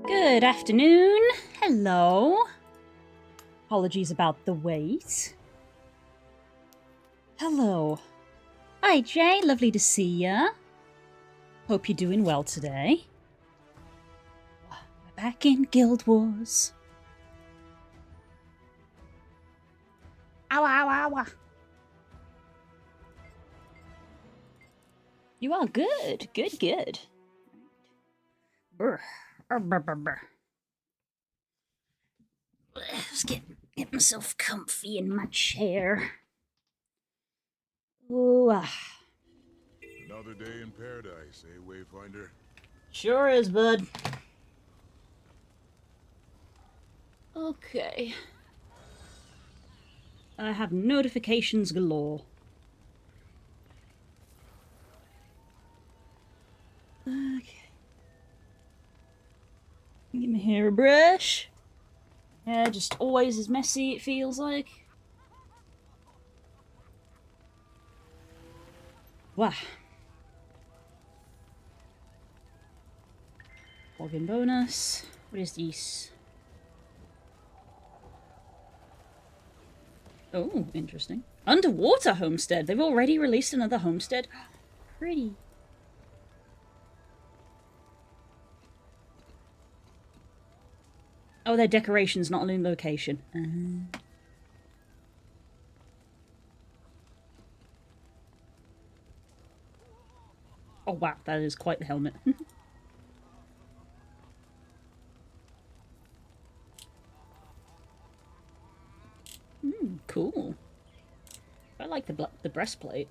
Good afternoon. Hello. Apologies about the wait. Hello. Hi, Jay. Lovely to see ya. Hope you're doing well today. We're back in Guild Wars. Ow, ow, ow, ow. You are good. Good, good. Brr. Brr, brr, brr. Let's get myself comfy in my chair. Ooh, Another day in paradise, eh, Wayfinder? Sure is, bud. Okay. I have notifications galore. Okay. Give my hair a brush. Yeah, just always as messy, it feels like. Wow. Login bonus. What is this? Oh, interesting. Underwater homestead. They've already released another homestead. Pretty. Oh, their decorations, not in location. Oh wow, that is quite the helmet. Cool. I like the breastplate.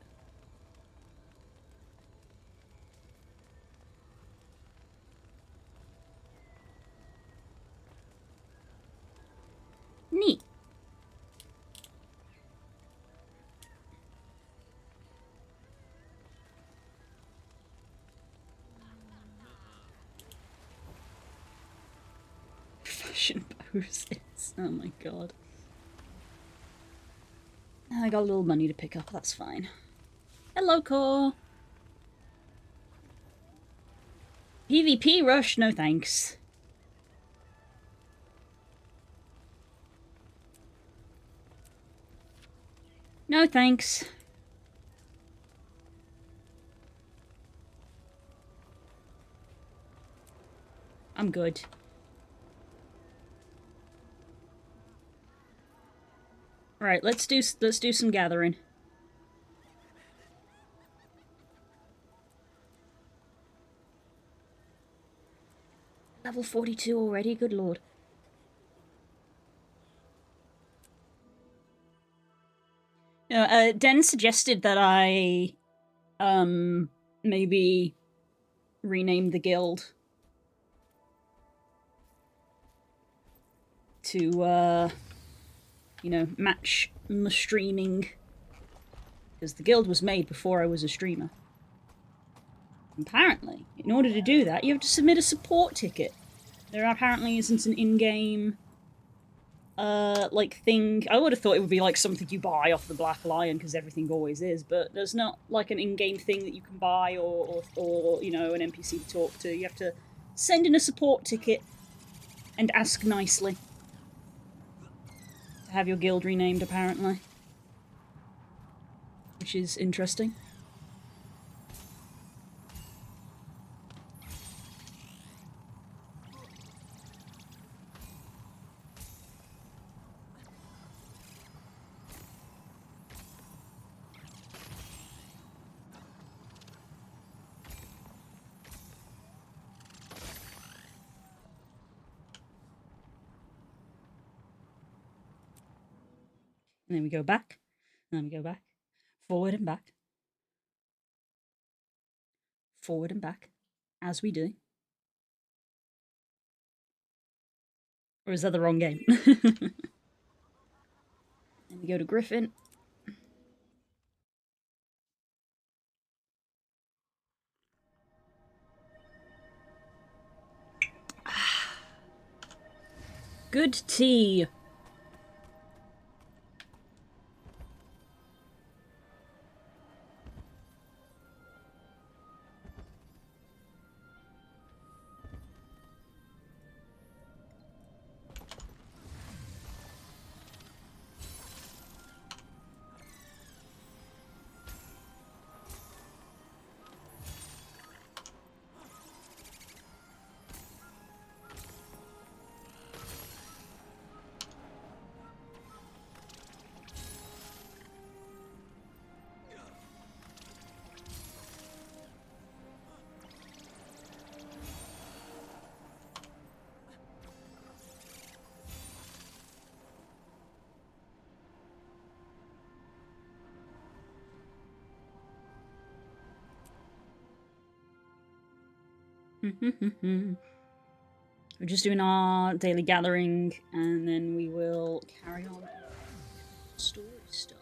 Neat. Fashion poses. Oh my god. I got a little money to pick up, that's fine. Hello, Core. PvP rush, no thanks. No thanks. I'm good. Right, let's do some gathering. Level 42 already, good lord. Den suggested that I maybe rename the guild to you know, match my streaming, because the guild was made before I was a streamer. Apparently, in order to do that, you have to submit a support ticket. There apparently isn't an in-game like thing. I would have thought it would be like something you buy off the Black Lion, because everything always is, but there's not like an in-game thing that you can buy or you know, an NPC to talk to. You have to send in a support ticket and ask nicely to have your guild renamed, apparently, which is interesting. And then we go back, and then we go back, forward and back, forward and back, as we do. Or is that the wrong game? And we go to Griffin. Good tea. We're just doing our daily gathering, and then we will carry on story stuff.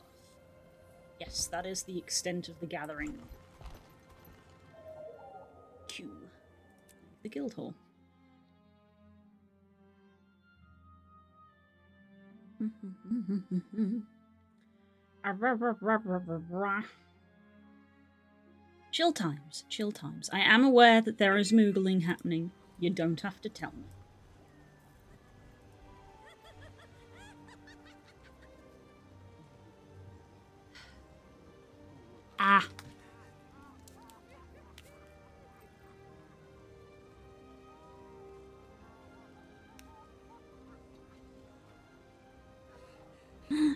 Yes, that is the extent of the gathering. Q. The guild hall. Chill times, chill times. I am aware that there is moogling happening. You don't have to tell me. Ah.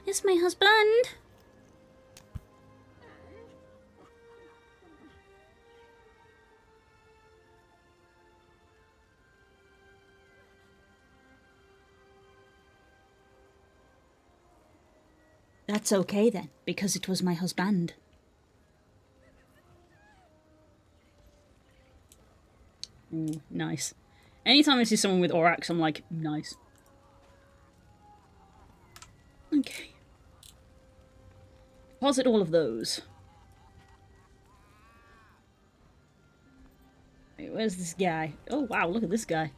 It's my husband. That's okay then, because it was my husband. Ooh, nice. Anytime I see someone with Aurochs, I'm like, nice. Okay. Deposit all of those. Wait, where's this guy? Oh, wow, look at this guy.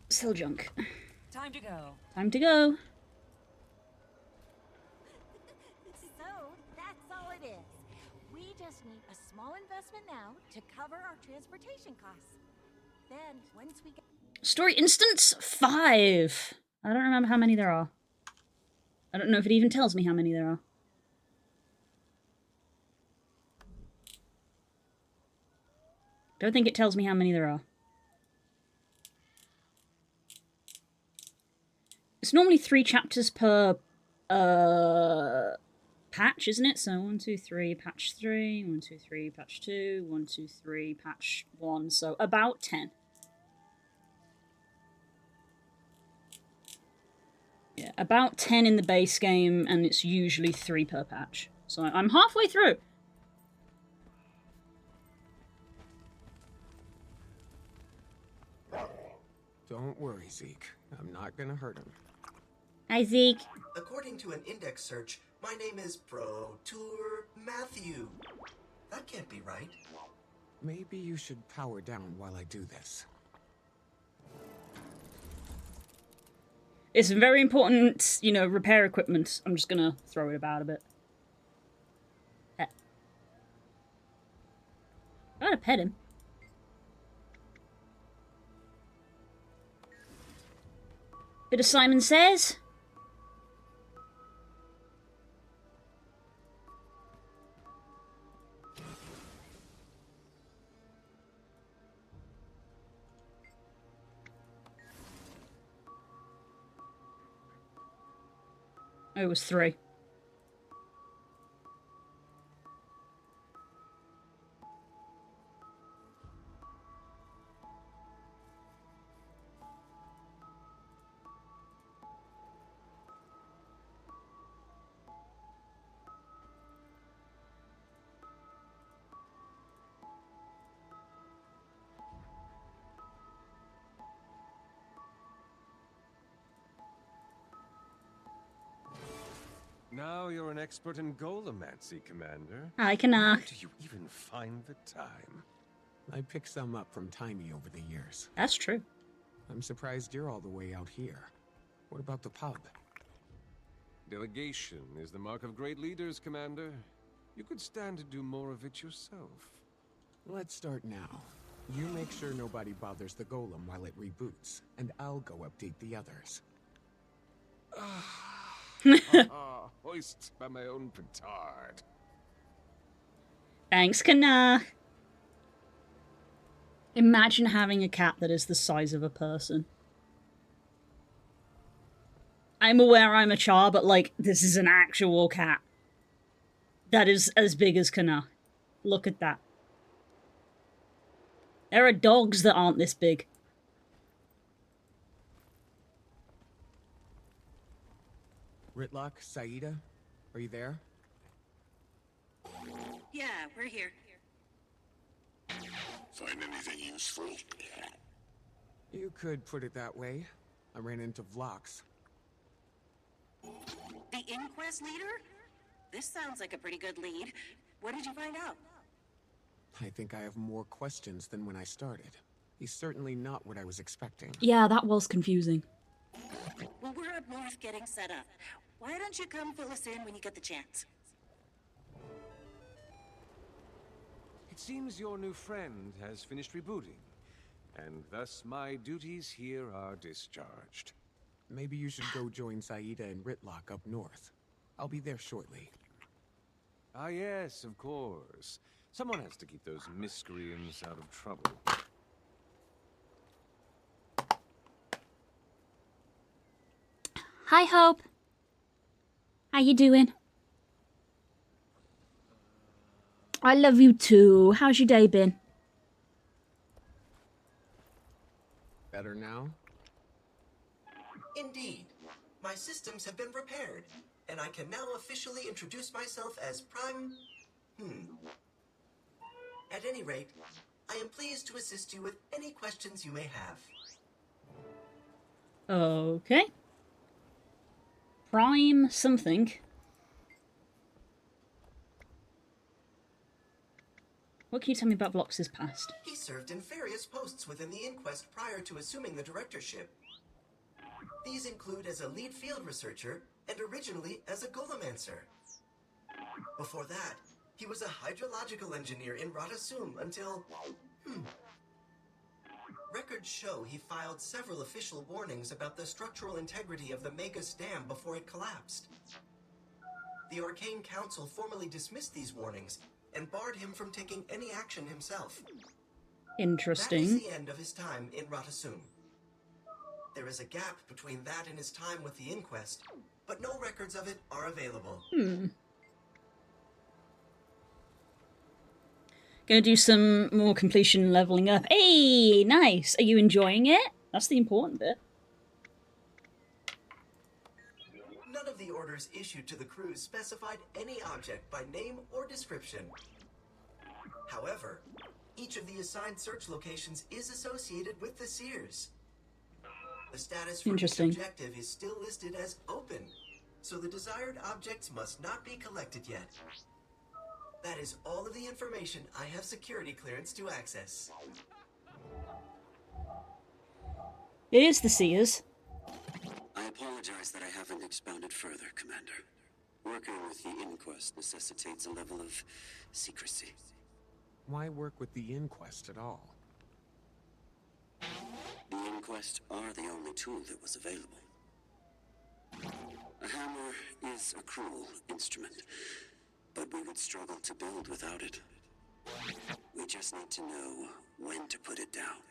Still junk. Time to go. Time to go. So, that's all it is. We just need a small investment now to cover our transportation costs. Then, once we get... Story instance 5. I don't remember how many there are. I don't know if it even tells me how many there are. Don't think it tells me how many there are. It's normally 3 chapters per patch, isn't it? So 1, 2, 3, patch 3, 1, 2, 3, patch 2, 1, 2, 3, patch 1. So about 10. Yeah, about 10 in the base game, and it's usually 3 per patch. So I'm halfway through. Don't worry, Zeke. I'm not gonna hurt him. Hi, Zeke. According to an index search, my name is Pro Tour Matthew. That can't be right. Maybe you should power down while I do this. It's very important, you know, repair equipment. I'm just gonna throw it about a bit. Pet. I gotta pet him. Bit of Simon Says. Oh, it was 3. Now you're an expert in golomancy, Commander. Hi, How Kanach. do you even find the time? I picked some up from Timey over the years. That's true. I'm surprised you're all the way out here. What about the pub? Delegation is the mark of great leaders, Commander. You could stand to do more of it yourself. Let's start now. You make sure nobody bothers the golem while it reboots, and I'll go update the others. Hoist by my own petard. Thanks, Kanach. Imagine having a cat that is the size of a person. I'm aware I'm a char, but like, this is an actual cat. That is as big as Kanach. Look at that. There are dogs that aren't this big. Ritlock, Saida, are you there? Yeah, we're here. Find anything useful? You could put it that way. I ran into Vlox. The inquest leader? This sounds like a pretty good lead. What did you find out? I think I have more questions than when I started. He's certainly not what I was expecting. Yeah, that was confusing. Well, we're up north getting set up. Why don't you come fill us in when you get the chance? It seems your new friend has finished rebooting, and thus my duties here are discharged. Maybe you should go join Saida and Ritlock up north. I'll be there shortly. Ah yes, of course. Someone has to keep those miscreants out of trouble. Hi, Hope. How you doing? I love you too. How's your day been? Better now? Indeed. My systems have been repaired, and I can now officially introduce myself as Prime... At any rate, I am pleased to assist you with any questions you may have. Okay. Prime something. What can you tell me about Vlox's past? He served in various posts within the Inquest prior to assuming the directorship. These include as a lead field researcher and originally as a golomancer. Before that, he was a hydrological engineer in Ratasum until... Records show he filed several official warnings about the structural integrity of the Magus Dam before it collapsed. The Arcane Council formally dismissed these warnings and barred him from taking any action himself. Interesting. That is the end of his time in Ratasum. There is a gap between that and his time with the Inquest, but no records of it are available. Gonna do some more completion leveling up. Hey, nice. Are you enjoying it? That's the important bit. None of the orders issued to the crews specified any object by name or description. However, each of the assigned search locations is associated with the Seers. The status for each Interesting. objective is still listed as open, so the desired objects must not be collected yet. That is all of the information I have security clearance to access. It is the Seers. I apologize that I haven't expounded further, Commander. Working with the Inquest necessitates a level of secrecy. Why work with the Inquest at all? The Inquest are the only tool that was available. A hammer is a cruel instrument, but we would struggle to build without it. We just need to know when to put it down.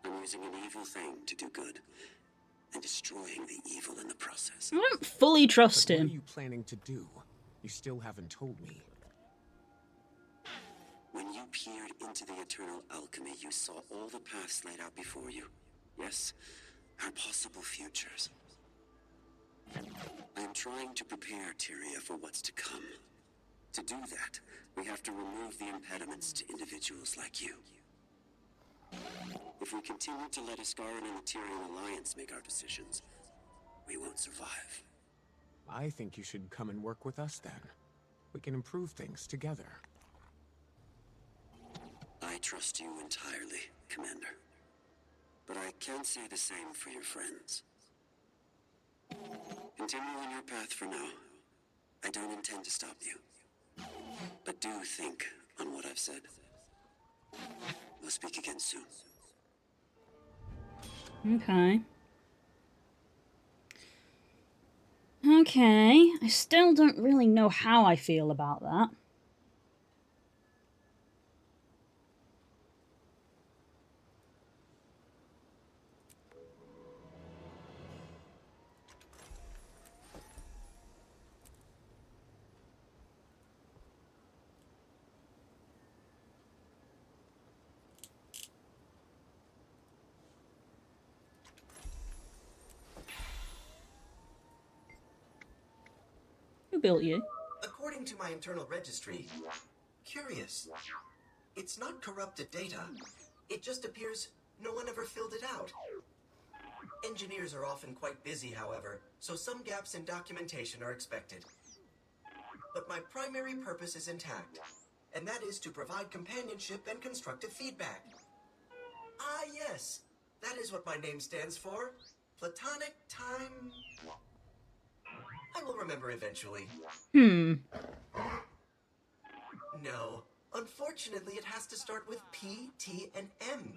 I'm using an evil thing to do good, and destroying the evil in the process. I don't fully trust But what him. are you planning to do? You still haven't told me. When you peered into the eternal alchemy, you saw all the paths laid out before you. Yes, our possible futures. I am trying to prepare Tyria for what's to come. To do that, we have to remove the impediments to individuals like you. If we continue to let Iskaran and the Tyrian Alliance make our decisions, we won't survive. I think you should come and work with us then. We can improve things together. I trust you entirely, Commander. But I can't say the same for your friends. Continue on your path for now. I don't intend to stop you. But do think on what I've said. We'll speak again soon. Okay. Okay. I still don't really know how I feel about that. Who built you? According to my internal registry, curious. It's not corrupted data. It just appears no one ever filled it out. Engineers are often quite busy, however, so some gaps in documentation are expected. But my primary purpose is intact, and that is to provide companionship and constructive feedback. Ah, yes. That is what my name stands for. Platonic Time... I will remember eventually. Hmm. No. Unfortunately, it has to start with P, T, and M.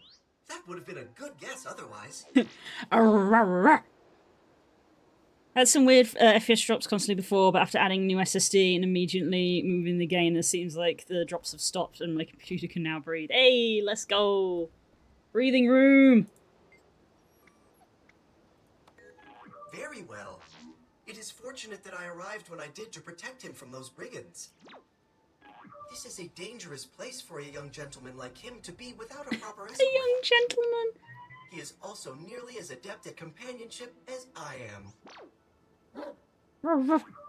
That would have been a good guess otherwise. Had some weird FPS drops constantly before, but after adding new SSD and immediately moving the game, it seems like the drops have stopped and my computer can now breathe. Hey, let's go! Breathing room! Very well. It is fortunate that I arrived when I did to protect him from those brigands. This is a dangerous place for a young gentleman like him to be without a proper escort. A young gentleman! He is also nearly as adept at companionship as I am.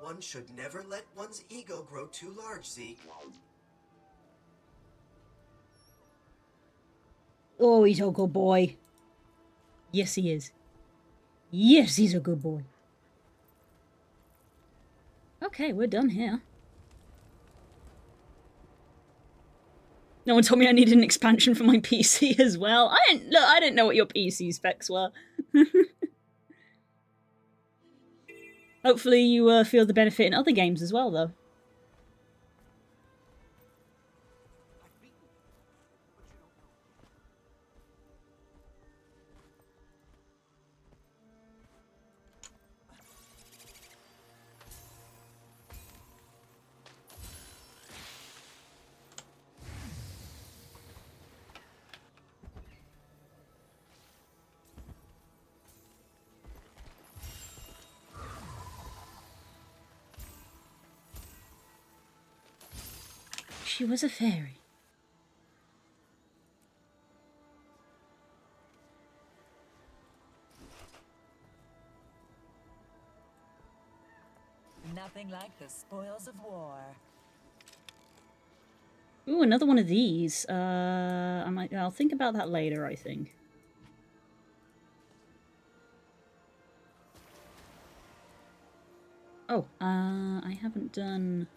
One should never let one's ego grow too large, Zeke. Oh, he's a good boy. Yes, he is. Yes, he's a good boy. Okay, we're done here. No one told me I needed an expansion for my PC as well. I didn't know what your PC specs were. Hopefully you feel the benefit in other games as well, though. She was a fairy. Nothing like the spoils of war. Ooh, another one of these. I'll think about that later, I think. Oh, I haven't done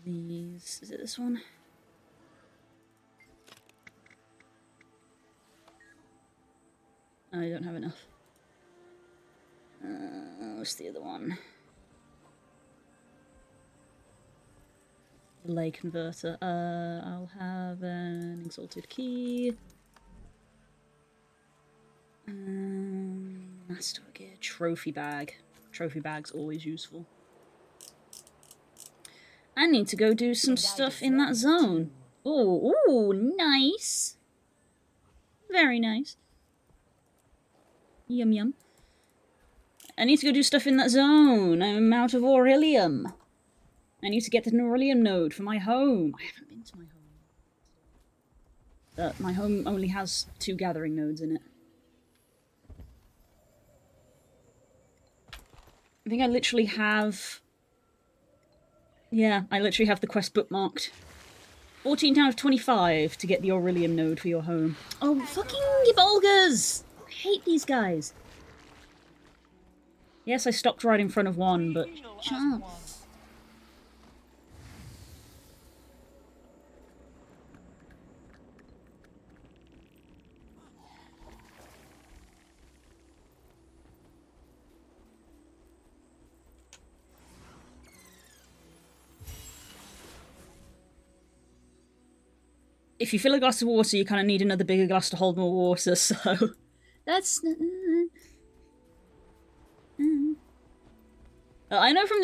these. Is it this one? Oh, I don't have enough. What's the other one? Delay converter. I'll have an exalted key. Master gear. Trophy bag. Trophy bag's always useful. I need to go do some stuff in that zone. Ooh, nice. Very nice. Yum yum. I need to go do stuff in that zone. I'm out of Aurelium. I need to get an Aurelium node for my home. I haven't been to my home. My home only has 2 gathering nodes in it. I think I literally have... Yeah, I literally have the quest bookmarked. 14 out of 25 to get the Aurelium node for your home. Oh, fucking Gibolgers! I hate these guys. Yes, I stopped right in front of one, but... Chance. If you fill a glass of water, you kind of need another bigger glass to hold more water, so... That's... I know from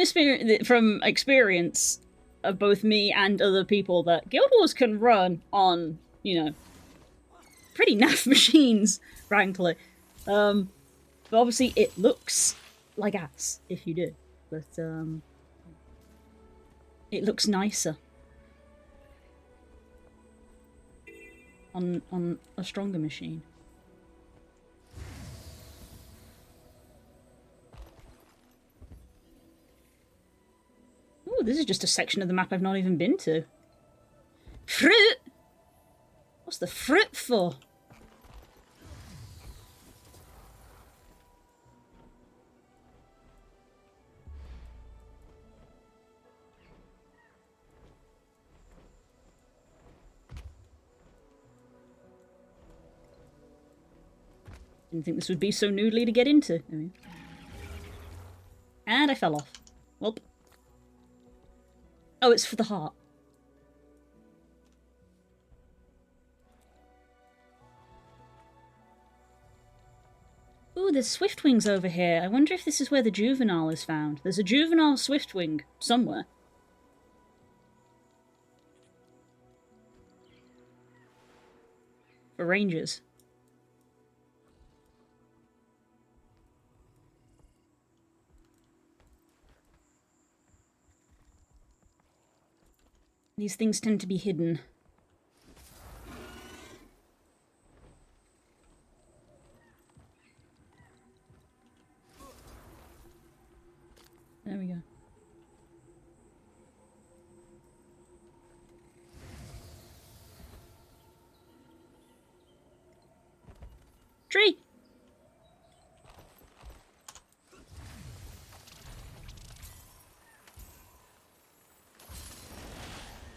experience of both me and other people that Guild Wars can run on, you know, pretty naff machines, frankly. But obviously it looks like ass if you do. But, it looks nicer on a stronger machine. Ooh, this is just a section of the map I've not even been to. Fruit! What's the fruit for? Didn't think this would be so noodly to get into. And I fell off. Welp. Oh, it's for the heart. Ooh, there's Swiftwings over here. I wonder if this is where the juvenile is found. There's a juvenile Swiftwing somewhere. For rangers. These things tend to be hidden. There we go. Tree!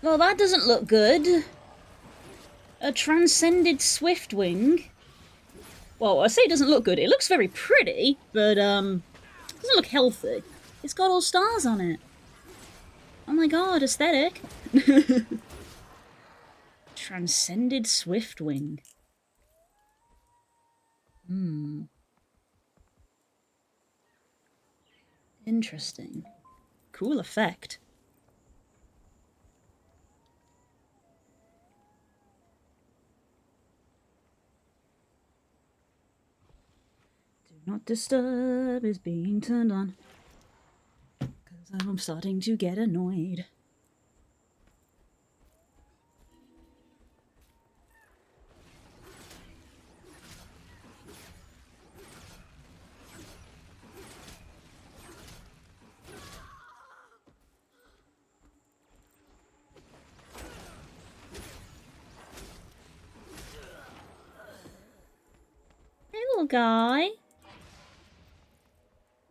Well, that doesn't look good. A transcended Swiftwing. Well, I say it doesn't look good. It looks very pretty, but, doesn't look healthy. It's got all stars on it. Oh my god, aesthetic. Transcended Swiftwing. Interesting. Cool effect. Do not disturb is being turned on. Because I'm starting to get annoyed. Hey, little guy.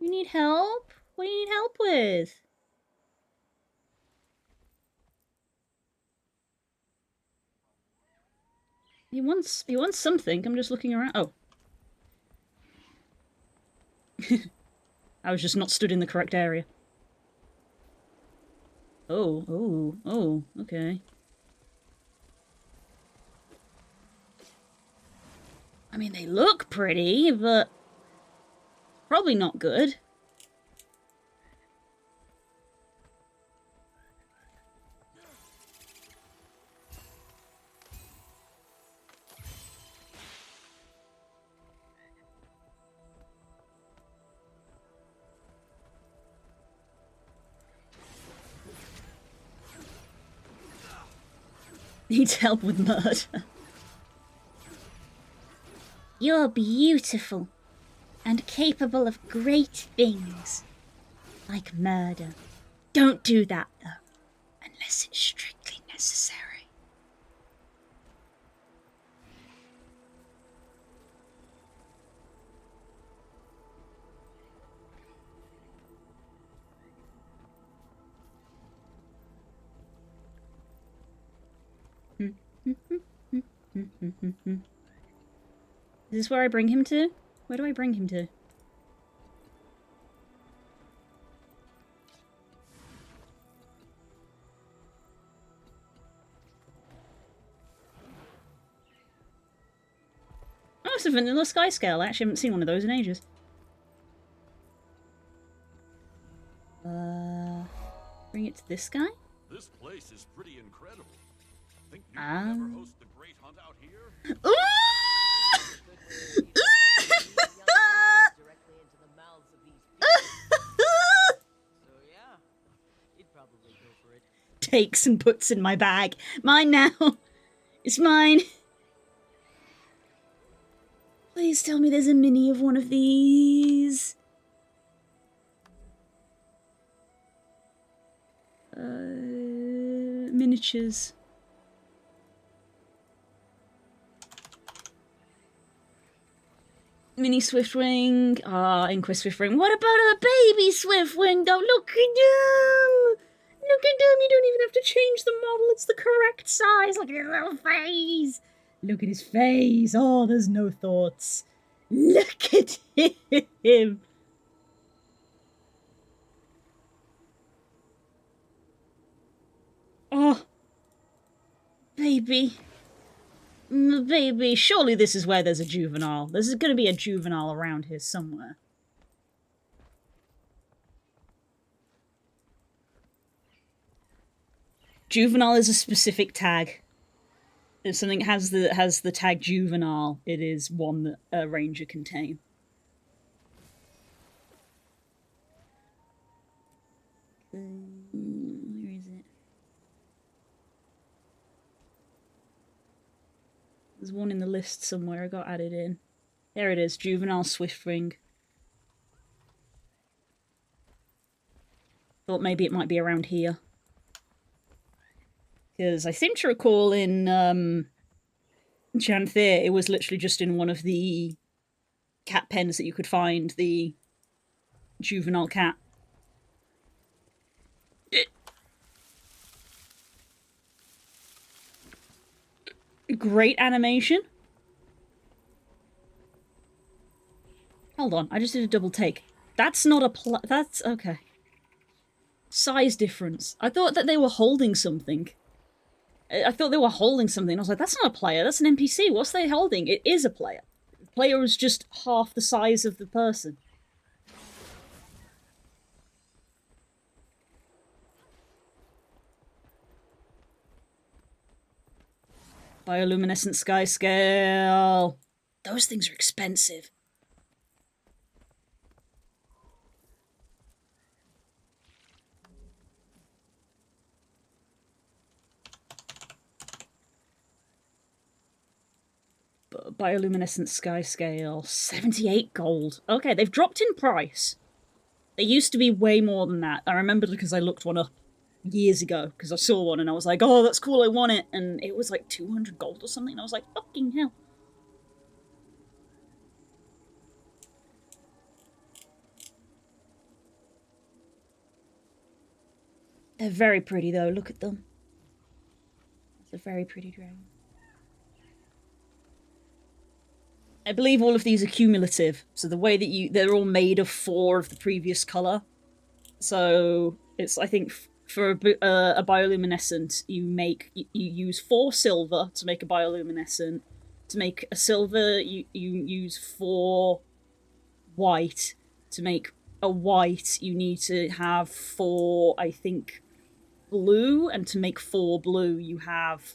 You need help? What do you need help with? He wants something. I'm just looking around. Oh. I was just not stood in the correct area. Oh, okay. I mean, they look pretty, but probably not good. Needs help with murder. You're beautiful and capable of great things, like murder. Don't do that, though, unless it's strictly necessary. Is this where I bring him to? Where do I bring him to? Oh, it's a vanilla sky scale. I actually haven't seen one of those in ages. Bring it to this guy? This place is pretty incredible. Think you can ever host the great hunt out here? Takes and puts in my bag. Mine now. It's mine. Please tell me there's a mini of one of these. Miniatures. Mini Swiftwing. Ah, Inquest Swiftwing. What about a baby Swiftwing though? Look at them! Look at them! You don't even have to change the model. It's the correct size. Look at his little face. Look at his face. Oh, there's no thoughts. Look at him. Oh. Baby. Baby. Surely this is where there's a juvenile. There's going to be a juvenile around here somewhere. Juvenile is a specific tag. If something has the tag juvenile, it is one that a ranger can tame. Where is it? There's one in the list somewhere. I got added in. There it is. Juvenile Swiftwing. Thought maybe it might be around here. Because I seem to recall in Chanthier, it was literally just in one of the cat pens that you could find the juvenile cat. Great animation. Hold on, I just did a double take. That's not a that's okay. Size difference. I thought that they were holding something. I thought they were holding something. I was like, that's not a player, that's an NPC. What's they holding? It is a player. The player is just half the size of the person. Bioluminescent sky scale. Those things are expensive. Bioluminescent sky scale. 78 gold. Okay, they've dropped in price. They used to be way more than that. I remember because I looked one up years ago because I saw one and I was like, oh, that's cool, I want it. And it was like 200 gold or something. And I was like, fucking hell. They're very pretty though, look at them. It's a very pretty dragon. I believe all of these are cumulative, so the way that they're all made of 4 of the previous colour. So it's, I think, for a bioluminescent, you use 4 silver to make a bioluminescent. To make a silver, you use 4 white. To make a white, you need to have 4, I think, blue, and to make 4 blue, you have...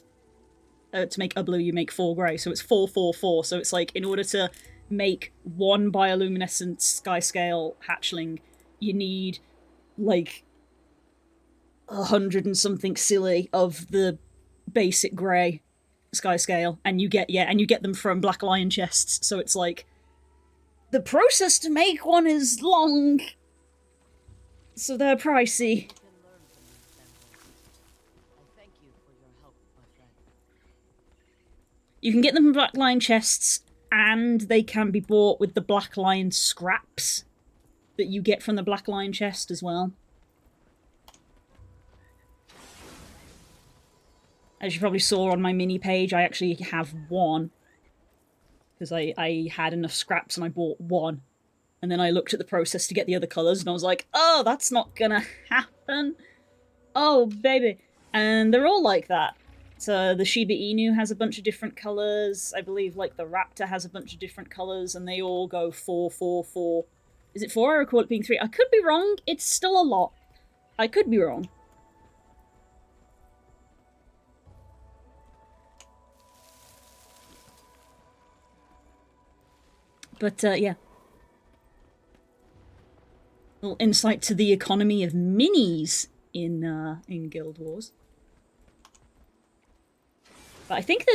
to make a blue, you make 4 grey, so it's 4, 4, 4. So it's like, in order to make 1 bioluminescent sky scale hatchling, you need like 100 and something silly of the basic grey sky scale, and you get them from Black Lion chests. So it's like the process to make one is long, so they're pricey. You can get them from Black Lion chests, and they can be bought with the Black Lion scraps that you get from the Black Lion chest as well. As you probably saw on my mini page, I actually have one. Because I had enough scraps and I bought one. And then I looked at the process to get the other colours and I was like, oh, that's not gonna happen. Oh, baby. And they're all like that. So the Shiba Inu has a bunch of different colours. I believe like the Raptor has a bunch of different colours and they all go 4, 4, 4. Is it 4? I recall it being 3. I could be wrong. It's still a lot. I could be wrong. But, yeah. A little insight to the economy of minis in Guild Wars. But I think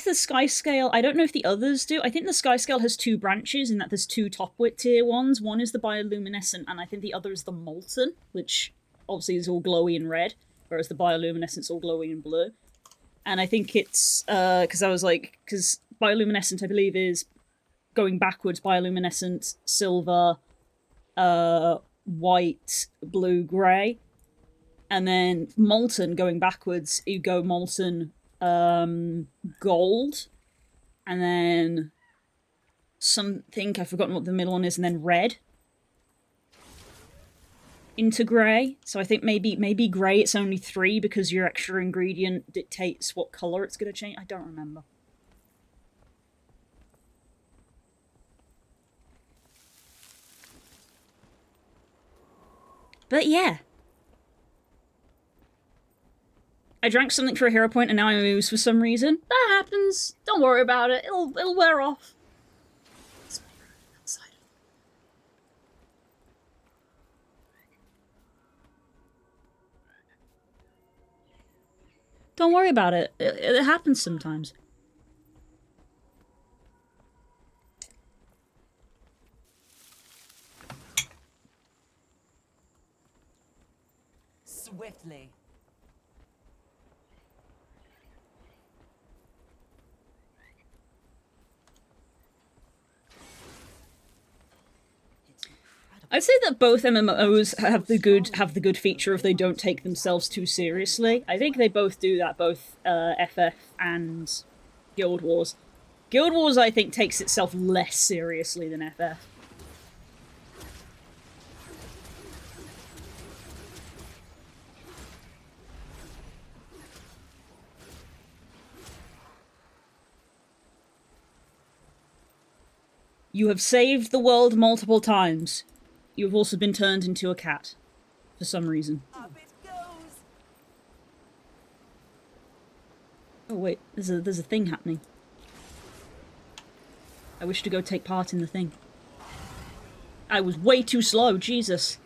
the Sky Scale, I don't know if the others do. I think the Sky Scale has 2 branches in that there's 2 top tier ones. One is the bioluminescent and I think the other is the molten, which obviously is all glowy in red, whereas the bioluminescent's all glowy in blue. And I think it's, because bioluminescent I believe is going backwards, bioluminescent, silver, white, blue, grey. And then molten going backwards, you go molten, gold, and then something, I've forgotten what the middle one is, and then red into grey. So I think maybe grey it's only 3 because your extra ingredient dictates what colour it's going to change. I don't remember. But yeah. I drank something for a hero point and now I'm moves for some reason. That happens. Don't worry about it. It'll wear off. It's my room outside. Don't worry about it. It happens sometimes. Swiftly. I'd say that both MMOs have the good feature of they don't take themselves too seriously. I think they both do that, both FF and Guild Wars. Guild Wars, I think, takes itself less seriously than FF. You have saved the world multiple times. You have also been turned into a cat. For some reason. Up it goes. Oh wait, there's a thing happening. I wish to go take part in the thing. I was way too slow, Jesus.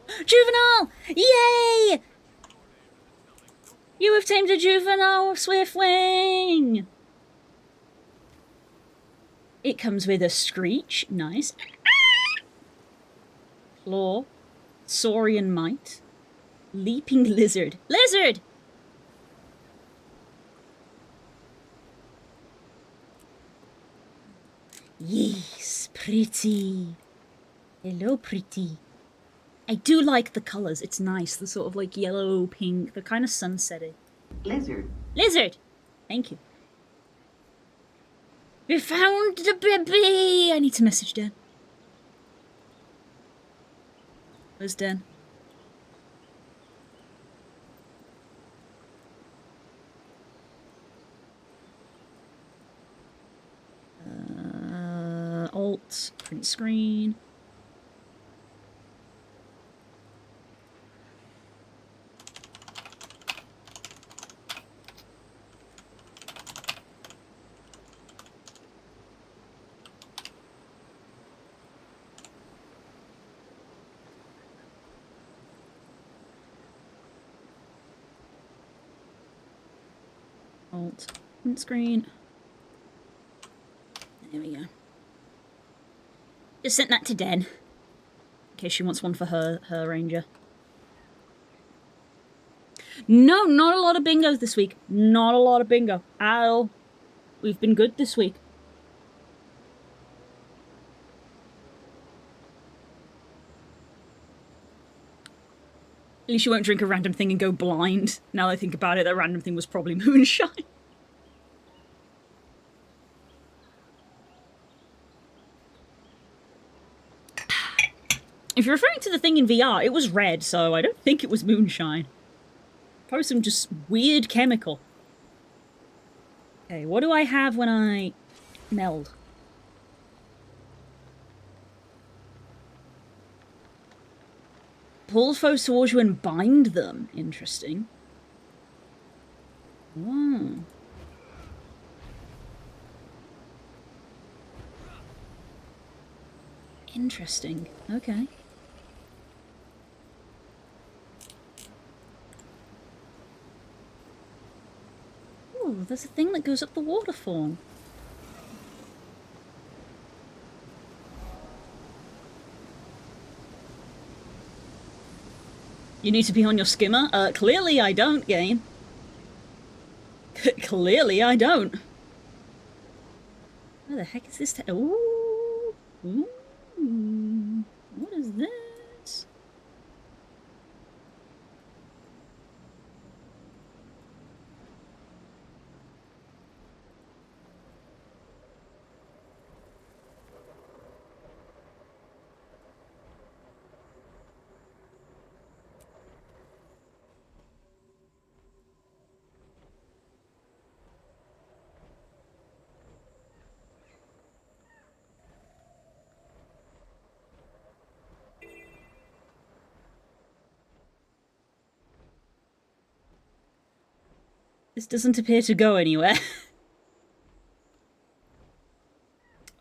Juvenile! Yay! You have tamed a Juvenile Swiftwing! It comes with a screech, nice. Claw, Saurian Might, Leaping Lizard. Lizard! Yes, pretty. Hello, pretty. I do like the colours, it's nice. The sort of like yellow, pink, they're kind of sunsetty. Lizard. Lizard! Thank you. We found the baby! I need to message Dan. Where's Dan? Alt, print screen. Alt, print screen. There we go. Just sent that to Den. In case she wants one for her ranger. No, not a lot of bingos this week. Not a lot of bingo at all. We've been good this week. At least you won't drink a random thing and go blind. Now that I think about it, that random thing was probably moonshine. If you're referring to the thing in VR, it was red, so I don't think it was moonshine. Probably some just weird chemical. Okay, what do I have when I meld? Pull foes towards you and bind them. Interesting. Whoa. Interesting. Okay. Ooh, there's a thing that goes up the waterfall. You need to be on your skimmer? Clearly I don't, game. Clearly I don't. Where the heck is this? Ooh. Ooh. What is this? This doesn't appear to go anywhere.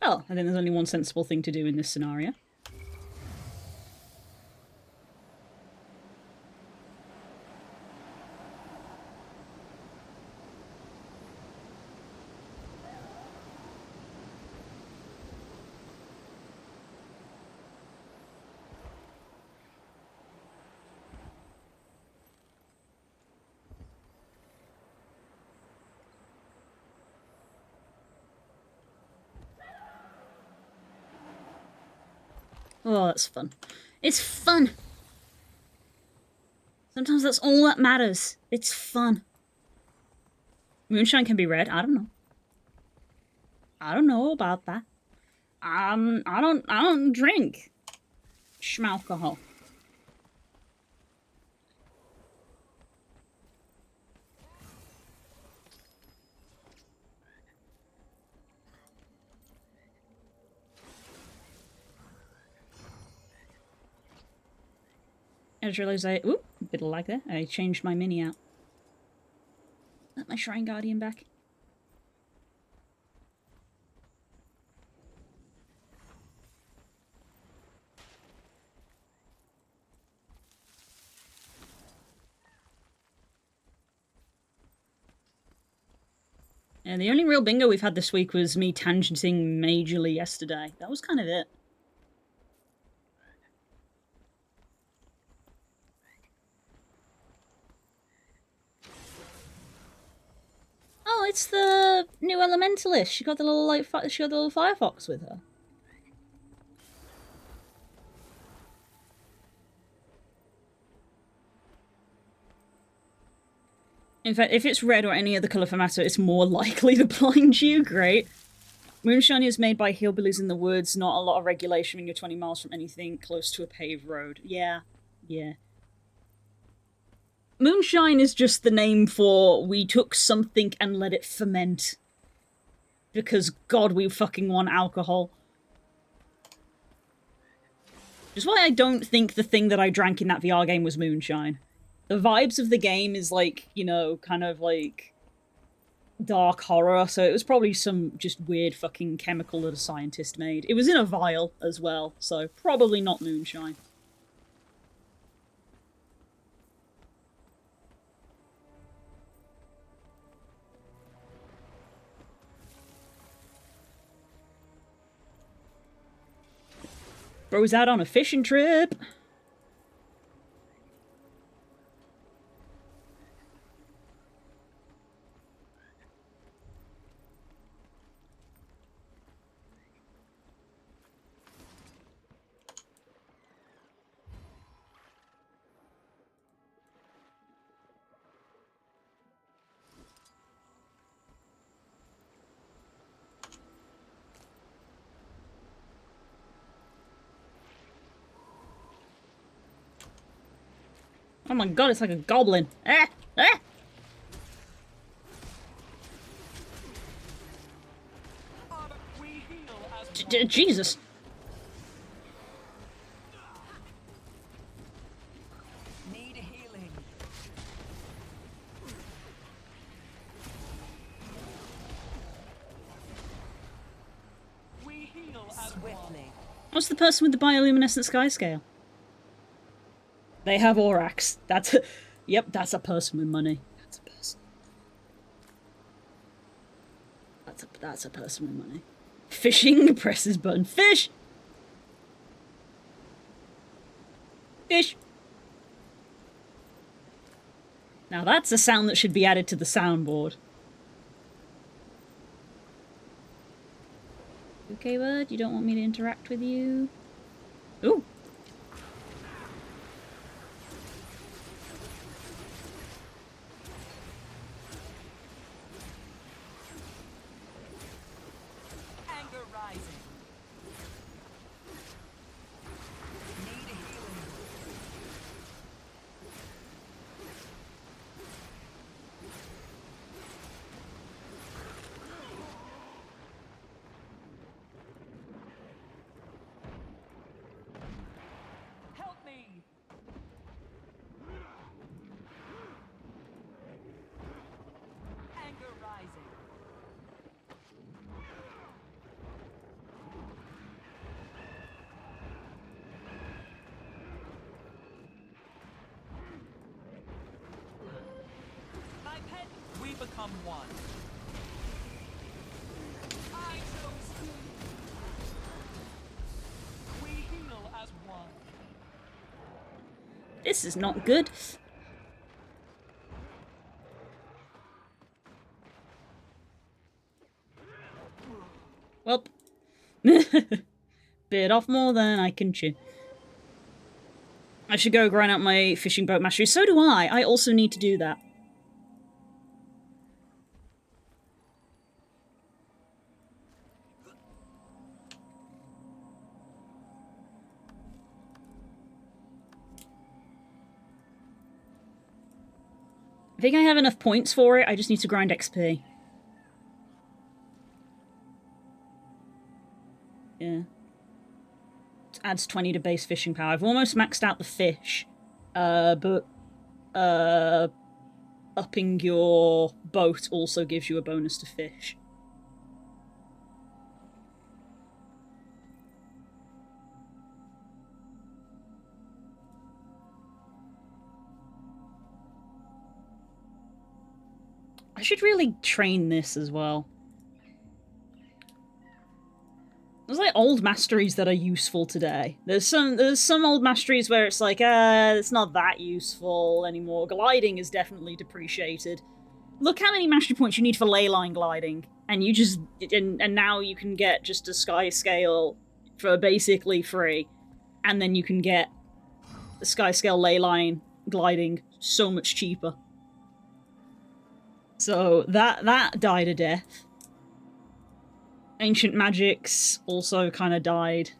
Well, I think there's only one sensible thing to do in this scenario. Oh, that's fun. It's fun! Sometimes that's all that matters. It's fun. Moonshine can be red? I don't know. I don't know about that. I don't drink schmalcohol. I just realised ooh, a bit of lag there. I changed my mini out. Let my Shrine Guardian back. And the only real bingo we've had this week was me tangenting majorly yesterday. That was kind of it. Oh, it's the new Elementalist. She got the little she got the little Firefox with her. In fact, if it's red or any other colour for matter, it's more likely to blind you. Great. Moonshine is made by hillbillies in the woods. Not a lot of regulation when you're 20 miles from anything close to a paved road. Yeah. Yeah. Moonshine is just the name for we took something and let it ferment. Because, God, we fucking want alcohol. Which is why I don't think the thing that I drank in that VR game was moonshine. The vibes of the game is like, you know, kind of like dark horror, so it was probably some just weird fucking chemical that a scientist made. It was in a vial as well, so probably not moonshine. Bro's out on a fishing trip. Oh my god, it's like a goblin. Ah! Ah! Jesus. Need healing. We heal swiftly. What's the person with the bioluminescent sky scale? They have Aurax. That's a... Yep, that's a person with money. That's a person. That's a person with money. Fishing, presses button. Fish! Fish! Now that's a sound that should be added to the soundboard. Okay, bud? You don't want me to interact with you? Ooh! Anger rising. Need healing. Help me. Anger rising. My pet, we become one. I chose you. We heal as one. This is not good. Welp. Bit off more than I can chew. I should go grind out my fishing boat mastery. So do I. I also need to do that. I think I have enough points for it. I just need to grind XP. Yeah. It adds 20 to base fishing power. I've almost maxed out the fish. But upping your boat also gives you a bonus to fish. I should really train this as well. There's like old masteries that are useful today. There's some old masteries where it's like, it's not that useful anymore. Gliding is definitely depreciated. Look how many mastery points you need for ley line gliding, and you just and now you can get just a sky scale for basically free, and then you can get the sky scale ley line gliding so much cheaper. So that died a death. Ancient Magics also kind of died.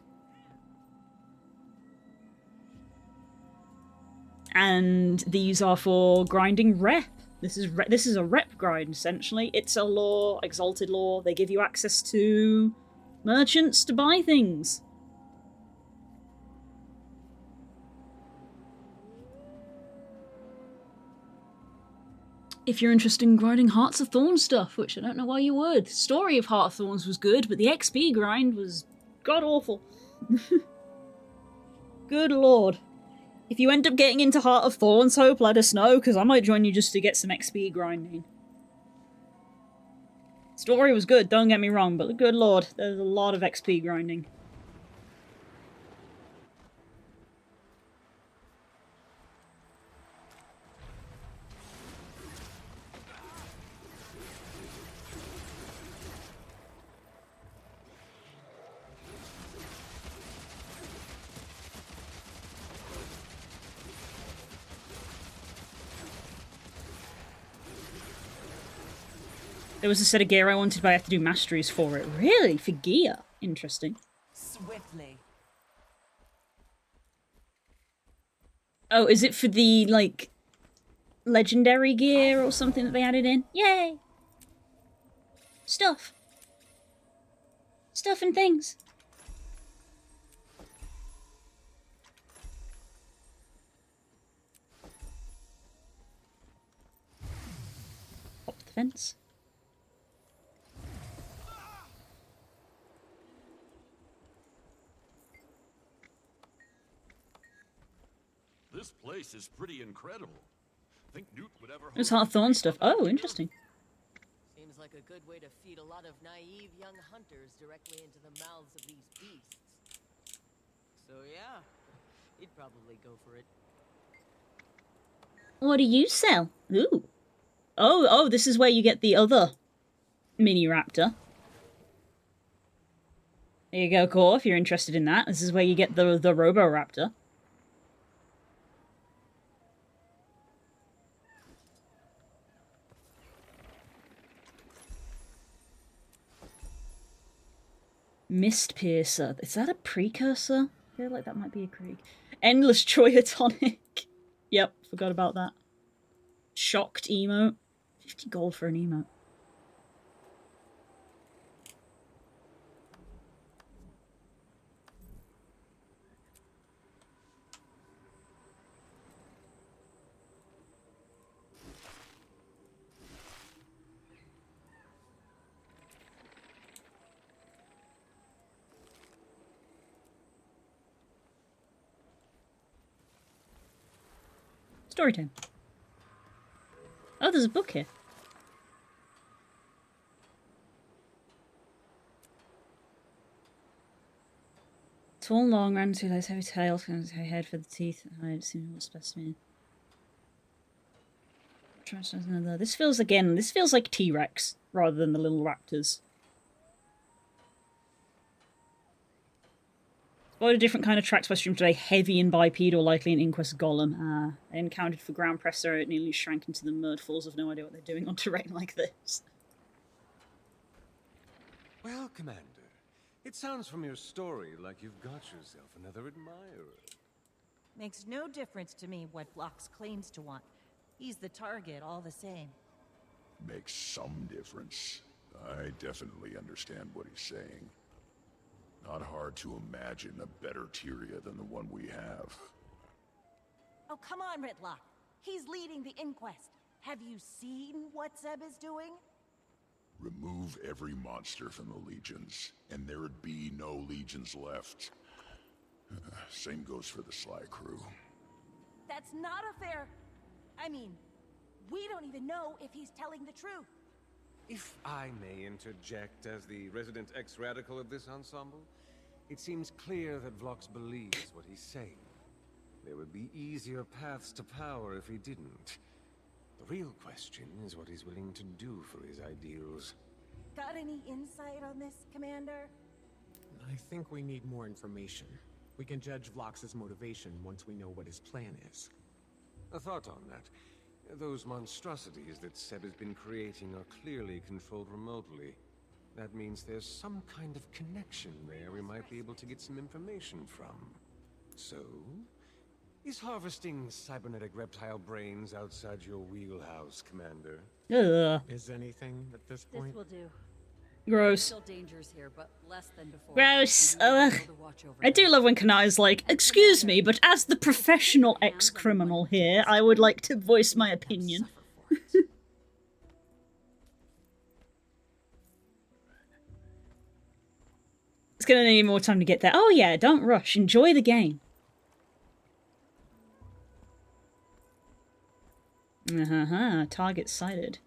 And these are for grinding rep. This is a rep grind, essentially. It's a lore, exalted lore. They give you access to merchants to buy things. If you're interested in grinding Hearts of Thorns stuff, which I don't know why you would. The story of Heart of Thorns was good, but the XP grind was god-awful. Good lord. If you end up getting into Heart of Thorns, Hope, let us know, because I might join you just to get some XP grinding. Story was good, don't get me wrong, but good lord, there's a lot of XP grinding. There was a set of gear I wanted, but I have to do masteries for it. Really? For gear? Interesting. Swiftly. Oh, is it for the, like, legendary gear or something that they added in? Yay! Stuff. Stuff and things. Pop the fence. This place is pretty incredible. Think Newt would ever There's host Hearthorn stuff. Oh, interesting. Seems like a good way to feed a lot of naive young hunters directly into the mouths of these beasts. So yeah, he'd probably go for it. What do you sell? Ooh. Oh, this is where you get the other mini raptor. There you go, Core, if you're interested in that. This is where you get the Robo-Raptor. Mist Piercer. Is that a precursor? I feel like that might be a Krieg. Endless Troya Tonic. Yep, forgot about that. Shocked emote. 50 gold for an emote. Story time. Oh, there's a book here. Tall, long, round, two legs, heavy tail, heavy head for the teeth. I've seen what specimen. This feels like T-Rex rather than the little raptors. Quite a different kind of tracks by stream today. Heavy and bipedal, likely an Inquest golem. They encountered for ground presser, it nearly shrank into the mud falls. I've no idea what they're doing on terrain like this. Well, Commander, it sounds from your story like you've got yourself another admirer. Makes no difference to me what Vlox claims to want. He's the target all the same. Makes some difference. I definitely understand what he's saying. Not hard to imagine a better Tyria than the one we have. Oh, come on, Ritlock. He's leading the inquest. Have you seen what Zeb is doing? Remove every monster from the legions, and there'd be no legions left. Same goes for the Sly crew. That's not a fair... I mean, we don't even know if he's telling the truth. If I may interject as the resident ex-radical of this ensemble, it seems clear that Vlox believes what he's saying. There would be easier paths to power if he didn't. The real question is what he's willing to do for his ideals. Got any insight on this, Commander? I think we need more information. We can judge Vlox's motivation once we know what his plan is. A thought on that. Those monstrosities that Seb has been creating are clearly controlled remotely. That means there's some kind of connection there we might be able to get some information from. So, is harvesting cybernetic reptile brains outside your wheelhouse, Commander? Ugh. Is anything at this point? This will do. Gross. Still dangers here, but less than before. Gross. Ugh. I do love when Kanai's like, excuse me, but as the professional ex-criminal here, I would like to voice my opinion. It's gonna need more time to get there. Oh yeah, don't rush. Enjoy the game. Target sighted.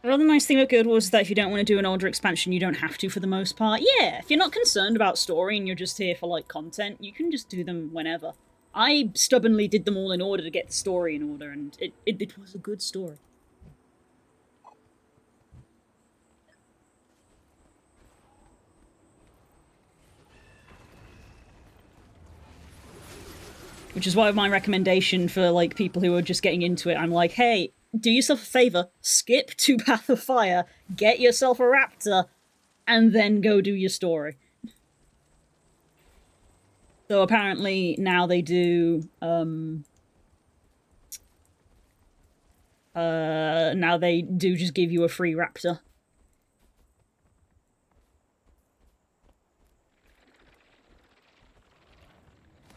The other nice thing about Guild Wars is that if you don't want to do an older expansion, you don't have to for the most part. Yeah, if you're not concerned about story and you're just here for, like, content, you can just do them whenever. I stubbornly did them all in order to get the story in order, and it was a good story. Which is why my recommendation for like people who are just getting into it, I'm like, hey, do yourself a favor, skip to Path of Fire, get yourself a raptor, and then go do your story. So apparently now they do, now they do just give you a free raptor.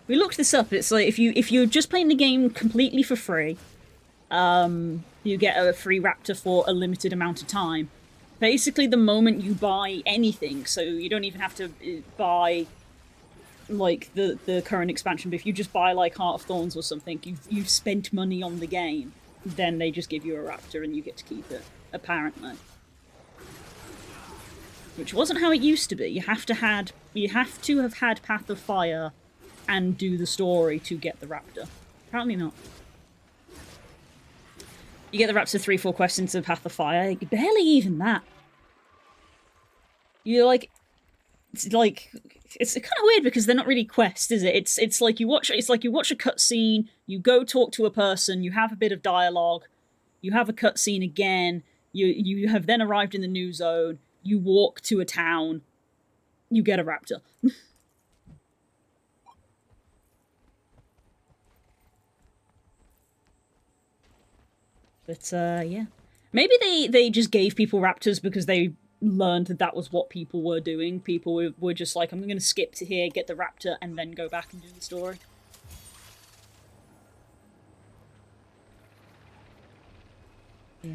We looked this up. It's like if you're just playing the game completely for free, you get a free raptor for a limited amount of time. Basically, the moment you buy anything, so you don't even have to buy like the current expansion, but if you just buy like Heart of Thorns or something, you've spent money on the game, then they just give you a raptor and you get to keep it, apparently. Which wasn't how it used to be. You have to have had Path of Fire and do the story to get the raptor. Apparently not. You get the raptor 3-4 quests into Path of Fire. Barely even that. You're like, it's kind of weird because they're not really quests, is it? It's like you watch a cutscene, you go talk to a person, you have a bit of dialogue, you have a cutscene again, you have then arrived in the new zone, you walk to a town, you get a raptor. But yeah, maybe they just gave people raptors because they learned that was what people were doing. People were just like, I'm going to skip to here, get the raptor, and then go back and do the story. Yeah.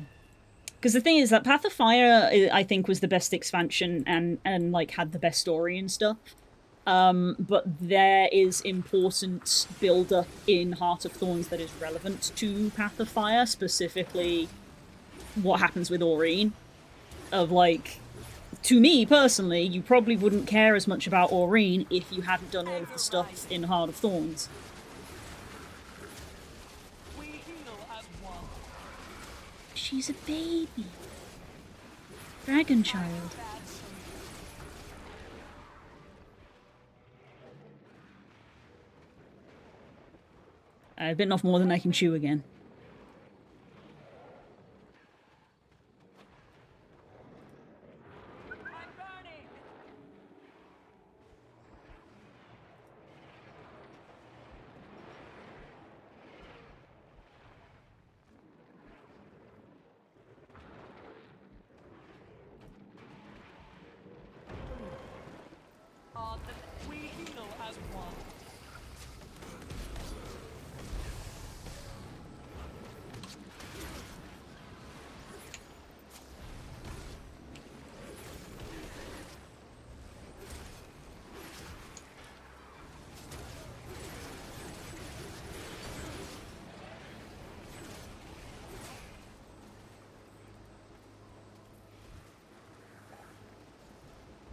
Because the thing is that Path of Fire, I think, was the best expansion and like had the best story and stuff. But there is important build-up in Heart of Thorns that is relevant to Path of Fire, specifically what happens with Aurene. Of like, to me personally, you probably wouldn't care as much about Aurene if you hadn't done all of the stuff in Heart of Thorns. She's a baby. Dragon child. I've bitten off more than I can chew again. We heal as one.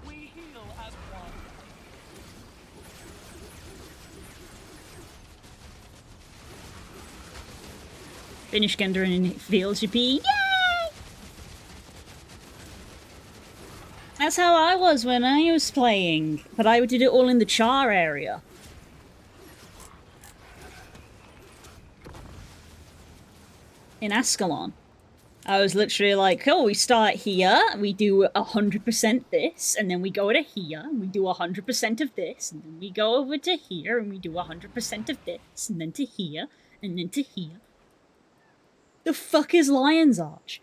We heal as one. Finish Gender and it feels yippee. Yay! That's how I was when I was playing, but I did it all in the Char area. In Ascalon. I was literally like, oh, we start here, we do 100% this, and then we go to here, and we do 100% of this, and then we go over to here, and we do 100% of this, and then to here, and then to here. The fuck is Lion's Arch?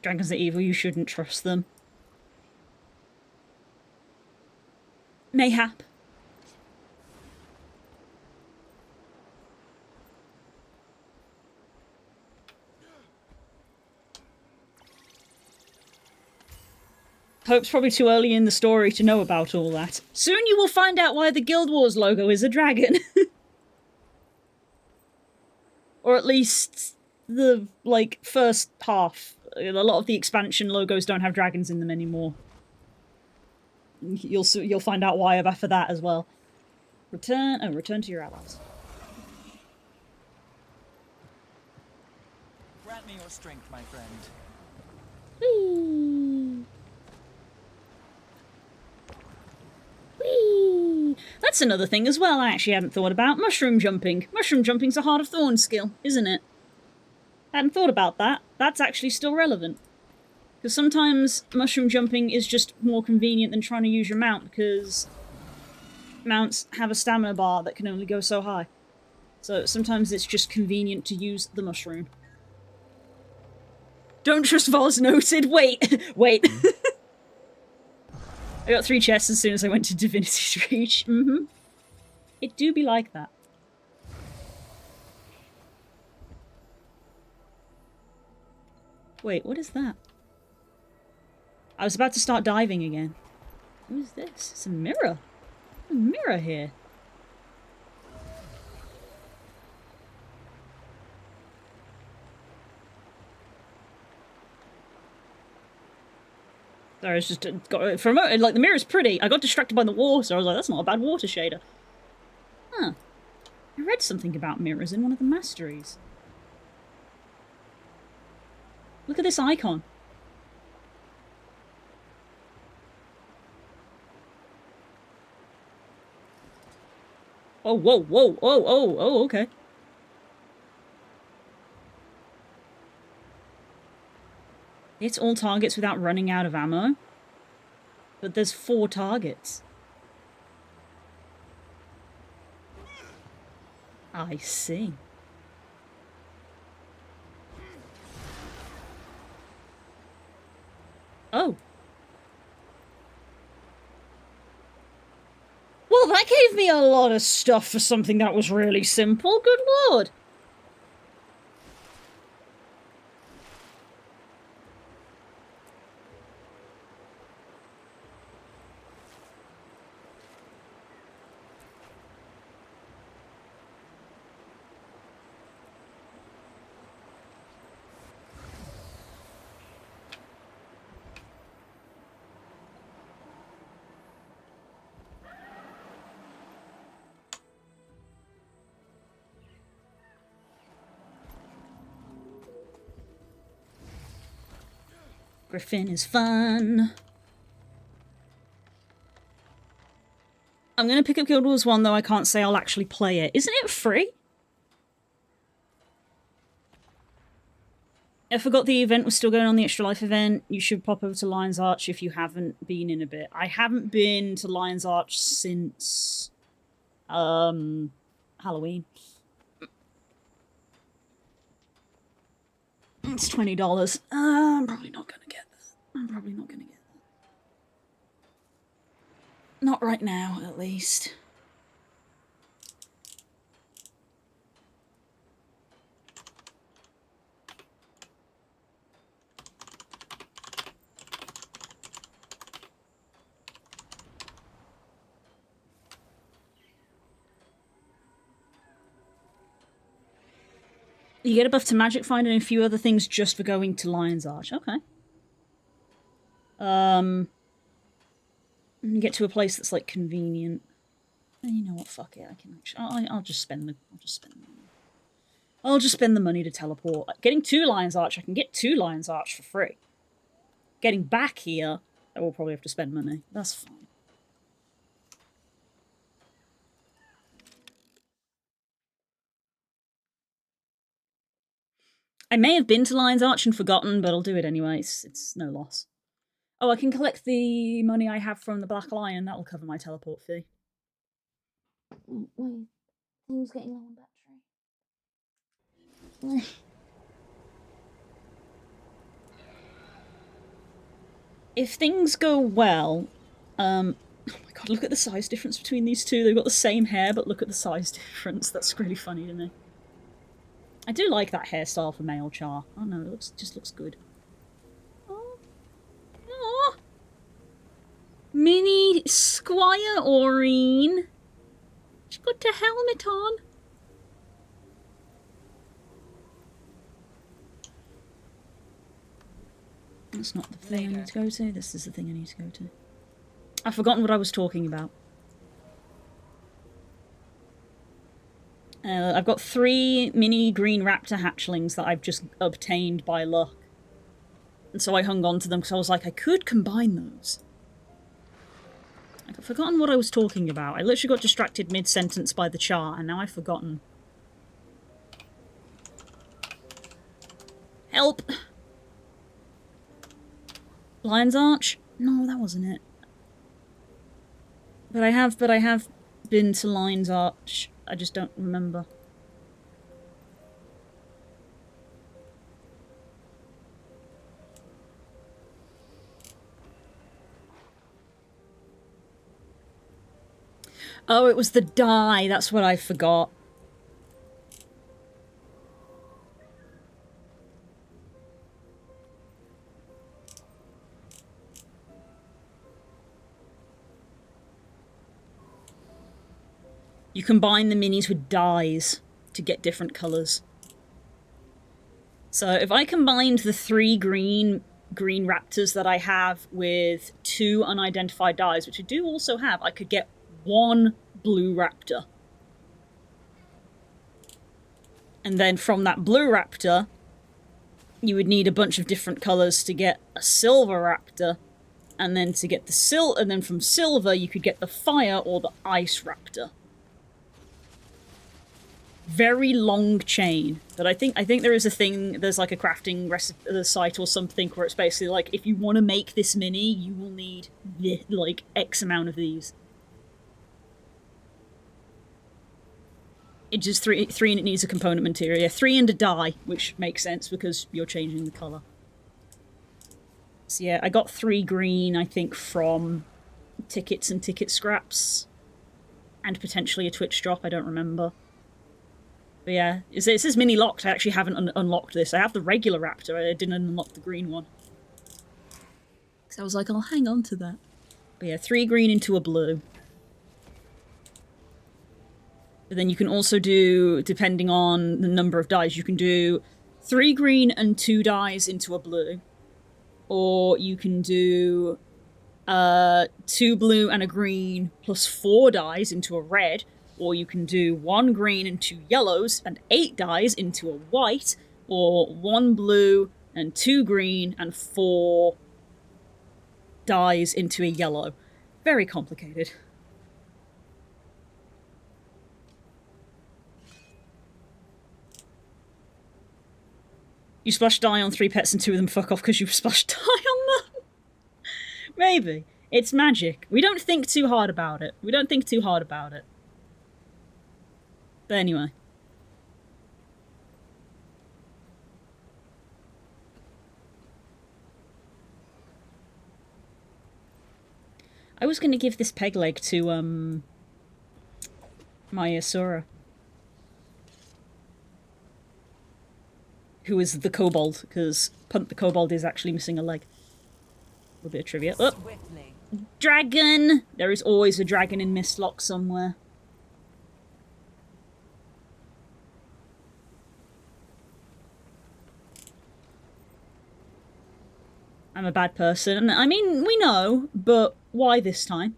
Dragons are evil, you shouldn't trust them. Mayhap. Hope's probably too early in the story to know about all that. Soon you will find out why the Guild Wars logo is a dragon. Or at least the, like, first half. A lot of the expansion logos don't have dragons in them anymore. You'll find out why after that as well. Return to your allies. Grant me your strength, my friend. Whee! Whee! That's another thing as well I actually hadn't thought about. Mushroom jumping. Mushroom jumping's a Heart of Thorns skill, isn't it? Hadn't thought about that. That's actually still relevant. Because sometimes mushroom jumping is just more convenient than trying to use your mount, because mounts have a stamina bar that can only go so high. So sometimes it's just convenient to use the mushroom. Don't trust Voz noted. Wait. Wait. I got 3 chests as soon as I went to Divinity's Reach. It do be like that. Wait, what is that? I was about to start diving again. What is this? It's a mirror. A mirror here. Sorry, I was just for a moment, like, the mirror's pretty. I got distracted by the water. I was like, that's not a bad water shader. Huh. I read something about mirrors in one of the masteries. Look at this icon. Oh, whoa, whoa, oh, okay. Hits all targets without running out of ammo. But there's 4 targets. I see. Oh. Well, that gave me a lot of stuff for something that was really simple. Good lord. Griffin is fun. I'm gonna pick up Guild Wars 1, though I can't say I'll actually play it. Isn't it free? I forgot the event was still going on, the Extra Life event. You should pop over to Lion's Arch if you haven't been in a bit. I haven't been to Lion's Arch since Halloween. It's $20. I'm probably not gonna get that. I'm probably not gonna get that. Not right now, at least. You get a buff to Magic Find and a few other things just for going to Lion's Arch. Okay. You get to a place that's, like, convenient. You know what? Fuck it. I can actually. I'll just spend the. I'll just spend the money to teleport. Getting to Lion's Arch, I can get to Lion's Arch for free. Getting back here, I will probably have to spend money. That's fine. I may have been to Lion's Arch and forgotten, but I'll do it anyway. It's no loss. Oh, I can collect the money I have from the Black Lion. That'll cover my teleport fee. Wait, thing's getting low on battery. If things go well, oh my god, look at the size difference between these two. They've got the same hair, but look at the size difference. That's really funny to me. I do like that hairstyle for male Char. Oh no, it just looks good. Oh. Oh. Mini Squire Aureen. She's got a helmet on. That's not the thing I need to go to. This is the thing I need to go to. I've forgotten what I was talking about. I've got 3 mini green raptor hatchlings that I've just obtained by luck. And so I hung on to them because I was like, I could combine those. I've forgotten what I was talking about. I literally got distracted mid-sentence by the chart, and now I've forgotten. Help! Lion's Arch? No, that wasn't it. But I have been to Lion's Arch. I just don't remember. Oh, it was the dye. That's what I forgot. You combine the minis with dyes to get different colours. So if I combined the 3 green raptors that I have with 2 unidentified dyes, which I do also have, I could get 1 blue raptor. And then from that blue raptor, you would need a bunch of different colours to get a silver raptor. And then to get the and then from silver you could get the fire or the ice raptor. Very long chain. But I think there is a thing, there's like a crafting recipe site or something where it's basically like, if you want to make this mini, you will need like X amount of these. It just 3 and it needs a component material. Yeah, 3 and a dye, which makes sense because you're changing the colour. So yeah, I got 3 green, I think, from tickets and ticket scraps. And potentially a Twitch drop, I don't remember. But yeah, it says mini locked. I actually haven't unlocked this. I have the regular raptor, I didn't unlock the green one. Because I was like, I'll hang on to that. But yeah, 3 green into a blue. But then you can also do, depending on the number of dyes, you can do 3 green and 2 dyes into a blue. Or you can do 2 blue and a green plus 4 dyes into a red. Or you can do 1 green and 2 yellows and 8 dyes into a white. Or 1 blue and 2 green and 4 dyes into a yellow. Very complicated. You splash dye on 3 pets and 2 of them fuck off because you splashed dye on them? Maybe. It's magic. We don't think too hard about it. We don't think too hard about it. But anyway. I was going to give this peg leg to, my Asura. Who is the kobold, because Punt the kobold is actually missing a leg. A little bit of trivia. Oh! Dragon! There is always a dragon in Mistlock somewhere. I'm a bad person. I mean, we know, but why this time?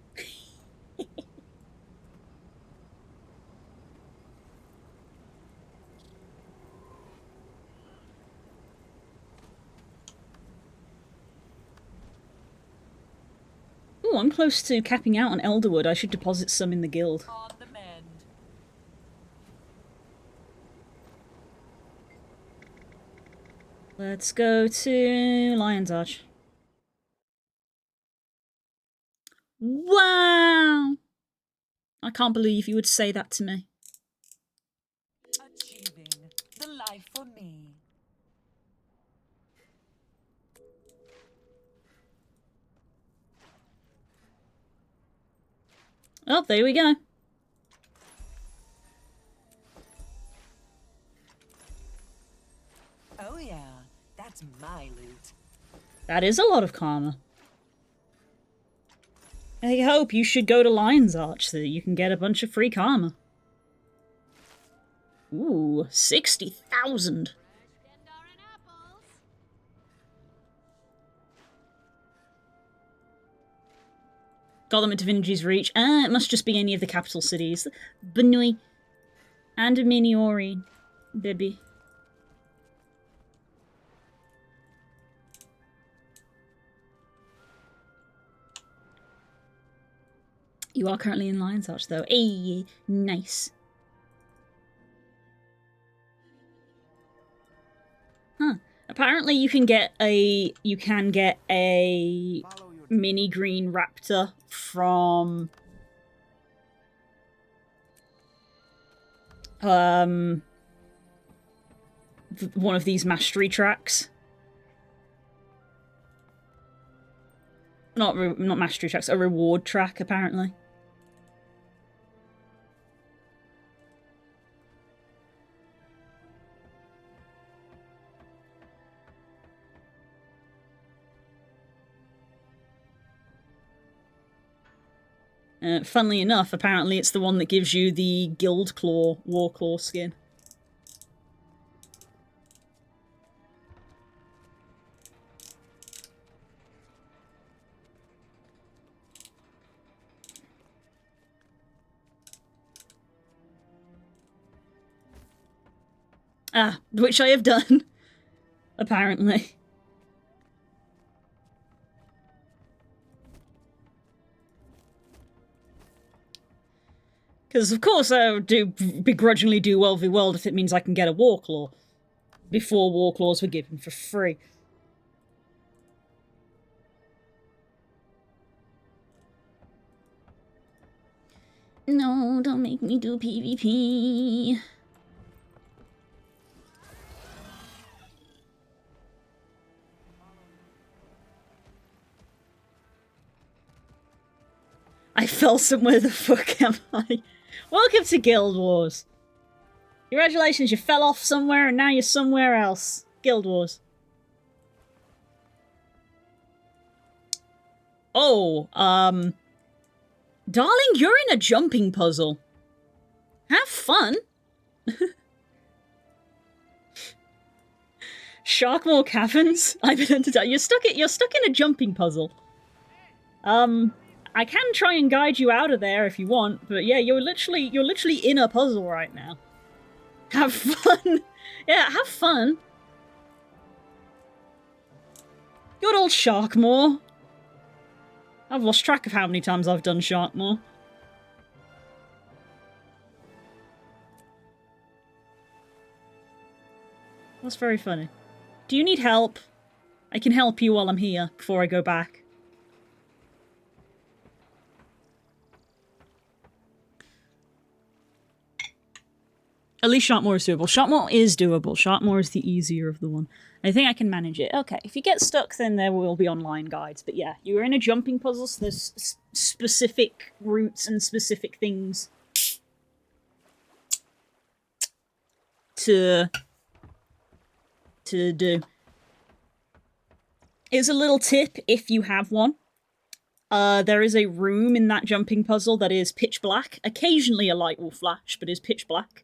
Ooh, I'm close to capping out on Elderwood. I should deposit some in the guild. On the mend. Let's go to Lion's Arch. Wow! I can't believe you would say that to me. Achieving the life for me. Oh, there we go. Oh yeah, that's my loot. That is a lot of karma. I hope you should go to Lion's Arch so that you can get a bunch of free karma. Ooh, 60,000. Got them at Divinity's Reach. Ah, it must just be any of the capital cities. Benui. And a Miniori. Baby. You are currently in Lion's Arch, though. Hey, nice. Huh. Apparently you can get a mini green raptor from one of these mastery tracks. Not mastery tracks, a reward track apparently. Funnily enough, apparently it's the one that gives you the Guild Claw, Warclaw skin. Ah, which I have done, apparently. Because, of course, I would begrudgingly do World v World if it means I can get a Warclaw. Before Warclaws were given for free. No, don't make me do PvP. I fell somewhere, the fuck am I? Welcome to Guild Wars. Congratulations, you fell off somewhere and now you're somewhere else. Guild Wars. Oh, darling, you're in a jumping puzzle. Have fun. Sharkmoor Caverns? I've been entertained. You're stuck in a jumping puzzle. I can try and guide you out of there if you want, but yeah, you're literally in a puzzle right now. Have fun. Yeah, have fun. Good old Sharkmoor. I've lost track of how many times I've done Sharkmoor. That's very funny. Do you need help? I can help you while I'm here, before I go back. At least Sharkmoor is doable. Sharkmoor is doable. Sharkmoor is the easier of the one. I think I can manage it. Okay, if you get stuck, then there will be online guides. But yeah, you're in a jumping puzzle, so there's specific routes and specific things to do. Here's a little tip if you have one. There is a room in that jumping puzzle that is pitch black. Occasionally a light will flash, but is pitch black.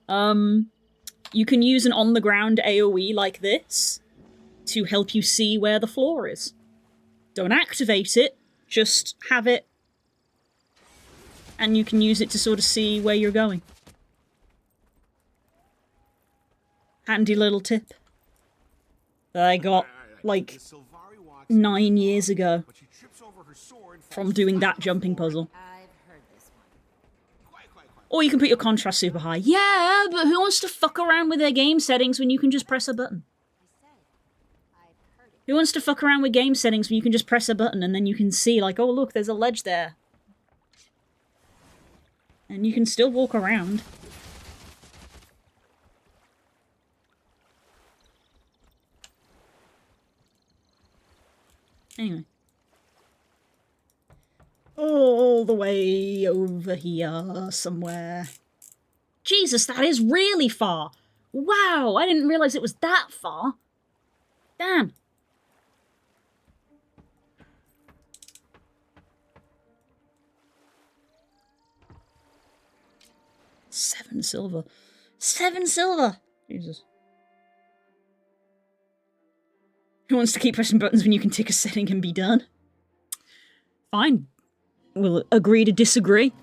You can use an on-the-ground AoE like this to help you see where the floor is. Don't activate it, just have it, and you can use it to sort of see where you're going. Handy little tip that I got, like, 9 years ago from doing that jumping puzzle. Or you can put your contrast super high. Yeah, but who wants to fuck around with their game settings when you can just press a button? Who wants to fuck around with game settings when you can just press a button and then you can see, like, oh look, there's a ledge there. And you can still walk around. Anyway. All the way over here somewhere. Jesus, that is really far. Wow, I didn't realize it was that far. Damn. $7 silver. 7 silver! Jesus. Who wants to keep pressing buttons when you can tick a setting and be done? Fine. We'll agree to disagree.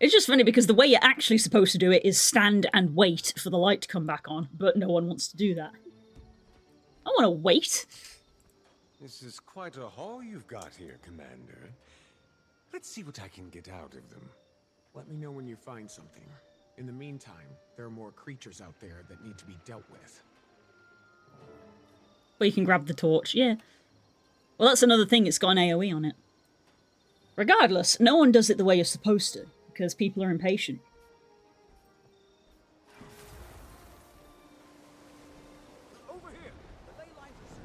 It's just funny because the way you're actually supposed to do it is stand and wait for the light to come back on, but no one wants to do that. I want to wait. This is quite a haul you've got here, Commander. Let's see what I can get out of them. Let me know when you find something. In the meantime, there are more creatures out there that need to be dealt with. Well, you can grab the torch, yeah. Well, that's another thing, it's got an AoE on it. Regardless, no one does it the way you're supposed to, because people are impatient. Over here. The ley lines are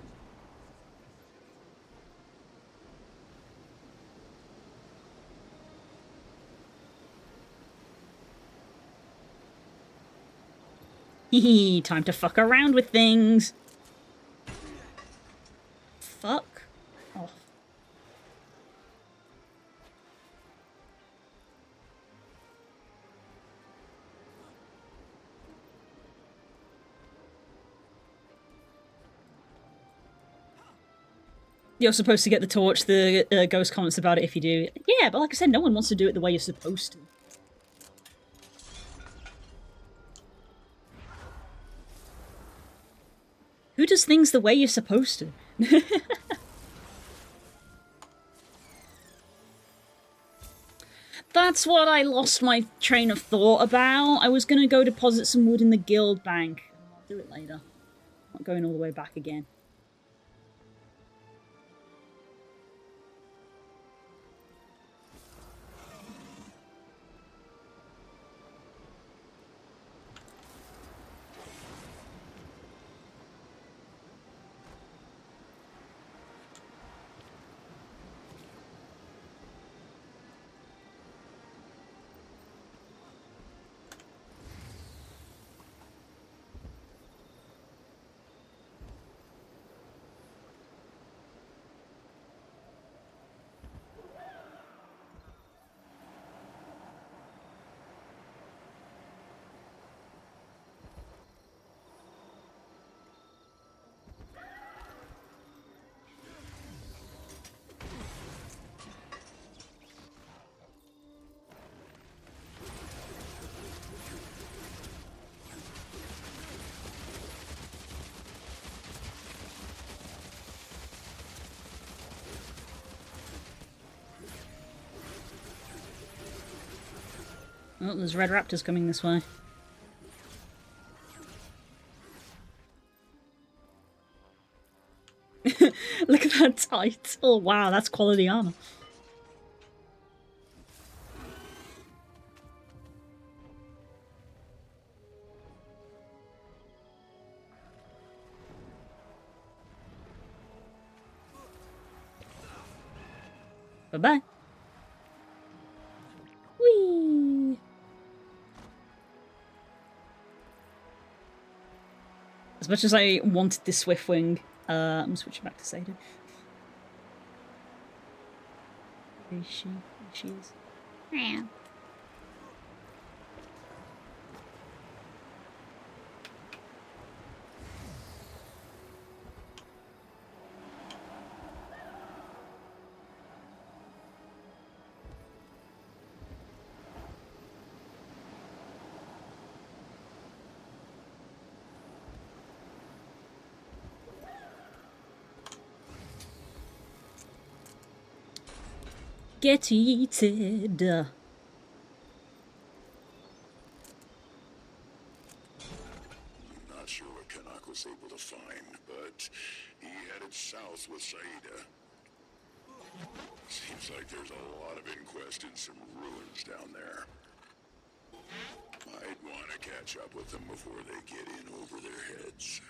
searching. Hehe, time to fuck around with things. Fuck off. You're supposed to get the torch, the ghost comments about it if you do. Yeah, but like I said, no one wants to do it the way you're supposed to. Who does things the way you're supposed to? That's what I lost my train of thought about. I was going to go deposit some wood in the guild bank. I'll do it later. Not going all the way back again. Oh, there's red raptors coming this way. Look at that tight. Oh wow, that's quality armor. Bye-bye. Whee! As much as I wanted this Swiftwing, I'm switching back to Sada. Where is she? There she is. Yeah. Get eated. Not sure what Canuck was able to find, but he headed south with Saida. Seems like there's a lot of inquest in some ruins down there. Might want to catch up with them before they get in over their heads.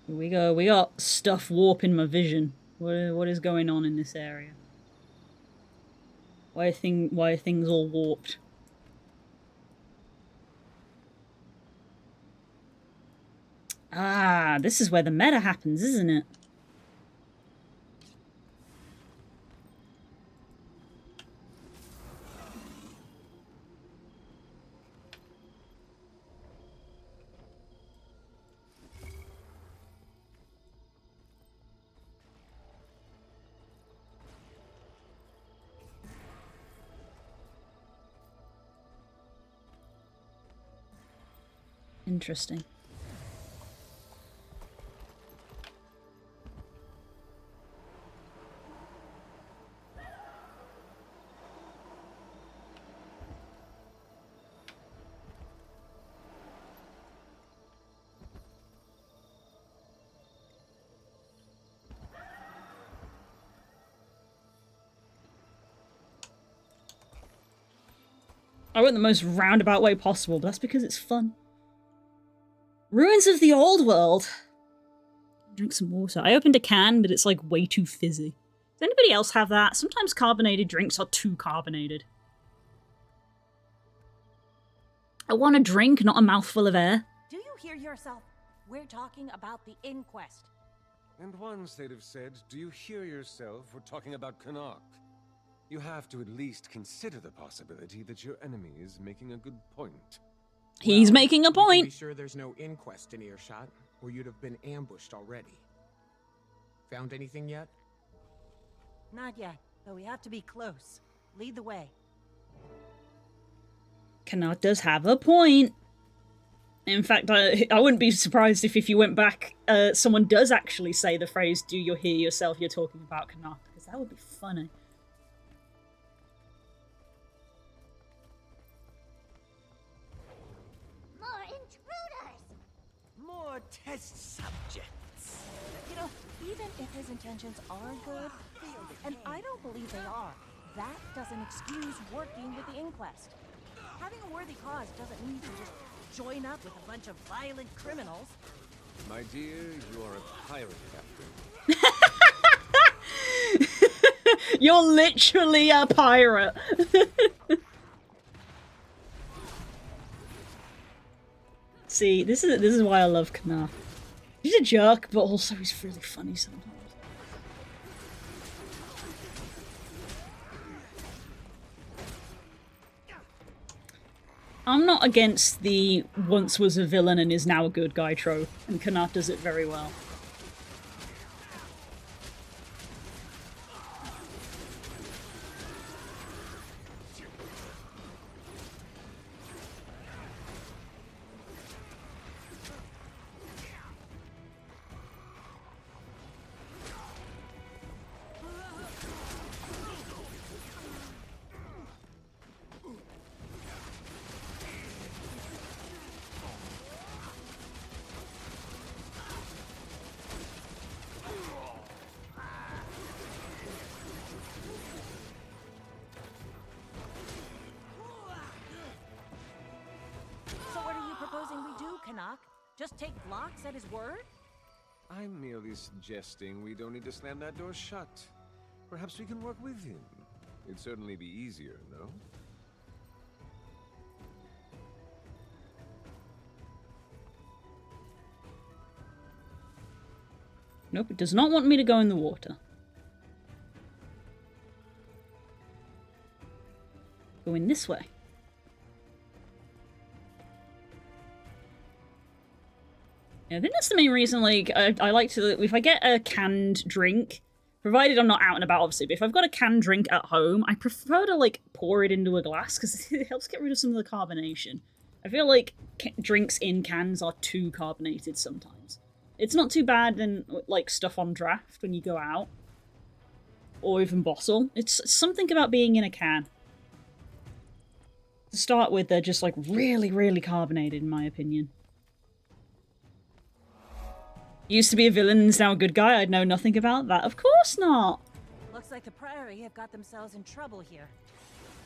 Here we go. We got stuff warping my vision. What is going on in this area? Why are things all warped? Ah, this is where the meta happens, isn't it? Interesting. I went the most roundabout way possible, but that's because it's fun. Ruins of the Old World. Drink some water. I opened a can, but it's like way too fizzy. Does anybody else have that? Sometimes carbonated drinks are too carbonated. I want a drink, not a mouthful of air. Do you hear yourself? We're talking about the inquest. And once they'd have said, do you hear yourself? We're talking about Canuck. You have to at least consider the possibility that your enemy is making a good point. He's making a You can point. be sure there's no inquest in earshot, or you'd have been ambushed already. Found anything yet? Not yet, but we have to be close. Lead the way. Canuck does have a point. In fact, I wouldn't be surprised if you went back, someone does actually say the phrase, do you hear yourself, you're talking about Canuck, because that would be funny. More intruders! More test subjects. You know, even if his intentions are good, and I don't believe they are, that doesn't excuse working with the inquest. Having a worthy cause doesn't mean you just join up with a bunch of violent criminals. My dear, you are a pirate captain. You're literally a pirate. See, this is why I love Canuck. He's a jerk, but also he's really funny sometimes. I'm not against the once was a villain and is now a good guy trope, and Canuck does it very well. So what are you proposing we do, Canuck? Just take blocks at his word? I'm merely suggesting we don't need to slam that door shut. Perhaps we can work with him. It'd certainly be easier, no? Nope, it does not want me to go in the water. Going this way. Yeah, I think that's the main reason, like, I like to, if I get a canned drink, provided I'm not out and about, obviously, but if I've got a canned drink at home, I prefer to, like, pour it into a glass, because it helps get rid of some of the carbonation. I feel like drinks in cans are too carbonated sometimes. It's not too bad in, like, stuff on draft when you go out. Or even bottle. It's something about being in a can. To start with, they're just, like, really, really carbonated, in my opinion. Used to be a villain and is now a good guy. I'd know nothing about that. Of course not! Looks like the Priory have got themselves in trouble here.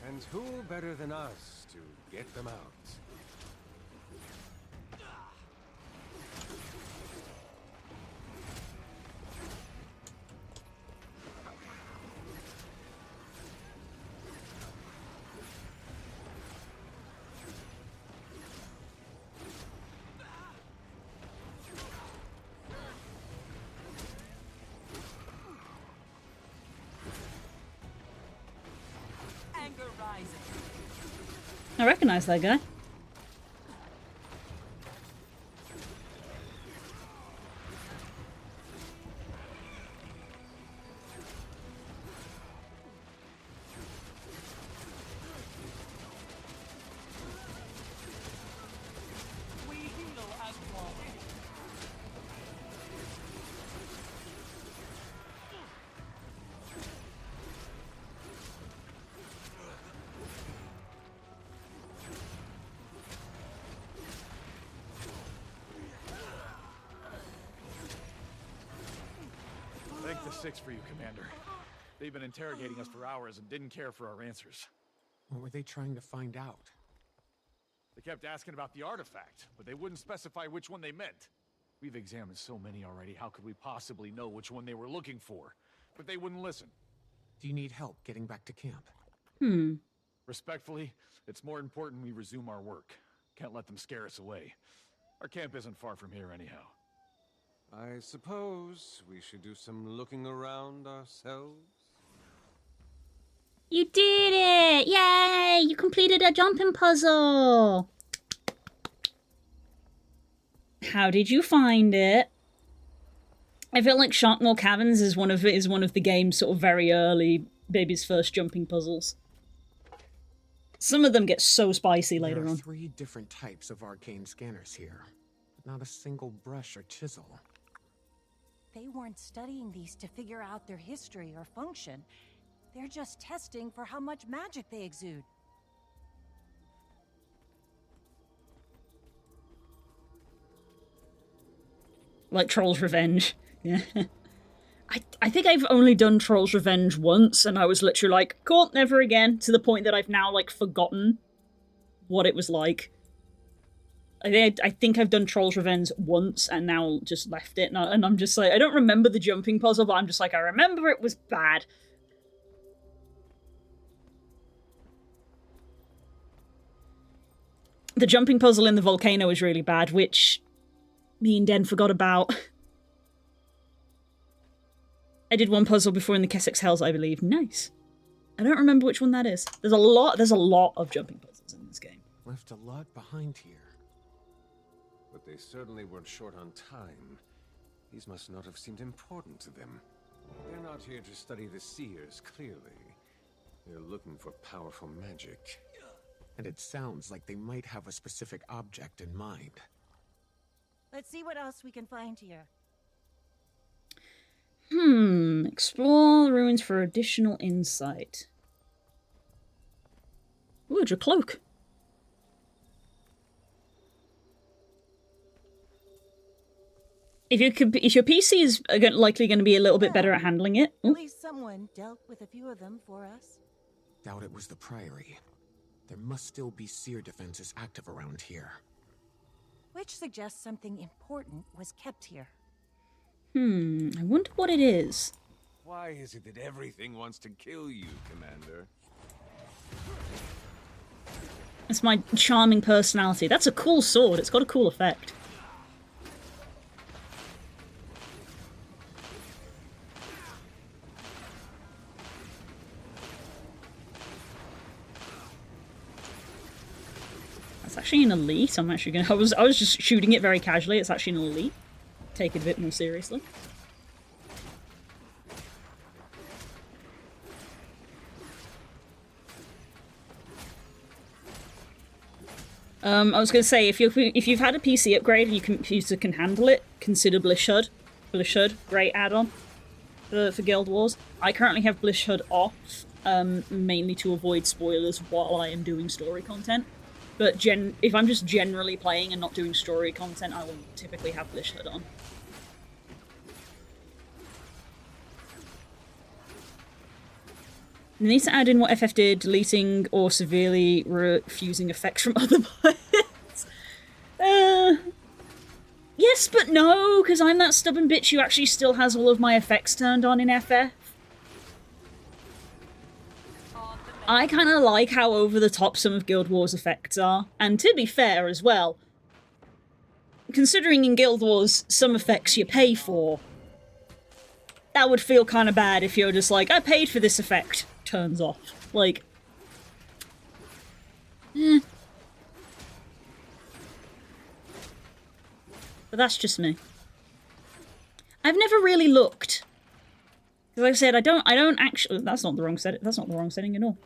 And who better than us to get them out? Anger rising. I recognize that guy. We heal Thank the Six for you, Commander. They've been interrogating us for hours and didn't care for our answers. What were they trying to find out? They kept asking about the artifact, but they wouldn't specify which one they meant. We've examined so many already, how could we possibly know which one they were looking for? But they wouldn't listen. Do you need help getting back to camp? Respectfully, it's more important we resume our work. Can't let them scare us away. Our camp isn't far from here anyhow. I suppose we should do some looking around ourselves. You did it! Yay! You completed a jumping puzzle! How did you find it? I feel like Sharkmore Caverns is one of the game's sort of very early, baby's first jumping puzzles. Some of them get so spicy later There are on. 3 different types of arcane scanners here, but not a single brush or chisel. They weren't studying these to figure out their history or function. They're just testing for how much magic they exude. Like Troll's Revenge. Yeah. I think I've only done Troll's Revenge once, and I was literally like, cool, never again, to the point that I've now, like, forgotten what it was like. I think I've done Troll's Revenge once, and now just left it, and I'm just like, I don't remember the jumping puzzle, but I'm just like, I remember it was bad. The jumping puzzle in the volcano is really bad, which me and Den forgot about. I did one puzzle before in the Kessex Hells, I believe. Nice. I don't remember which one that is. There's a lot of jumping puzzles in this game. Left a lot behind here. But they certainly weren't short on time. These must not have seemed important to them. They're not here to study the seers, clearly. They're looking for powerful magic. And it sounds like they might have a specific object in mind. Let's see what else we can find here. Explore the ruins for additional insight. Ooh, it's your cloak. If your PC is likely going to be a little bit better at handling it. At least someone dealt with a few of them for us. Doubt it was the Priory. There must still be seer defenses active around here. Which suggests something important was kept here. I wonder what it is. Why is it that everything wants to kill you, Commander? It's my charming personality. That's a cool sword. It's got a cool effect. That's actually an elite. I'm actually gonna. I was just shooting it very casually. It's actually an elite. Take it a bit more seriously. I was going to say, if you've had a PC upgrade and your computer can handle it, consider Blisshood. Blisshood, great add-on for Guild Wars. I currently have Blisshood off, mainly to avoid spoilers while I am doing story content. But if I'm just generally playing and not doing story content, I will typically have Blisshood on. They need to add in what FF did, deleting or severely refusing effects from other players. Yes, but no, because I'm that stubborn bitch who actually still has all of my effects turned on in FF. I kind of like how over the top some of Guild Wars' effects are. And to be fair as well, considering in Guild Wars some effects you pay for, that would feel kind of bad if you're just like, I paid for this effect. Turns off. Like, But that's just me. I've never really looked. Because like I said, I don't actually. That's not the wrong setting. That's not the wrong setting at all.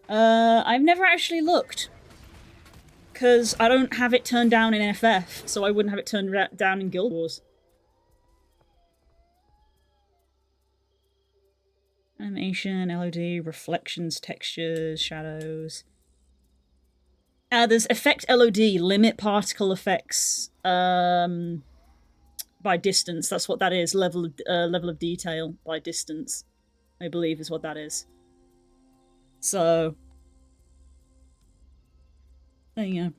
I've never actually looked. Because I don't have it turned down in FF, so I wouldn't have it turned down in Guild Wars. Animation, LOD, reflections, textures, shadows. There's effect LOD, limit particle effects, by by distance. That's what that is. Level of detail by distance, I believe, is what that is. So there you go.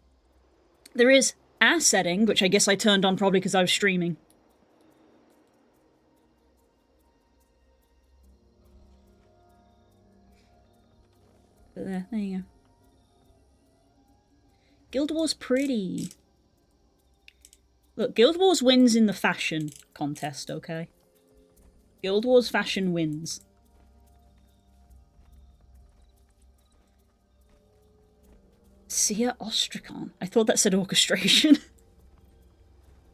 There is a setting, which I guess I turned on probably because I was streaming. But there you go. Guild Wars pretty. Look, Guild Wars wins in the fashion contest, okay? Guild Wars fashion wins. Sia Ostracon. I thought that said orchestration.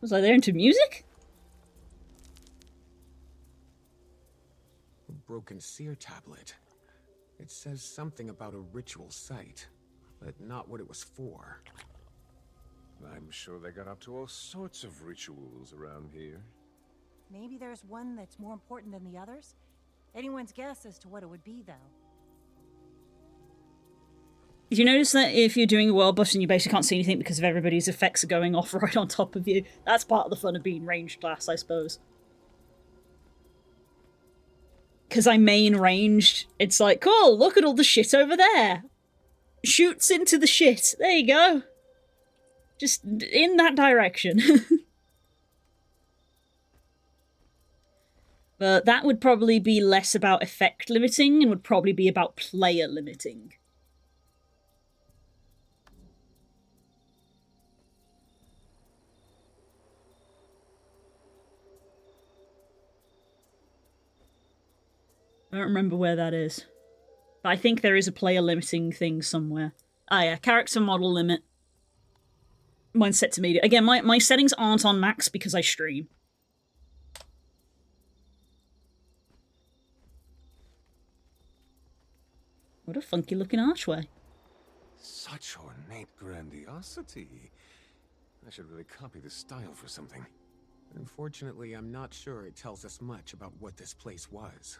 Was I there into music? A broken seer tablet. It says something about a ritual site, but not what it was for. I'm sure they got up to all sorts of rituals around here. Maybe there's one that's more important than the others? Anyone's guess as to what it would be, though. Did you notice that if you're doing a world buff and you basically can't see anything because of everybody's effects are going off right on top of you? That's part of the fun of being ranged class, I suppose. Because I main ranged, it's like, cool, look at all the shit over there. Shoots into the shit. There you go. Just in that direction. But that would probably be less about effect limiting and would probably be about player limiting. I don't remember where that is. But I think there is a player limiting thing somewhere. Ah yeah, character model limit. Mine's set to media. Again, my settings aren't on max because I stream. What a funky looking archway. Such ornate grandiosity. I should really copy this style for something. Unfortunately, I'm not sure it tells us much about what this place was.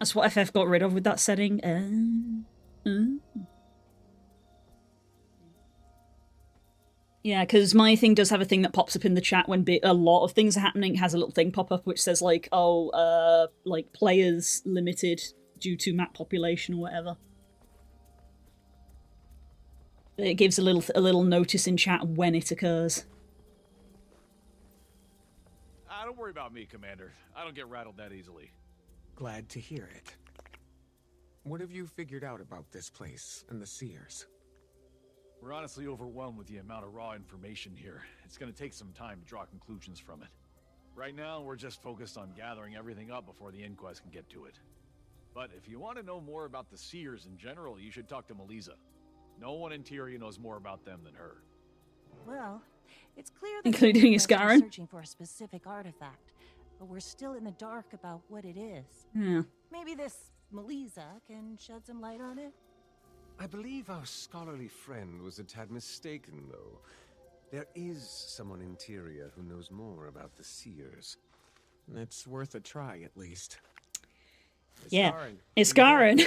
That's what FF got rid of with that setting. Yeah, because my thing does have a thing that pops up in the chat when a lot of things are happening. It has a little thing pop up which says like, oh, like players limited due to map population or whatever. It gives a little notice in chat when it occurs. Don't worry about me, Commander. I don't get rattled that easily. Glad to hear it. What have you figured out about this place and the Seers? We're honestly overwhelmed with the amount of raw information here. It's gonna take some time to draw conclusions from it. Right now, we're just focused on gathering everything up before the inquest can get to it. But if you want to know more about the Seers in general, you should talk to Melissa. No one in Tyria knows more about them than her. Well, it's clear that including we're Isgarin. searching for a specific artifact, but we're still in the dark about what it is. Yeah. Maybe this Melissa can shed some light on it? I believe our scholarly friend was a tad mistaken, though. There is someone in Tyria who knows more about the Seers. It's worth a try, at least. Yeah, Isgarin, Isgarin.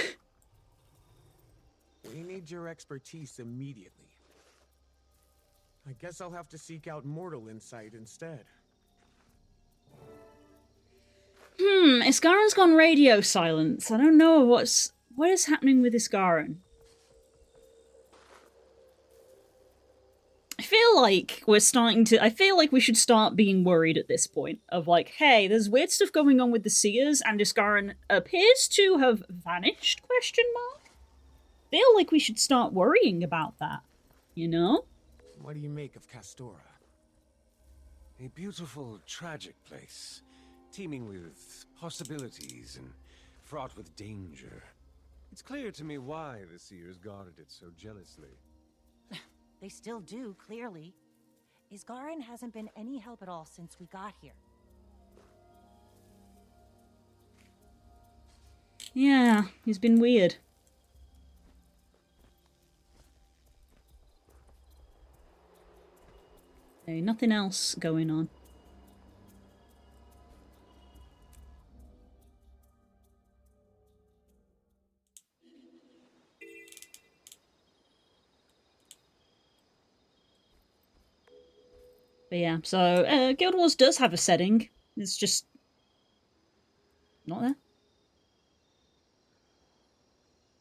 we need your expertise immediately. I guess I'll have to seek out mortal insight instead. Isgarin's gone radio silence. I don't know what is happening with Isgarin. I feel like I feel like we should start being worried at this point of like, hey, there's weird stuff going on with the Seers and Isgarin appears to have vanished, question mark? Feel like we should start worrying about that, you know? What do you make of Castora? A beautiful, tragic place, teeming with possibilities and fraught with danger. It's clear to me why the Seers guarded it so jealously. They still do, clearly. Isgarin hasn't been any help at all since we got here. Yeah, he's been weird. Okay, nothing else going on. But yeah, so Guild Wars does have a setting. It's just not there.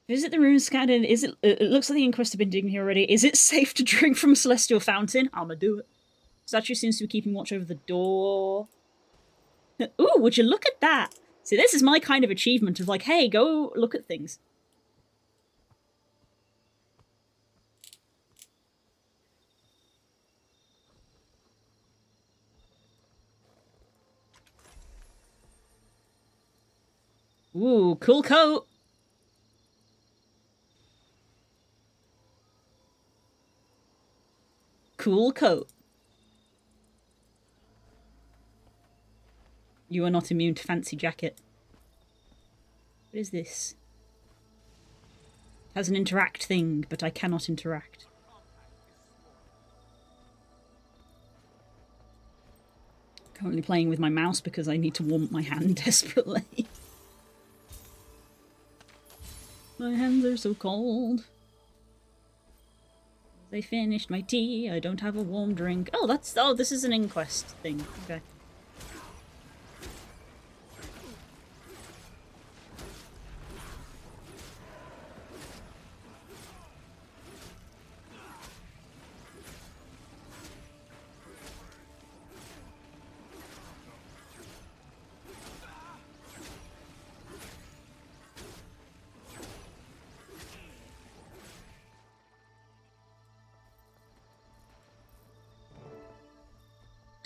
Visit the ruins scattered. Is it? It looks like the inquest have been digging here already. Is it safe to drink from a celestial fountain? I'ma do it. Statue seems to be keeping watch over the door. Ooh, would you look at that? See, this is my kind of achievement of like, hey, go look at things. Ooh, cool coat. Cool coat. You are not immune to fancy jacket. What is this? It has an interact thing, but I cannot interact. Currently playing with my mouse because I need to warm up my hand desperately. My hands are so cold. I finished my tea. I don't have a warm drink. Oh, this is an inquest thing. Okay.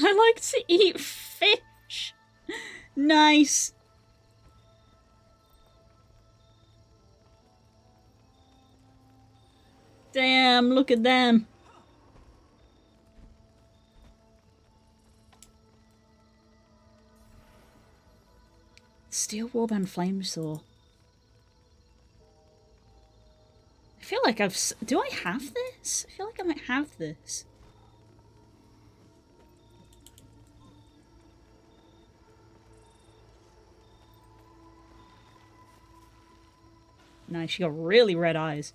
I like to eat fish. Nice. Damn, look at them. Steel warband flamesaw. I feel like do I have this? I feel like I might have this. Nice, she got really red eyes.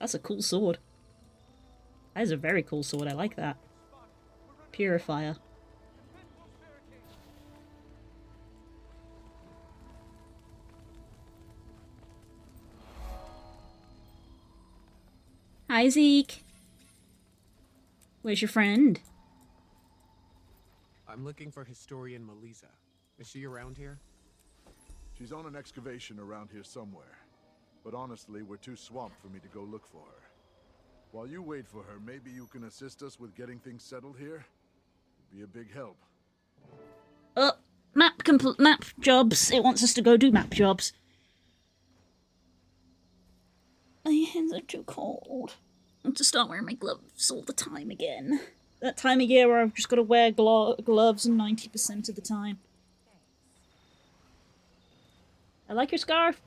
That's a cool sword. That is a very cool sword, I like that. Purifier. Hi, Zeke. Where's your friend? I'm looking for historian Melissa. Is she around here? She's on an excavation around here somewhere. But honestly, we're too swamped for me to go look for her. While you wait for her, maybe you can assist us with getting things settled here? It'd be a big help. Map jobs. It wants us to go do map jobs. My hands are too cold. I have to start wearing my gloves all the time again. That time of year where I've just got to wear gloves 90% of the time. I like your scarf.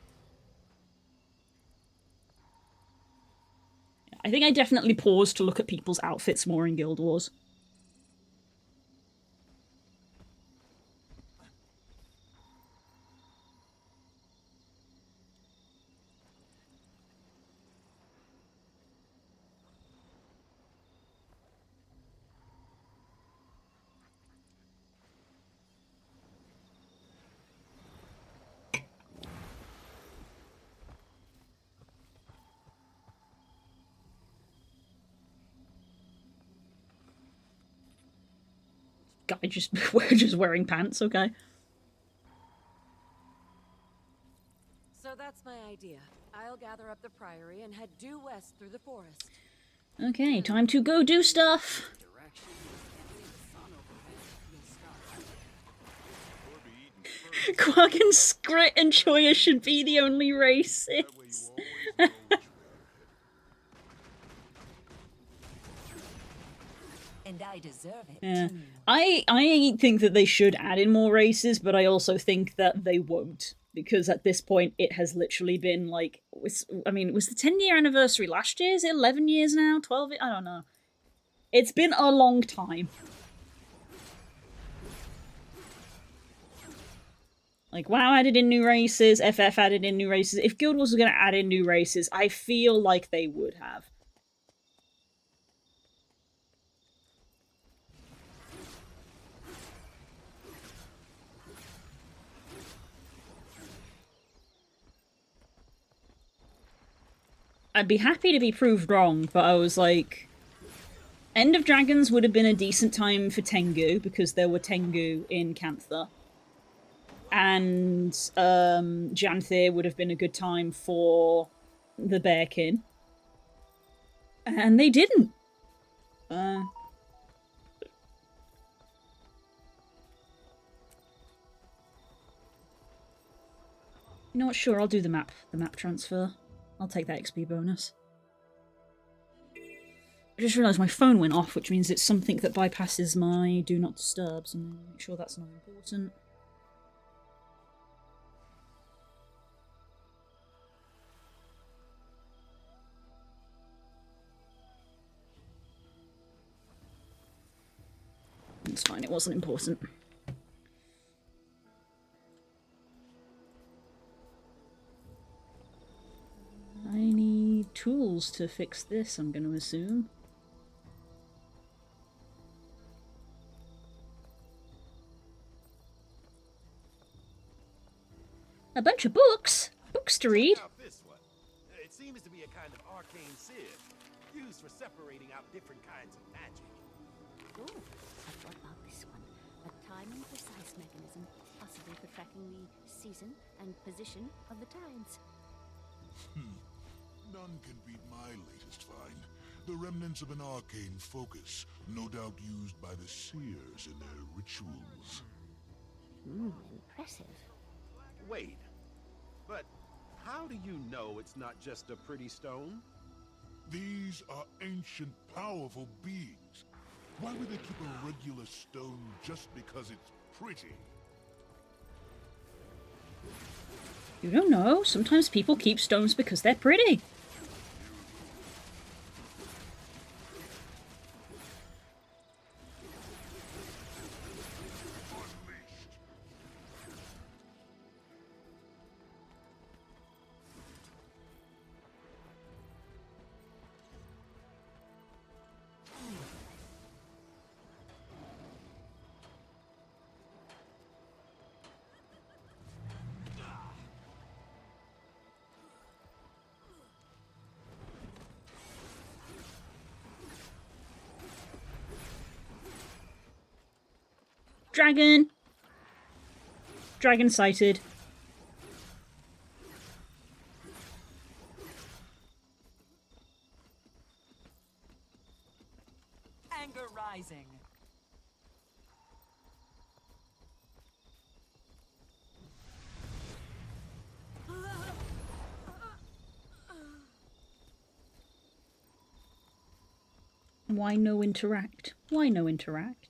I think I definitely paused to look at people's outfits more in Guild Wars. Guy just wearing pants, okay. So that's my idea. I'll gather up the priory and head due west through the forest. Okay, time to go do stuff. Quag and Scrit and Choya should be the only races. And I deserve it. Yeah. I think that they should add in more races, but I also think that they won't. Because at this point, it has literally been like... I mean, it was the 10-year anniversary last year? Is it 11 years now? 12? I don't know. It's been a long time. Like, WoW added in new races, FF added in new races. If Guild Wars was going to add in new races, I feel like they would have. I'd be happy to be proved wrong, but I was like... End of Dragons would have been a decent time for Tengu, because there were Tengu in Cantha. And Janthir would have been a good time for the Bearkin. And they didn't. You know what? Sure, I'll do the map transfer. I'll take that XP bonus. I just realised my phone went off, which means it's something that bypasses my do not disturb, so I'm going to make sure that's not important. It's fine, it wasn't important. I need tools to fix this, I'm going to assume. A bunch of books? Books to read? This one. It seems to be a kind of arcane sieve, used for separating out different kinds of magic. Oh, what about this one? A time and precise mechanism, possibly for tracking the season and position of the tides. None can beat my latest find. The remnants of an arcane focus, no doubt used by the seers in their rituals. Impressive. Wait, but how do you know it's not just a pretty stone? These are ancient, powerful beings. Why would they keep a regular stone just because it's pretty? You don't know. Sometimes people keep stones because they're pretty. Dragon! Dragon sighted. Anger rising. Why no interact? Why no interact?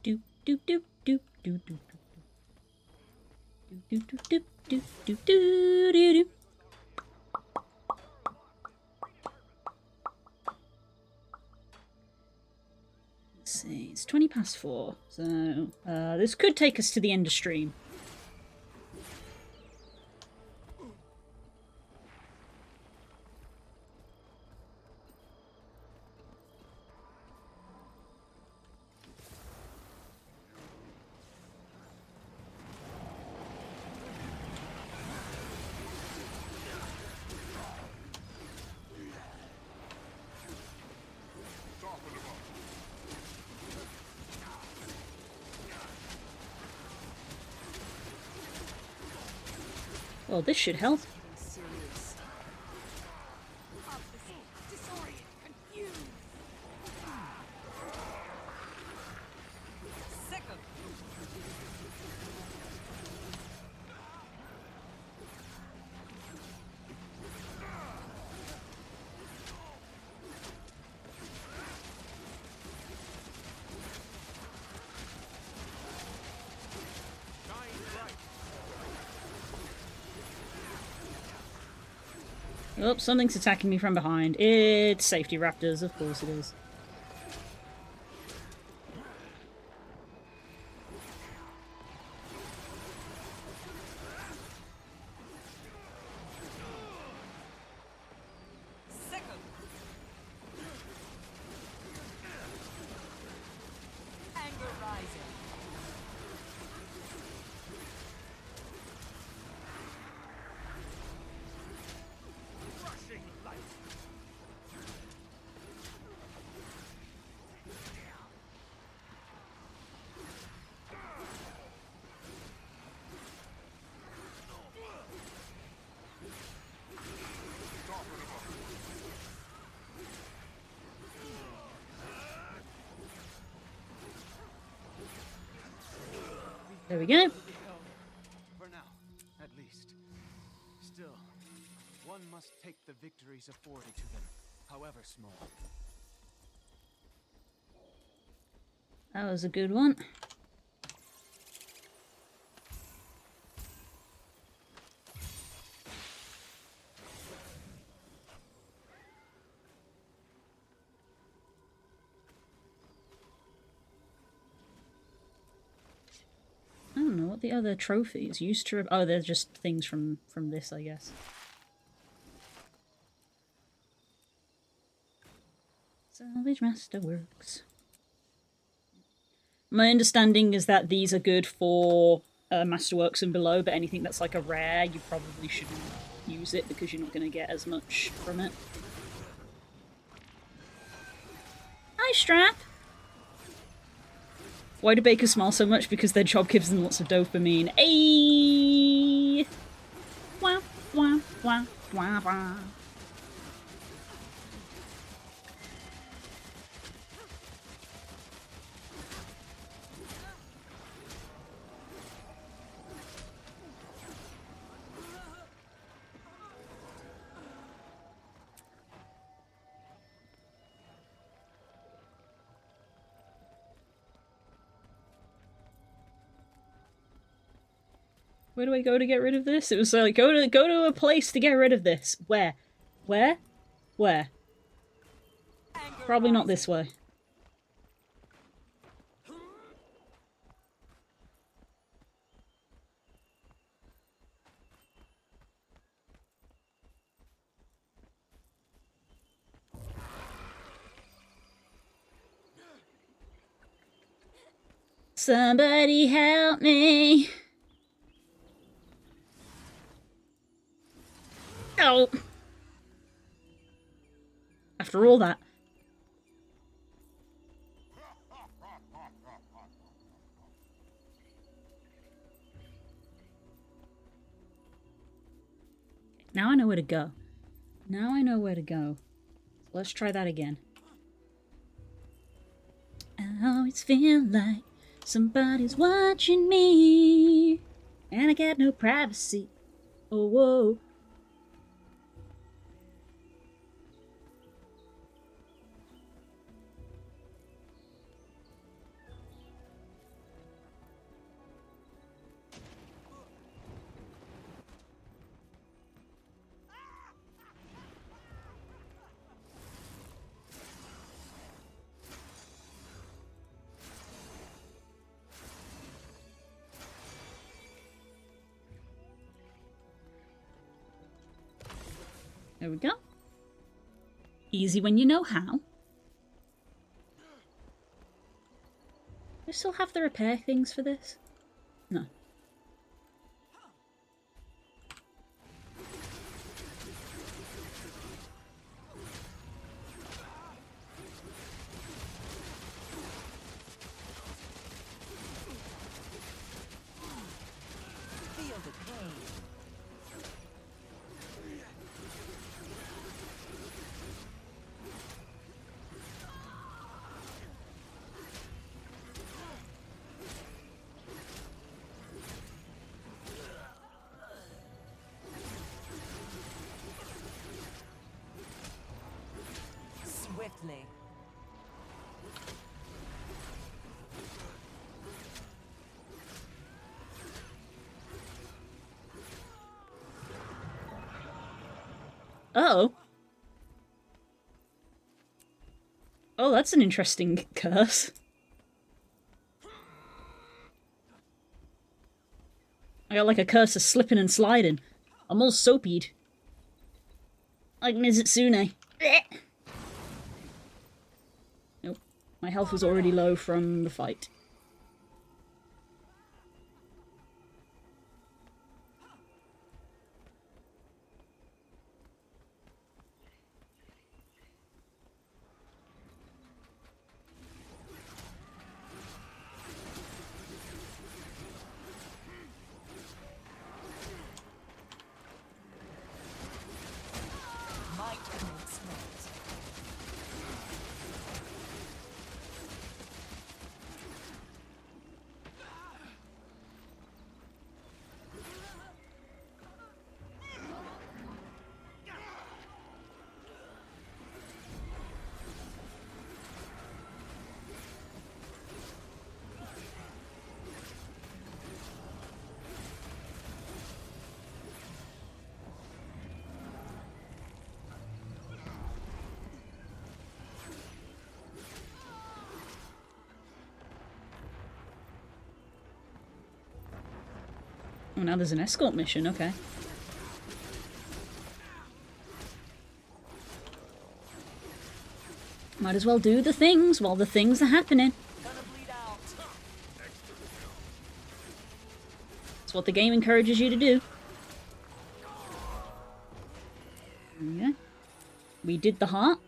Do do do do do do do do do do do do do do. Let's see, it's 4:20, so this could take us to the end of stream. Well, this should help. Disorient, confused. Oh, something's attacking me from behind. It's safety raptors, of course it is. Anger rising. Rushing light. There we go. For now, at least. Still, one must take the victories afforded to them, however small. That was a good one. I don't know what the other trophies used to. Oh, they're just things from this, I guess. Salvage Masterworks. My understanding is that these are good for Masterworks and below, but anything that's like a rare, you probably shouldn't use it because you're not going to get as much from it. Hi, Strap! Why do bakers smile so much? Because their job gives them lots of dopamine. Ayy! Wah, wah, wah, wah, wah. Where do I go to get rid of this? It was like, go to a place to get rid of this. Where? Where? Where? Probably not this way. Somebody help me! Oh! After all that. Now I know where to go. Now I know where to go. Let's try that again. I always feel like somebody's watching me, and I get no privacy. Oh, whoa. There we go. Easy when you know how. Do I still have the repair things for this? No. Feel the pain. Swiftly. Oh. Oh, that's an interesting curse. I got like a curse of slipping and sliding. I'm all soapied. Like Mizutsune. Nope. My health was already low from the fight. Might makes right. Oh, now there's an escort mission, okay. Might as well do the things while the things are happening. That's what the game encourages you to do. Yeah. We did the heart.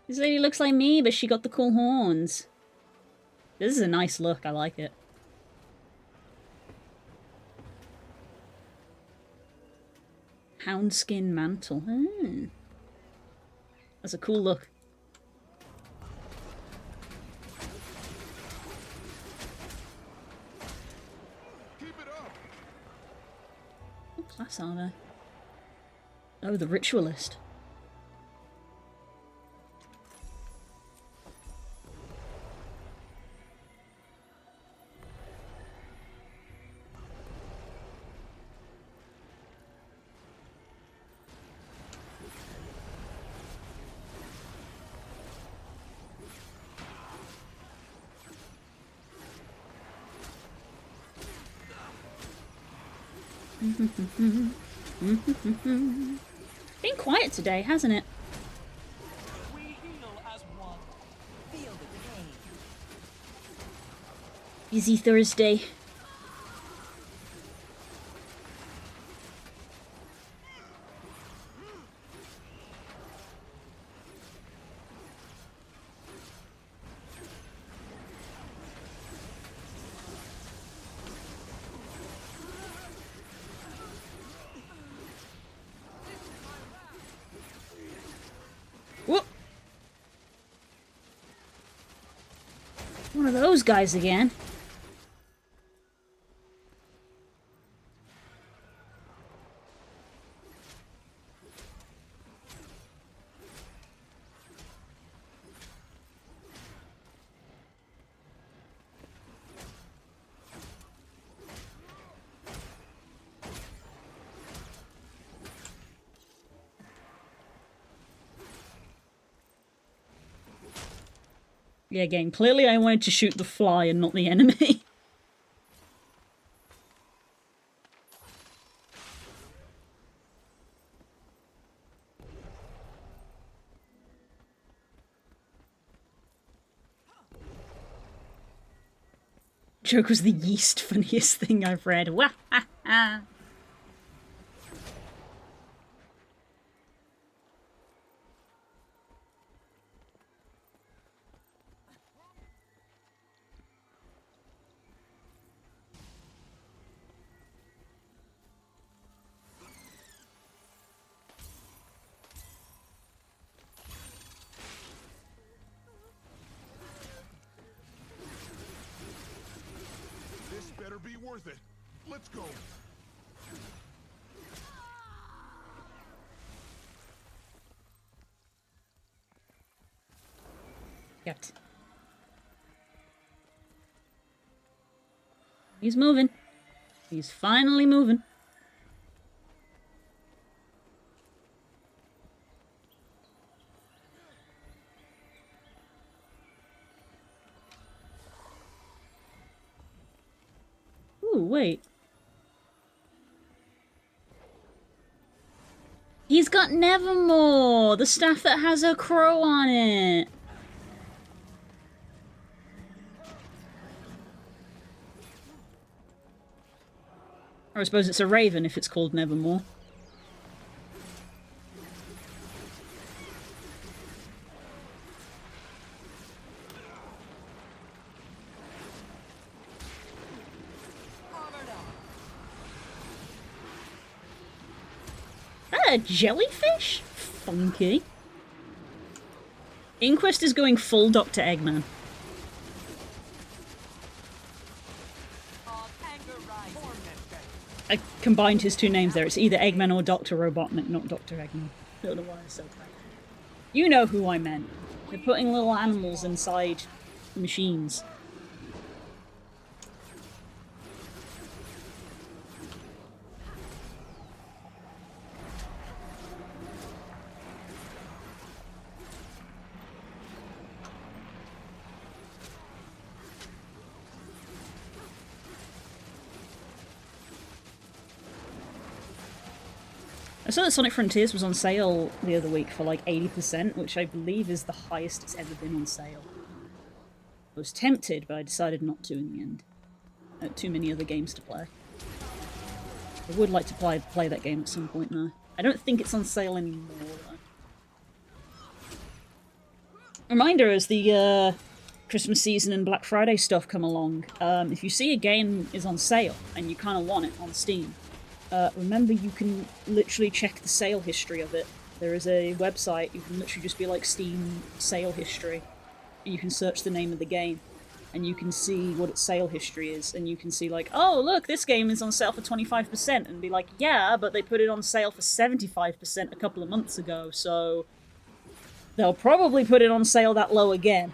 This lady looks like me, but she got the cool horns. This is a nice look, I like it. Houndskin mantle. Hmm. That's a cool look. What class are they? Oh, the ritualist. Been quiet today, hasn't it? We heal as one. Feel the pain. Busy Thursday. Whoop! One of those guys again. Yeah, game. Clearly I wanted to shoot the fly and not the enemy. Joke was the yeast funniest thing I've read. Wah ha ha. This better be worth it. Let's go. Yet. He's moving. He's finally moving. Ooh, wait. He's got Nevermore, the staff that has a crow on it. Or I suppose it's a raven if it's called Nevermore. A jellyfish? Funky. Inquest is going full Dr. Eggman. I combined his two names there. It's either Eggman or Dr. Robotnik, not Dr. Eggman. Don't know why I said that. You know who I meant. They're putting little animals inside machines. I saw that Sonic Frontiers was on sale the other week for like 80%, which I believe is the highest it's ever been on sale. I was tempted, but I decided not to in the end. Too many other games to play. I would like to play that game at some point though. I don't think it's on sale anymore though. Reminder, as the Christmas season and Black Friday stuff come along, if you see a game is on sale and you kind of want it on Steam, remember you can literally check the sale history of it. There is a website, you can literally just be like Steam sale history, and you can search the name of the game, and you can see what its sale history is, and you can see like, oh look, this game is on sale for 25%, and be like, yeah, but they put it on sale for 75% a couple of months ago, so they'll probably put it on sale that low again.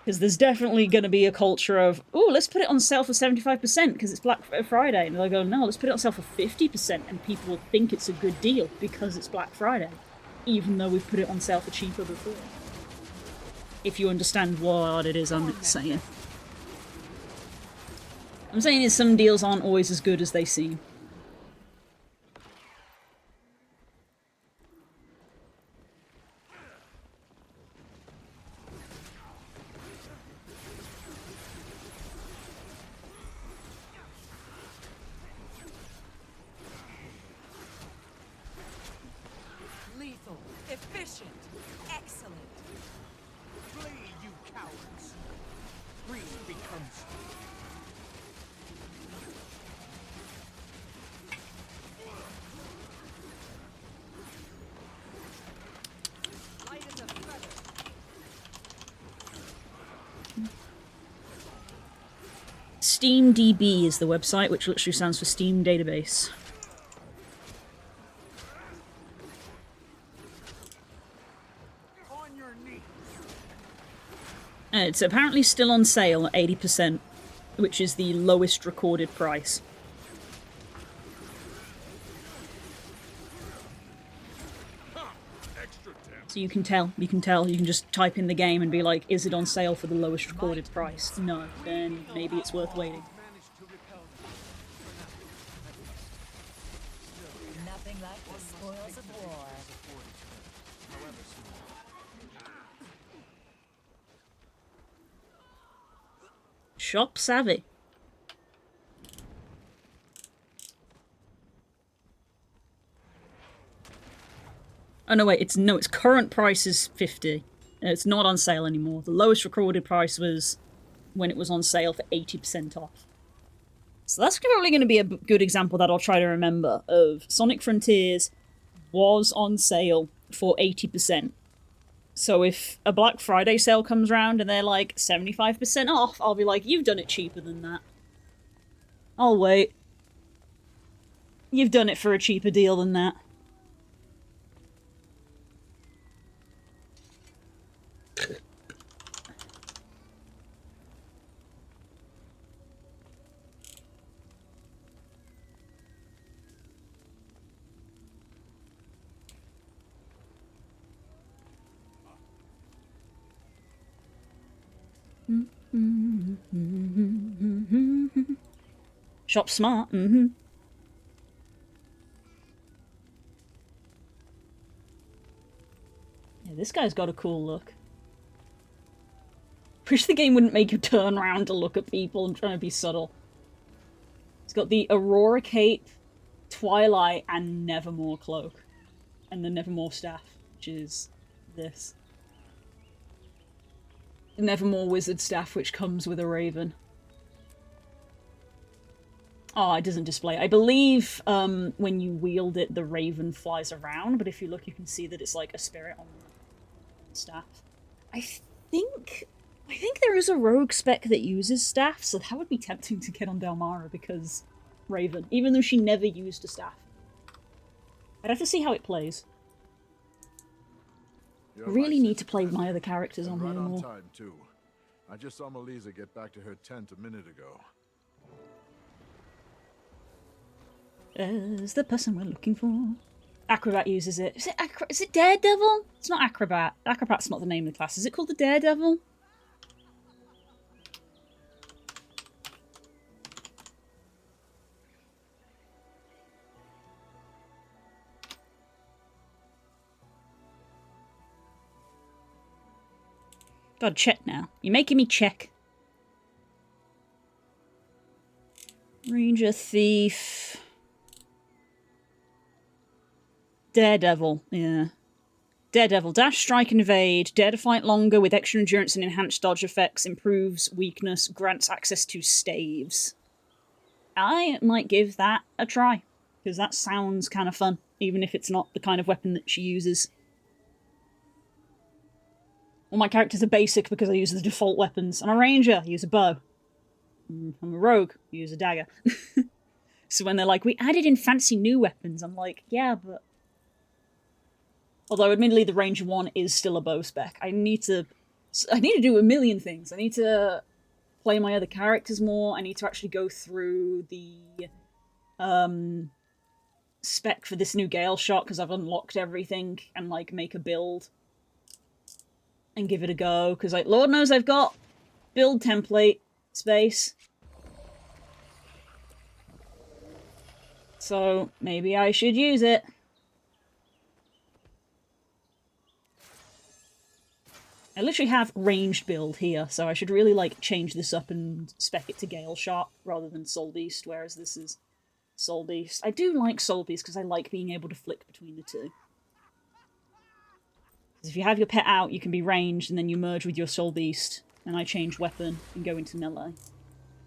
Because there's definitely going to be a culture of, oh, let's put it on sale for 75% because it's Black Friday. And they'll go, no, let's put it on sale for 50%. And people will think it's a good deal because it's Black Friday. Even though we've put it on sale for cheaper before. If you understand what it is I'm saying. I'm saying is some deals aren't always as good as they seem. Lethal, efficient, excellent. Flee, you cowards. Green becomes. Light as a feather. SteamDB is the website, which literally stands for Steam Database. It's apparently still on sale at 80%, which is the lowest recorded price. So you can tell, you can just type in the game and be like, is it on sale for the lowest recorded price? No, then maybe it's worth waiting. Nothing like the spoils of war. Shop savvy. Oh no, wait, its current price is 50. It's not on sale anymore. The lowest recorded price was when it was on sale for 80% off. So that's probably going to be a good example that I'll try to remember of Sonic Frontiers was on sale for 80%. So if a Black Friday sale comes around and they're like 75% off, I'll be like, you've done it cheaper than that. I'll wait. You've done it for a cheaper deal than that. Shop smart. Mm-hmm. Yeah, this guy's got a cool look. Wish the game wouldn't make you turn around to look at people and try to be subtle. It's got the Aurora Cape, Twilight, and Nevermore cloak. And the Nevermore staff, which is this. The Nevermore wizard staff, which comes with a raven. Oh, it doesn't display. I believe when you wield it, the raven flies around, but if you look, you can see that it's like a spirit on the staff. I think there is a rogue spec that uses staff, so that would be tempting to get on Delmara because raven, even though she never used a staff. I'd have to see how it plays. I really need to play my other characters on here more. Time too. I just saw Melissa get back to her tent a minute ago. Is the person we're looking for. Acrobat uses it. Is it Daredevil? It's not Acrobat. Acrobat's not the name of the class. Is it called the Daredevil? Gotta check now. You're making me check. Ranger, Thief... Daredevil, yeah. Daredevil. Dash, strike, and evade. Dare to fight longer with extra endurance and enhanced dodge effects. Improves weakness. Grants access to staves. I might give that a try. Because that sounds kind of fun. Even if it's not the kind of weapon that she uses. All my characters are basic because I use the default weapons. I'm a ranger. I use a bow. I'm a rogue. I use a dagger. So when they're like, we added in fancy new weapons, I'm like, yeah, but... Although, admittedly, the Ranger 1 is still a bow spec. I need to do a million things. I need to play my other characters more. I need to actually go through the spec for this new Gale shot, because I've unlocked everything, and, like, make a build. And give it a go, because, like, Lord knows I've got build template space. So, maybe I should use it. I literally have ranged build here, so I should really, like, change this up and spec it to Gale Shot rather than Soul Beast, whereas this is Soul Beast. I do like Soul Beast because I like being able to flick between the two. If you have your pet out, you can be ranged, and then you merge with your Soul Beast, and I change weapon and go into melee.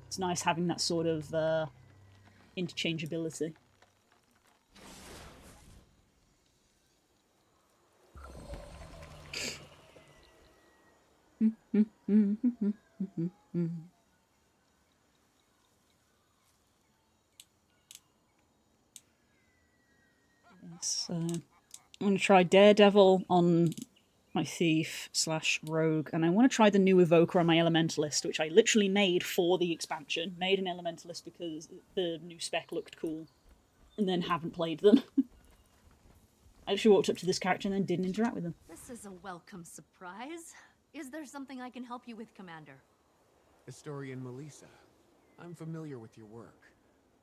It's nice having that sort of interchangeability. Yes, I'm going to try Daredevil on my Thief / Rogue, and I want to try the new Evoker on my Elementalist, which I literally made for the expansion. Made an Elementalist because the new spec looked cool, and then haven't played them. I actually walked up to this character and then didn't interact with them. This is a welcome surprise. Is there something I can help you with, Commander? Historian Melissa, I'm familiar with your work.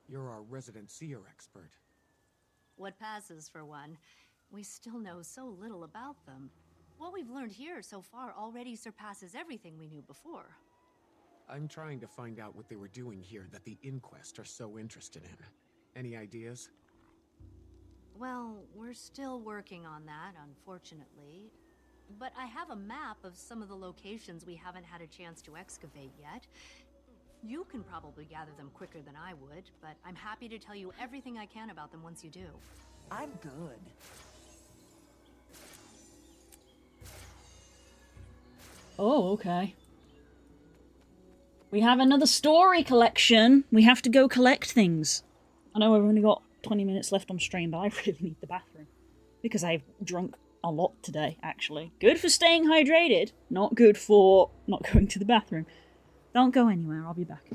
You're our resident seer expert. What passes for one? We still know so little about them. What we've learned here so far already surpasses everything we knew before. I'm trying to find out what they were doing here that the Inquest are so interested in. Any ideas? Well, we're still working on that, unfortunately. But I have a map of some of the locations we haven't had a chance to excavate yet. You can probably gather them quicker than I would, but I'm happy to tell you everything I can about them once you do. I'm good. Oh, okay. We have another story collection. We have to go collect things. I know I've only got 20 minutes left on stream, but I really need the bathroom. Because I've drunk a lot today, actually. Good for staying hydrated, not good for not going to the bathroom. Don't go anywhere, I'll be back.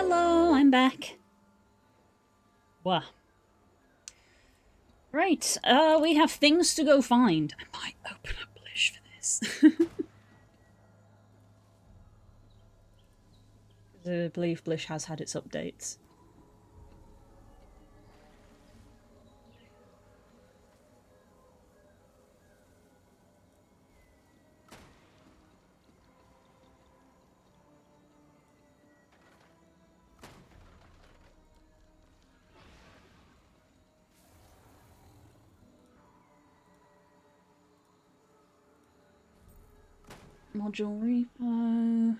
Hello, I'm back. Wow. Right, we have things to go find. I might open up Blish for this. I believe Blish has had its updates. Module repo.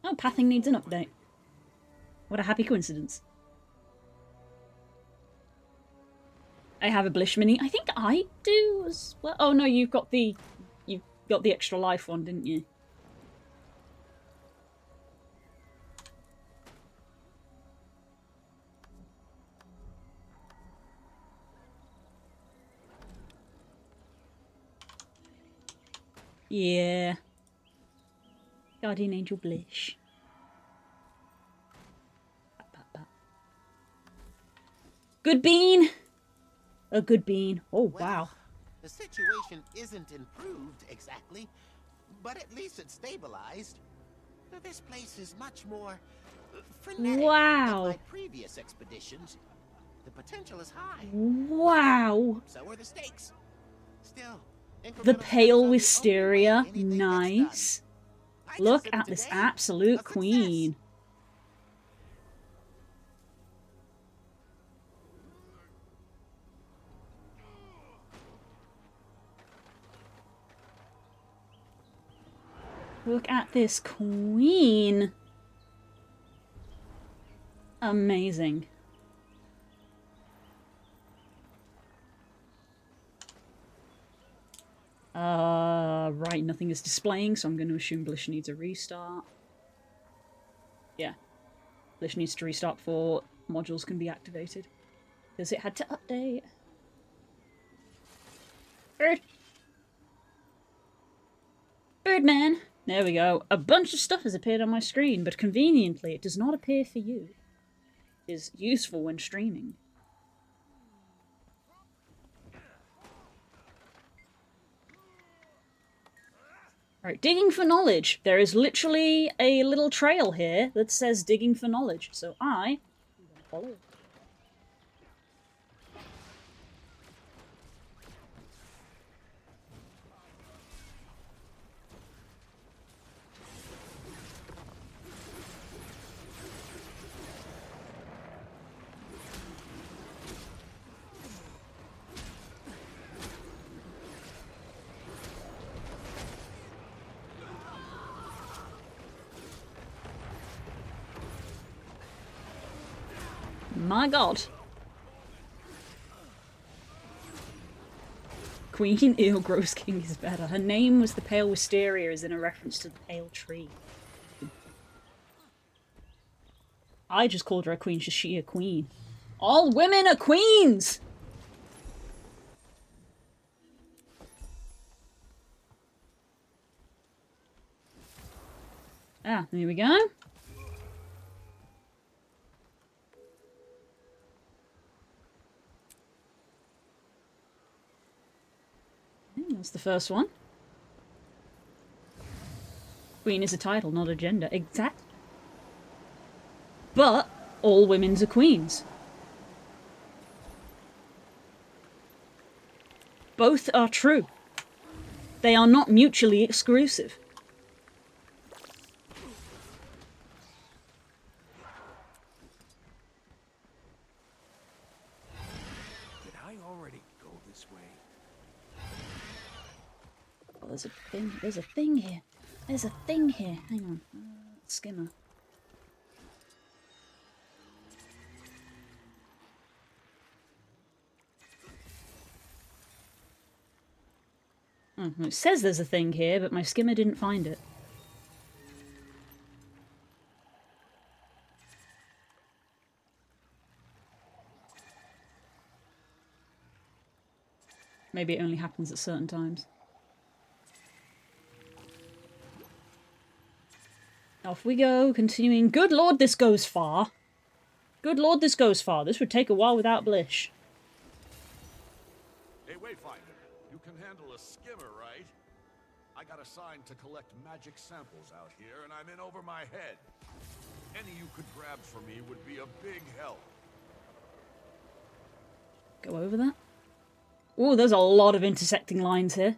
Oh, pathing needs an update. What a happy coincidence. I have a Blish mini. I think I do as well. Oh no, you've got the extra life one, didn't you? Yeah. Guardian Angel Blish. Good bean! A good bean. Oh, wow. The situation isn't improved exactly, but at least it's stabilized. This place is much more frenetic than my previous expeditions. The potential is high. Wow. So are the stakes. Still, the pale wisteria. Nice. Look at this absolute queen. Look at this queen. Amazing. Right, nothing is displaying, so I'm going to assume Blish needs a restart. Yeah. Blish needs to restart before modules can be activated. Because it had to update. Bird. Birdman! There we go. A bunch of stuff has appeared on my screen, but conveniently it does not appear for you. It is useful when streaming. Right, digging for knowledge. There is literally a little trail here that says digging for knowledge, so I'm gonna follow it. My god. Queen Eel Gross King is better. Her name was the Pale Wisteria, as in a reference to the pale tree. I just called her a queen, she's she a queen. All women are queens! Ah, there we go. That's the first one. Queen is a title, not a gender. Exactly. But all women's are queens. Both are true. They are not mutually exclusive. Did I already go this way? Oh, there's a thing here. There's a thing here. Hang on. Skimmer. Oh, it says there's a thing here, but my skimmer didn't find it. Maybe it only happens at certain times. Off we go, continuing. Good lord, this goes far. Good lord, this goes far. This would take a while without Blish. Hey, Wayfinder, you can handle a skimmer, right? I got assigned to collect magic samples out here, and I'm in over my head. Any you could grab for me would be a big help. Go over that. Oh, there's a lot of intersecting lines here.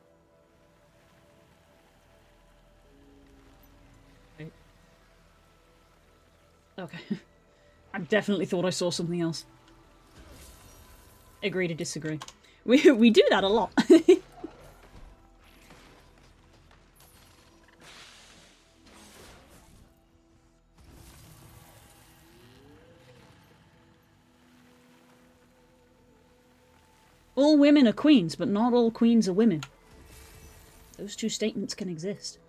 Okay. I definitely thought I saw something else. Agree to disagree. We do that a lot. All women are queens, but not all queens are women. Those two statements can exist.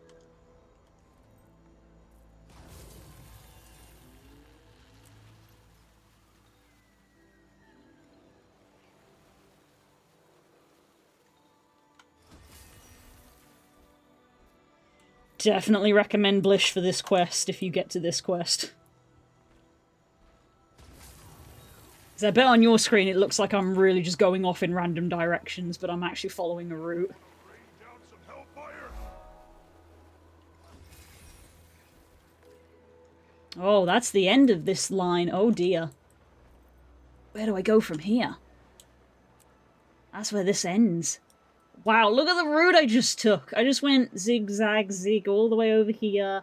Definitely recommend Blish for this quest if you get to this quest. Because I bet on your screen it looks like I'm really just going off in random directions, but I'm actually following a route. Oh, that's the end of this line. Oh dear. Where do I go from here? That's where this ends. Wow, look at the route I just took. I just went zigzag, zig all the way over here.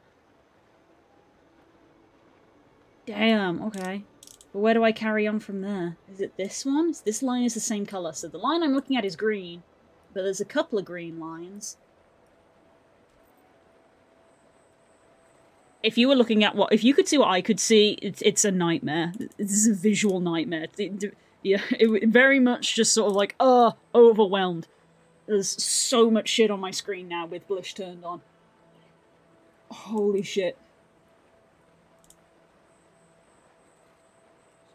Damn, okay. But where do I carry on from there? Is it this one? This line is the same colour. So the line I'm looking at is green, but there's a couple of green lines. If you were looking at if you could see what I could see, it's a nightmare. This is a visual nightmare. It very much just sort of like, overwhelmed. There's so much shit on my screen now with Blish turned on. Holy shit.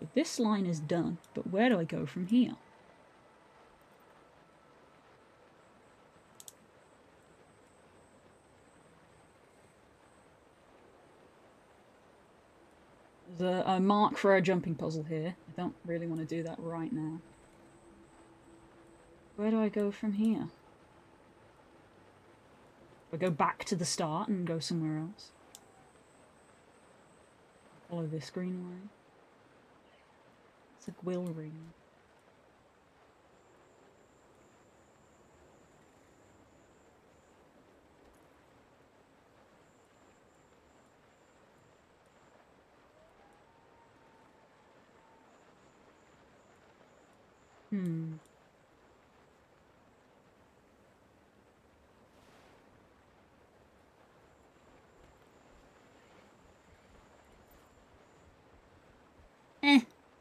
So this line is done, but where do I go from here? There's a mark for a jumping puzzle here. I don't really want to do that right now. Where do I go from here? Do I go back to the start and go somewhere else? Follow this green line. It's a quill ring.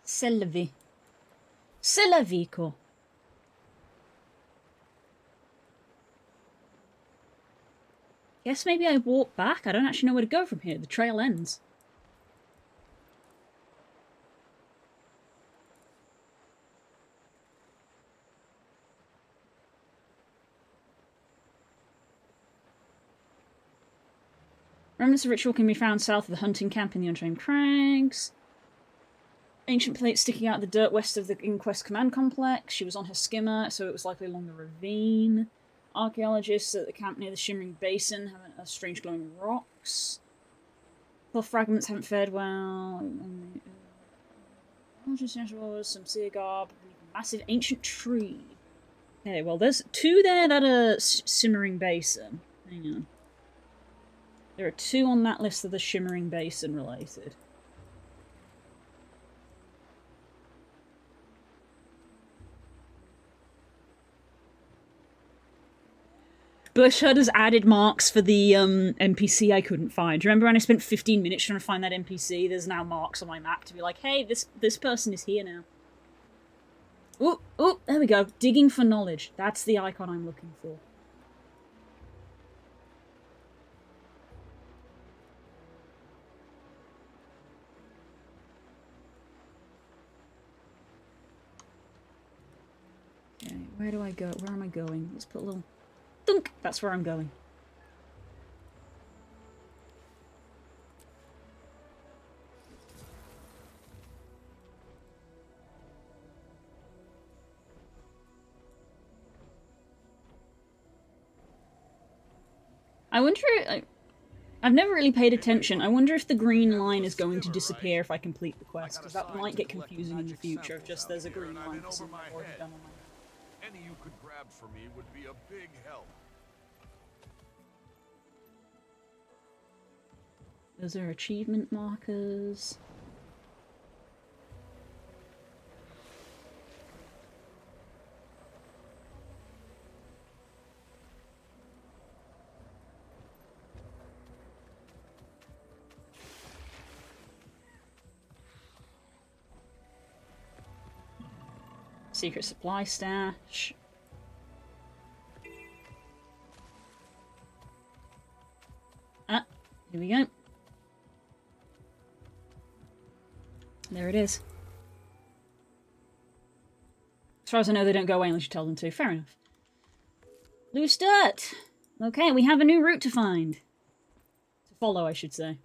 C'est la vie. C'est la vie, quoi. Guess maybe I walk back? I don't actually know where to go from here. The trail ends. Remnants of ritual can be found south of the hunting camp in the Untamed Crags. Ancient plate sticking out of the dirt west of the Inquest command complex. She was on her skimmer, so it was likely along the ravine. Archaeologists at the camp near the Shimmering Basin have a strange glowing rocks. The fragments haven't fared well. Some seer garb. Massive ancient tree. Okay, well, there's two there that are Shimmering Basin. Hang on. There are two on that list of the Shimmering Basin related. Bush has added marks for the NPC I couldn't find. Remember when I spent 15 minutes trying to find that NPC? There's now marks on my map to be like, hey, this person is here now. Oh, there we go. Digging for knowledge. That's the icon I'm looking for. Okay, where do I go? Where am I going? Let's put a little... Dunk! That's where I'm going. I wonder... I've never really paid attention. I wonder if the green line is going to disappear if I complete the quest, because that might get confusing in the future if just there's a green line for something I've already done on my own. Any you could grab for me would be a big help. Those are achievement markers. Secret supply stash. Ah, here we go. There it is. As far as I know, they don't go away unless you tell them to. Fair enough. Loose dirt! Okay, we have a new route to find. To follow, I should say.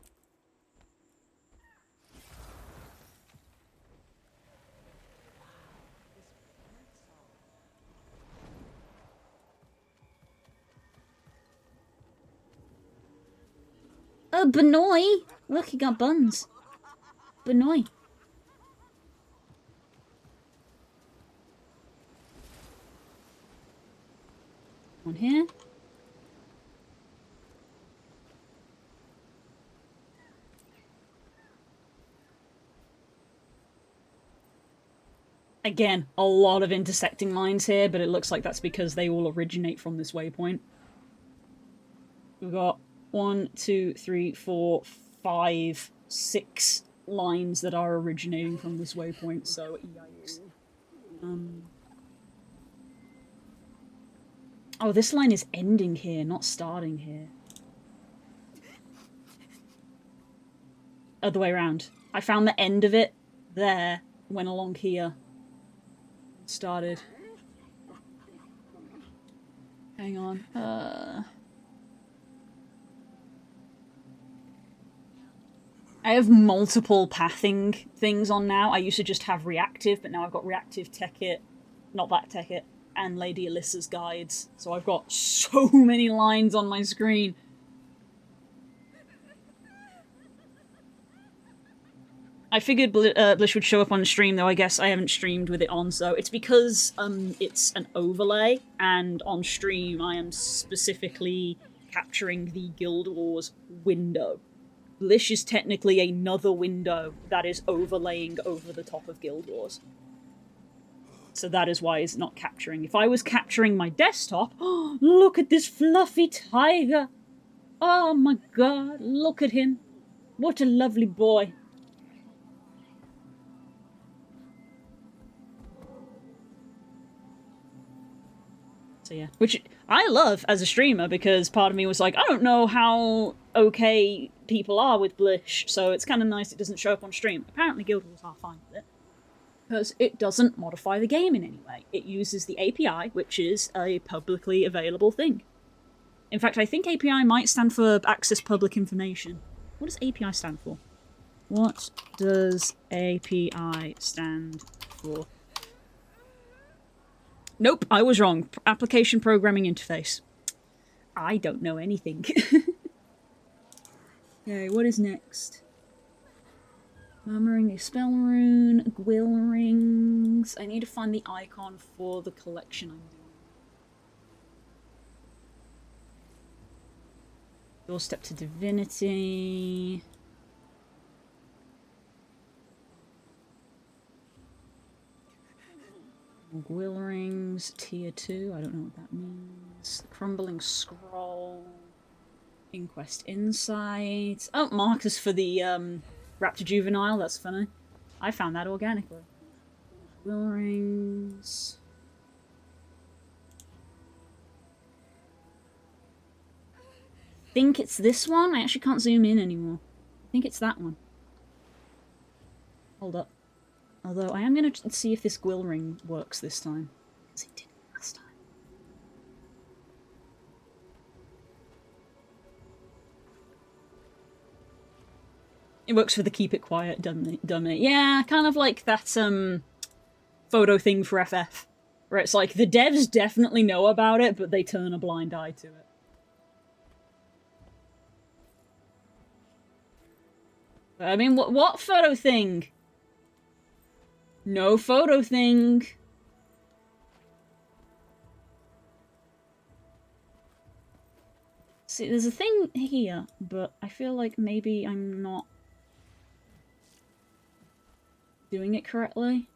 Oh, Benoy! Look, he got buns. Benoy. On here. Again, a lot of intersecting lines here, but it looks like that's because they all originate from this waypoint. We've got 1, 2, 3, 4, 5, 6 lines that are originating from this waypoint, so yikes. Oh, this line is ending here, not starting here. Other way around. I found the end of it there, went along here. Started. Hang on. I have multiple pathing things on now. I used to just have reactive, but now I've got reactive Tekkit, not that Tekkit, and Lady Alyssa's guides. So I've got so many lines on my screen. I figured Blish would show up on stream, though I guess I haven't streamed with it on, so it's because it's an overlay, and on stream I am specifically capturing the Guild Wars window. Blish is technically another window that is overlaying over the top of Guild Wars. So that is why it's not capturing. If I was capturing my desktop, oh, look at this fluffy tiger! Oh my god, look at him! What a lovely boy! So yeah, which I love as a streamer, because part of me was like, I don't know how okay people are with Blish, so it's kind of nice it doesn't show up on stream. Apparently Guild Wars are fine with it, because it doesn't modify the game in any way. It uses the API, which is a publicly available thing. In fact, I think API might stand for Access Public Information. What does API stand for? What does API stand for? Nope, I was wrong. Application Programming Interface. I don't know anything. Okay, what is next? Murmuring a spell rune, Gwill rings. I need to find the icon for the collection I'm doing. Doorstep to Divinity. Gwill rings, tier 2. I don't know what that means. Crumbling scroll. Inquest insight. Oh, markers for the Raptor Juvenile. That's funny. I found that organically. Gwill rings. I think it's this one. I actually can't zoom in anymore. I think it's that one. Hold up. Although I am going to see if this Gwill ring works this time. Because it didn't last time. It works for the keep it quiet dummy. Yeah, kind of like that photo thing for FF. Where it's like, the devs definitely know about it, but they turn a blind eye to it. I mean, what photo thing? No photo thing. See, there's a thing here, but I feel like maybe I'm not doing it correctly.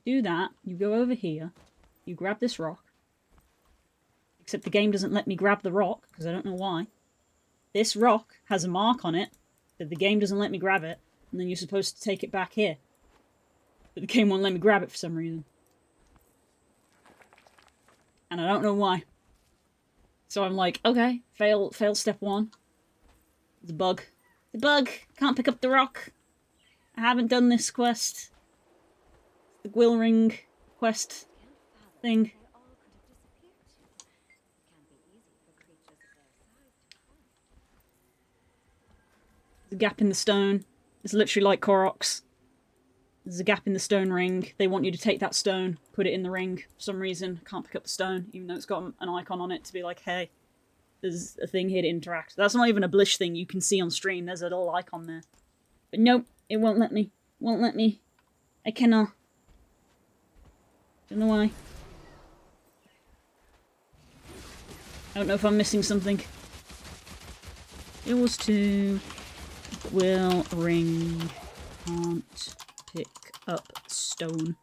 Do that, you go over here, you grab this rock. Except the game doesn't let me grab the rock, because I don't know why. This rock has a mark on it, but the game doesn't let me grab it, and then you're supposed to take it back here. But the game won't let me grab it for some reason. And I don't know why. So I'm like, okay, fail step 1. It's a bug. It's a bug! Can't pick up the rock! I haven't done this quest. The Gwill Ring quest thing. There's a gap in the stone. It's literally like Koroks. There's a gap in the stone ring. They want you to take that stone, put it in the ring. For some reason, can't pick up the stone, even though it's got an icon on it to be like, hey, there's a thing here to interact. That's not even a blish thing you can see on stream. There's a little icon there. But nope, it won't let me. Won't let me. I cannot. Don't know why. I don't know if I'm missing something. It was to Will Ring can't pick up stone.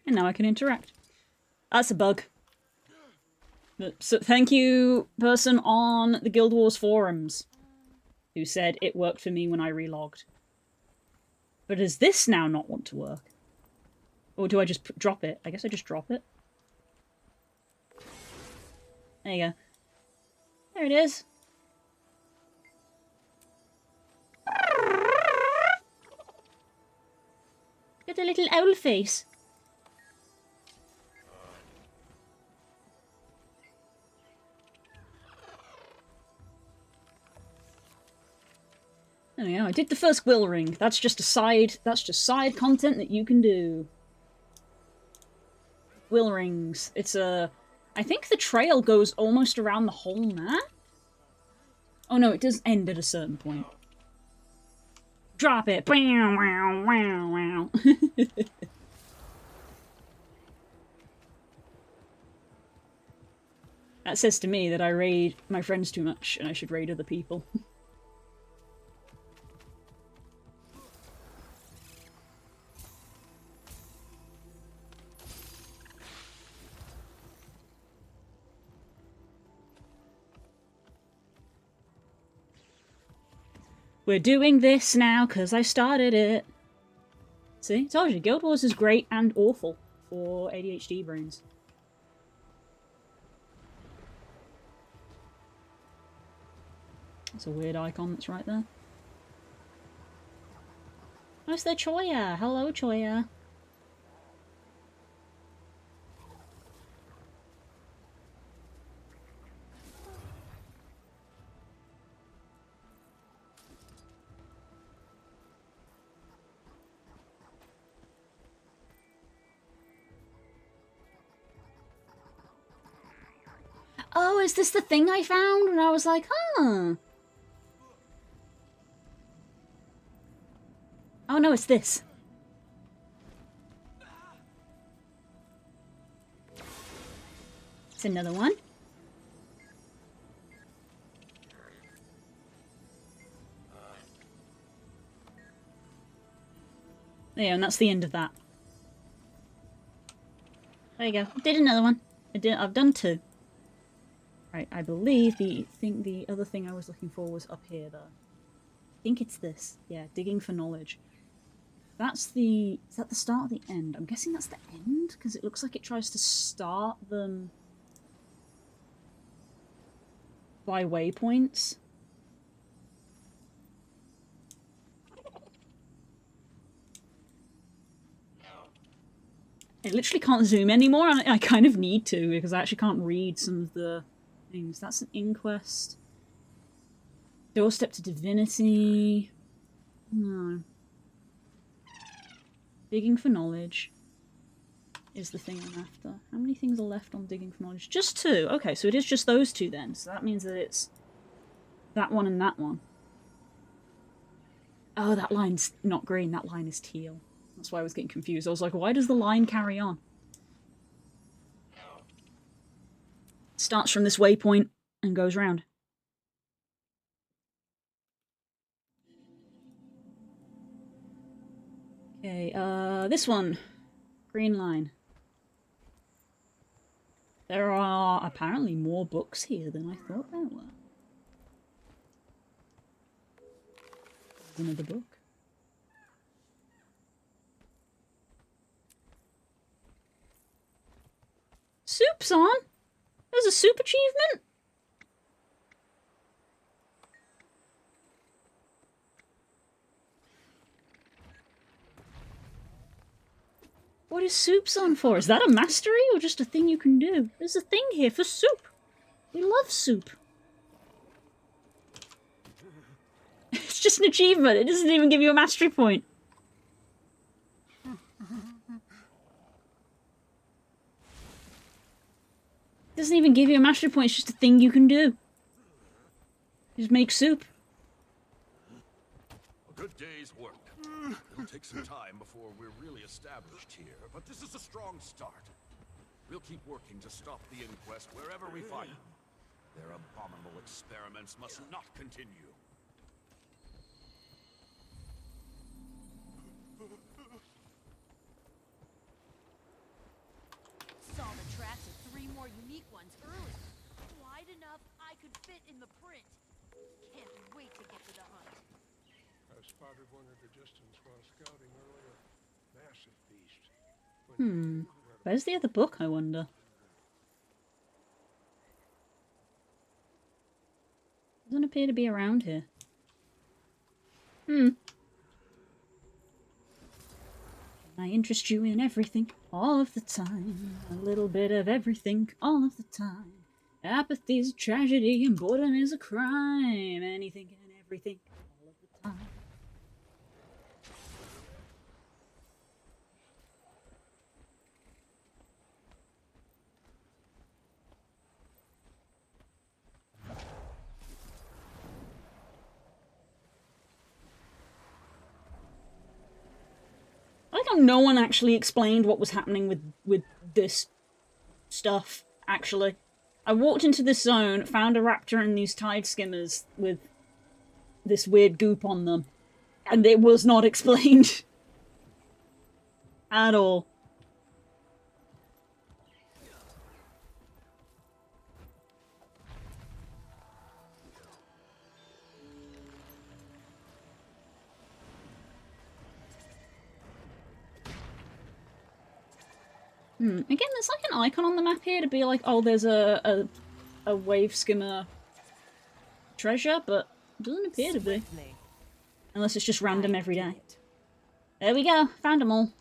And now I can interact. That's a bug. So thank you, person on the Guild Wars forums, who said it worked for me when I relogged. But does this now not want to work? Or do I just drop it? I guess I just drop it. There you go. There it is. Got a little owl face. There we go. I did the first Gwill Ring. That's just side content that you can do. Gwill Rings. It's a... I think the trail goes almost around the whole map? Oh no, it does end at a certain point. Drop it! Wow, wow, wow. That says to me that I raid my friends too much and I should raid other people. We're doing this now because I started it. See? Told you, Guild Wars is great and awful for ADHD brains. That's a weird icon that's right there. Oh, it's there Choya. Hello, Choya. Oh, is this the thing I found? And I was like, huh. Oh no, it's this. It's another one. There you go, and that's the end of that. There you go. Did another one. I've done 2. Right, I believe the other thing I was looking for was up here, though. I think it's this. Yeah, digging for knowledge. Is that the start or the end? I'm guessing that's the end, because it looks like it tries to start them by waypoints. I literally can't zoom anymore, and I kind of need to, because I actually can't read some of the things. That's an inquest. Doorstep to divinity. No. Digging for knowledge is the thing I'm after. How many things are left on digging for knowledge? Just 2. Okay, so it is just those 2 then. So that means that it's that one and that one. Oh, that line's not green. That line is teal. That's why I was getting confused. I was like, why does the line carry on? Starts from this waypoint and goes round. Okay, this one. Green line. There are apparently more books here than I thought there were. There's another book. Soup's on! There's a soup achievement? What is Soup's on for? Is that a mastery or just a thing you can do? There's a thing here for soup. We love soup. It's just an achievement. It doesn't even give you a mastery point. It doesn't even give you a mastery point. It's just a thing you can do. Just make soup. A good day's work. It'll take some time before we're really established here, but this is a strong start. We'll keep working to stop the inquest wherever we find them. Their abominable experiments must not continue. Saw the tracks of 3 more unique ones earlier. Wide enough I could fit in the print. Can't wait to get to the hunt. I spotted one at a distance while scouting earlier. Massive beast. Where's the other book, I wonder? Doesn't appear to be around here. I interest you in everything, all of the time. A little bit of everything, all of the time. Apathy's a tragedy and boredom is a crime. Anything and everything, all of the time. I like how no one actually explained what was happening with this stuff, actually. I walked into this zone, found a raptor and these tide skimmers with this weird goop on them, and it was not explained. At all. Again, there's like an icon on the map here to be like, oh, there's a wave skimmer treasure, but it doesn't appear to be. Unless it's just random every day. There we go, found them all.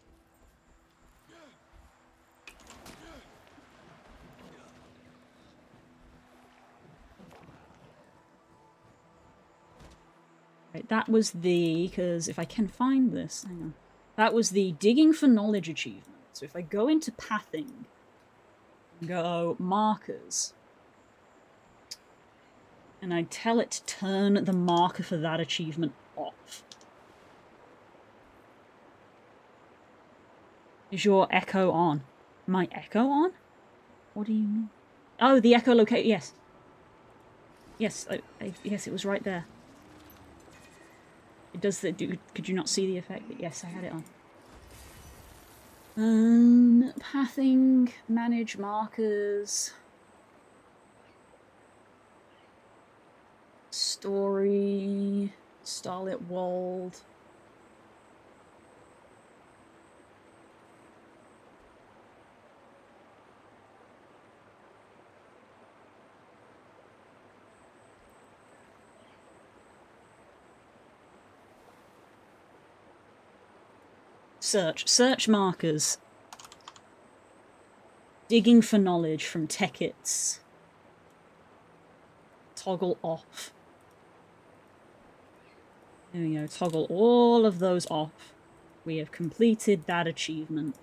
Right, that was the, because if I can find this, hang on. That was the digging for knowledge achievement. So if I go into pathing, go markers, and I tell it to turn the marker for that achievement off. Is your echo on? My echo on? What do you mean? Oh, the echo locate, yes. Yes, yes, it was right there. It does the, could you not see the effect? Yes, I had it on. Pathing, manage markers, story, Starlit Wold. Search markers. Digging for knowledge from tickets. Toggle off. There we go, toggle all of those off. We have completed that achievement.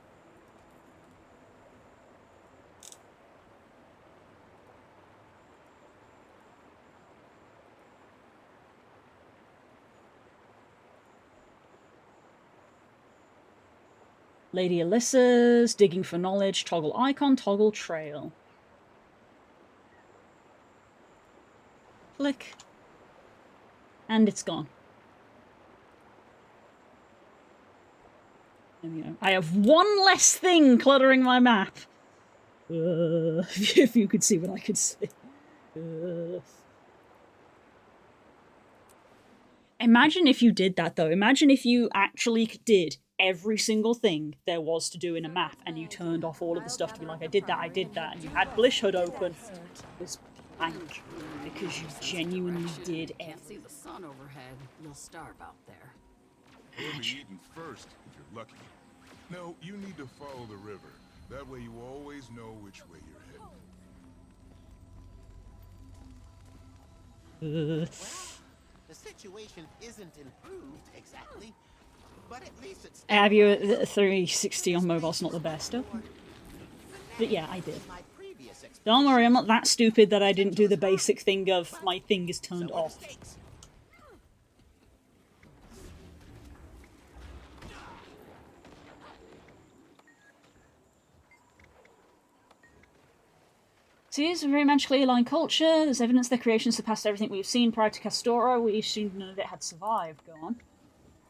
Lady Alyssa's, digging for knowledge, toggle icon, toggle trail. Click. And it's gone. There we go. I have one less thing cluttering my map. If you could see what I could see. Imagine if you did that, though. Imagine if you actually did every single thing there was to do in a map, and you turned off all of the stuff to be like, I did that, and you had Blish Hood open. It was blank, because you genuinely did everything. Can't see the sun overhead. You'll starve out there. We'll be eating first, if you're lucky. No, you need to follow the river. That way you always know which way you're heading. The situation isn't improved exactly, but at least it's. I have you at 360 on mobile, it's not the best, okay. But yeah, I did. Don't worry, I'm not that stupid that I didn't do the basic thing of my thing is turned off. So here's a very magically aligned culture. There's evidence their creation surpassed everything we've seen prior to Castora. We assumed none of it had survived. Go on.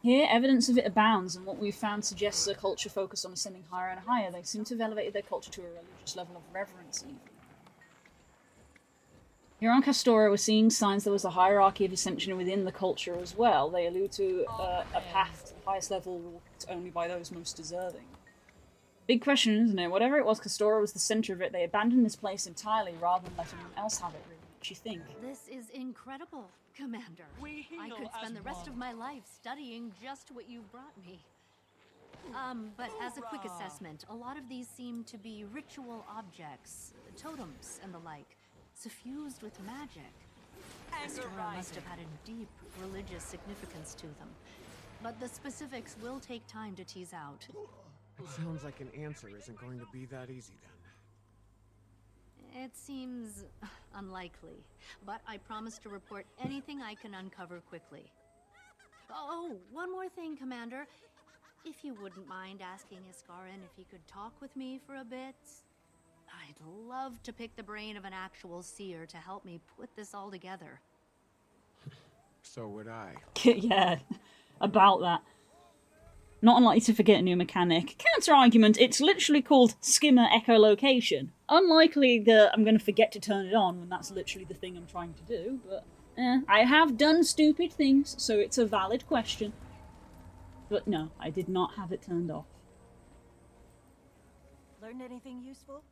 Here, evidence of it abounds, and what we've found suggests a culture focused on ascending higher and higher. They seem to have elevated their culture to a religious level of reverence, even. Here on Castora, we're seeing signs there was a hierarchy of ascension within the culture as well. They allude to a path to the highest level walked only by those most deserving. Big question, isn't it? Whatever it was, Castora was the center of it. They abandoned this place entirely rather than let anyone else have it, really. What do you think? This is incredible, Commander. I could spend the rest of my life studying just what you brought me. But as a quick assessment, a lot of these seem to be ritual objects, totems and the like, suffused with magic. Castora must have had a deep religious significance to them. But the specifics will take time to tease out. It sounds like an answer isn't going to be that easy then. It seems unlikely, but I promise to report anything I can uncover quickly. Oh, one more thing, Commander. If you wouldn't mind asking Iskarin if he could talk with me for a bit. I'd love to pick the brain of an actual seer to help me put this all together. So would I. Yeah, about that. Not unlikely to forget a new mechanic. Counter-argument, it's literally called skimmer echolocation. Unlikely that I'm going to forget to turn it on when that's literally the thing I'm trying to do, but I have done stupid things, so it's a valid question. But no, I did not have it turned off. Learned anything useful?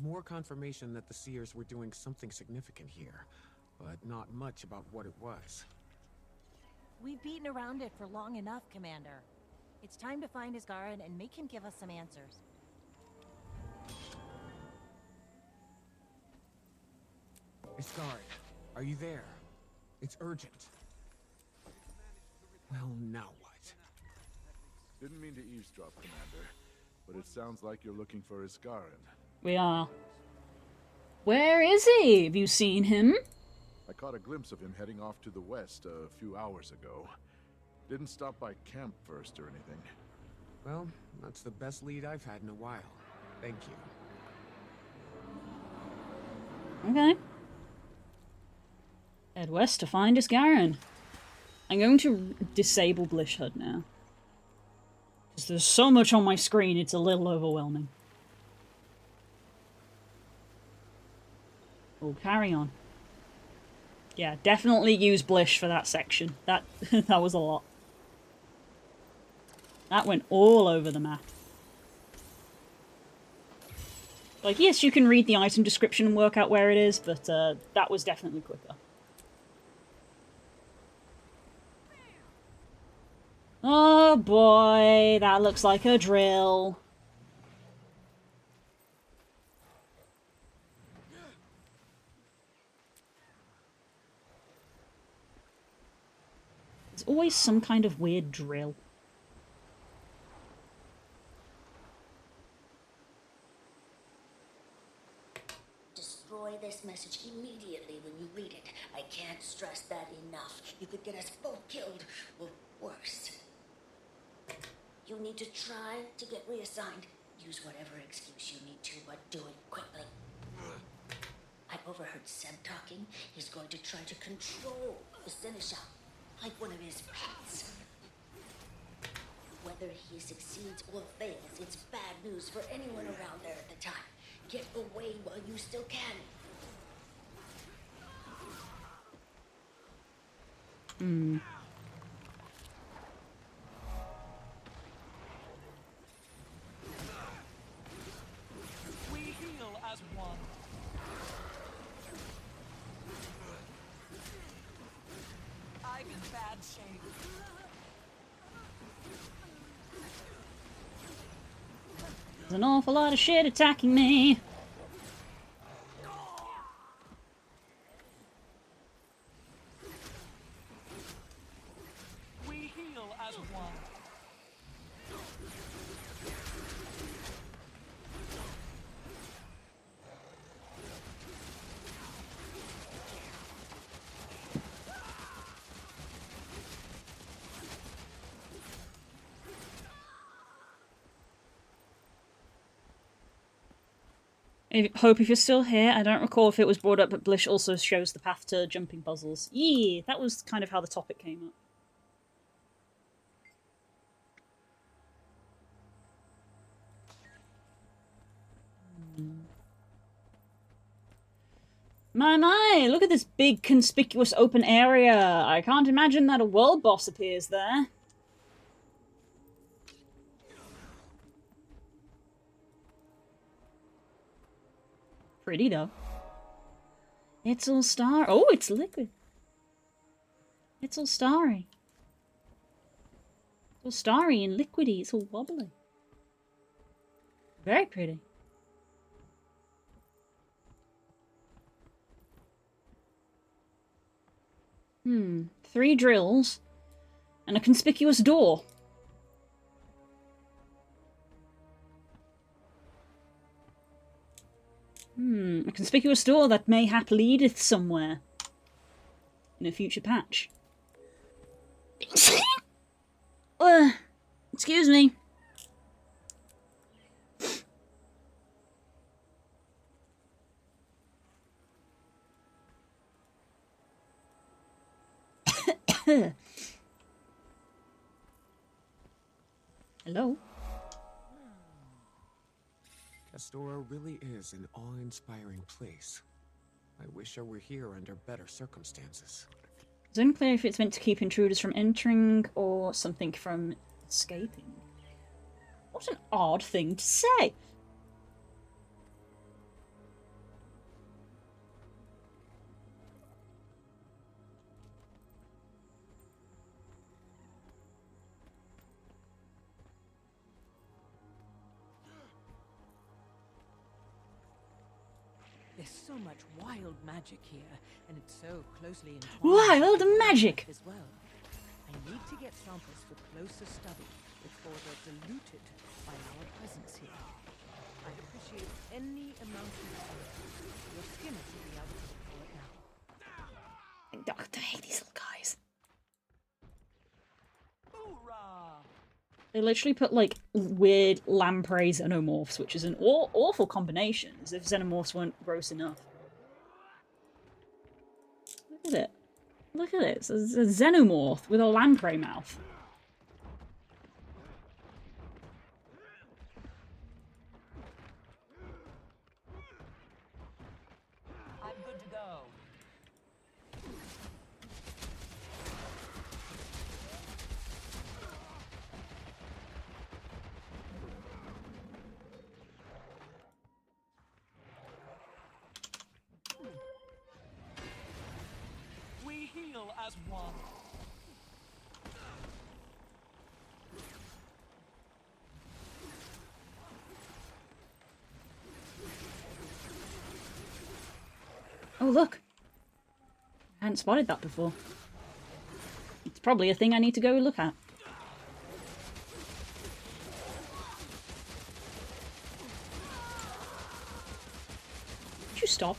More confirmation that the Seers were doing something significant here, but not much about what it was. We've beaten around it for long enough, Commander. It's time to find Iskarin and make him give us some answers. Iskarin, are you there? It's urgent. Well, now what? Didn't mean to eavesdrop, Commander, but it sounds like you're looking for Iskarin. We are. Where is he? Have you seen him? I caught a glimpse of him heading off to the west a few hours ago. Didn't stop by camp first or anything. Well, that's the best lead I've had in a while. Thank you. Okay. Head west to find Iskarin. I'm going to disable Blish Hood now. There's so much on my screen, it's a little overwhelming. Oh, carry on. Yeah, definitely use Blish for that section. That that was a lot. That went all over the map. Like, yes, you can read the item description and work out where it is, but that was definitely quicker. Oh boy, that looks like a drill. There's always some kind of weird drill. Destroy this message immediately when you read it. I can't stress that enough. You could get us both killed, or worse. You need to try to get reassigned. Use whatever excuse you need to, but do it quickly. I overheard Seb talking. He's going to try to control the Seneschal, like one of his pets. Whether he succeeds or fails, it's bad news for anyone around there at the time. Get away while you still can. Hmm. We heal as one. I'm in bad shape. There's an awful lot of shit attacking me. We heal as one. Hope if you're still here, I don't recall if it was brought up, but Blish also shows the path to jumping puzzles. Yeah, that was kind of how the topic came up. My, look at this big, conspicuous open area. I can't imagine that a world boss appears there. Pretty, though. It's all star. Oh, it's liquid. It's all starry. It's all starry and liquidy. It's all wobbly. Very pretty. Hmm. 3 drills and a conspicuous door. A conspicuous door that mayhap leadeth somewhere in a future patch. Excuse me. Hello? Castora really is an awe-inspiring place. I wish I were here under better circumstances. It's unclear if it's meant to keep intruders from entering or something from escaping. What an odd thing to say. There's so much wild magic here, and it's so closely entwined. Wild magic! As well. I need to get samples for closer study before they're diluted by our presence here. I'd appreciate any amount of time. Your skin should be out for it now. I hate these little guys. Hoorah! They literally put, like, weird lamprey xenomorphs, which is an awful combination, as if xenomorphs weren't gross enough. Look at it. Look at it. It's a xenomorph with a lamprey mouth. as one. Oh, look. I hadn't spotted that before. It's probably a thing I need to go look at. Would you stop?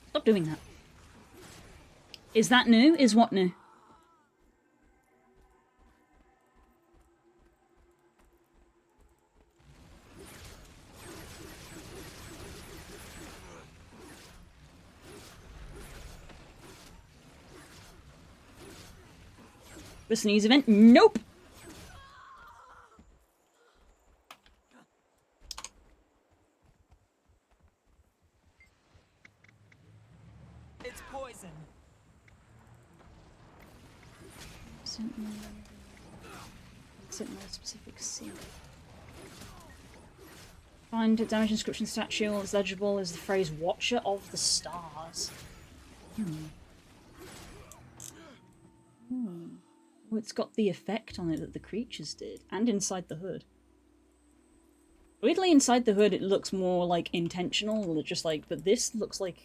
Stop doing that. Is that new? Is what new? The sneeze event? Nope! It's poison. Except more specific C. Find damage inscription statue as legible as the phrase Watcher of the Stars. Oh, it's got the effect on it that the creatures did, and inside the hood. Weirdly, inside the hood it looks more like intentional, just like, but this looks like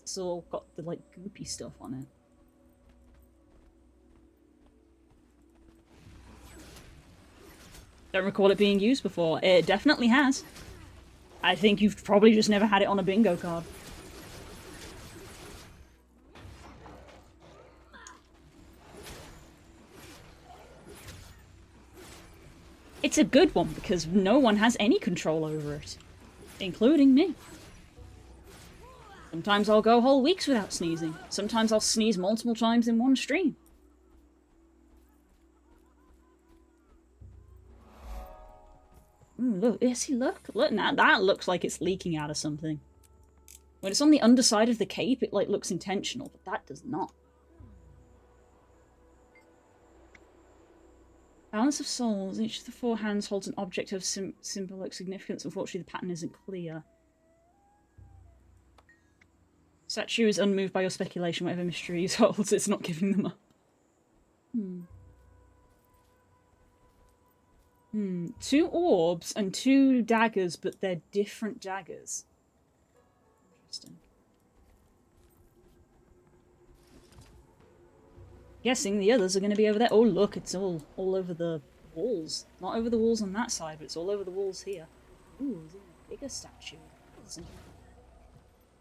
it's all got the like goopy stuff on it. Don't recall it being used before. It definitely has. I think you've probably just never had it on a bingo card. It's a good one because no one has any control over it, including me. Sometimes I'll go whole weeks without sneezing. Sometimes I'll sneeze multiple times in one stream. Ooh, look, see, look now, that looks like it's leaking out of something. When it's on the underside of the cape, it like looks intentional, but that does not. Balance of souls. Each of the four hands holds an object of symbolic significance. Unfortunately, the pattern isn't clear. Statue is unmoved by your speculation. Whatever mysteries holds, it's not giving them up. Two orbs and two daggers, but they're different daggers. Interesting. Guessing the others are going to be over there. Oh, look, it's all over the walls. Not over the walls on that side, but it's all over the walls here. Ooh, there's even a bigger statue.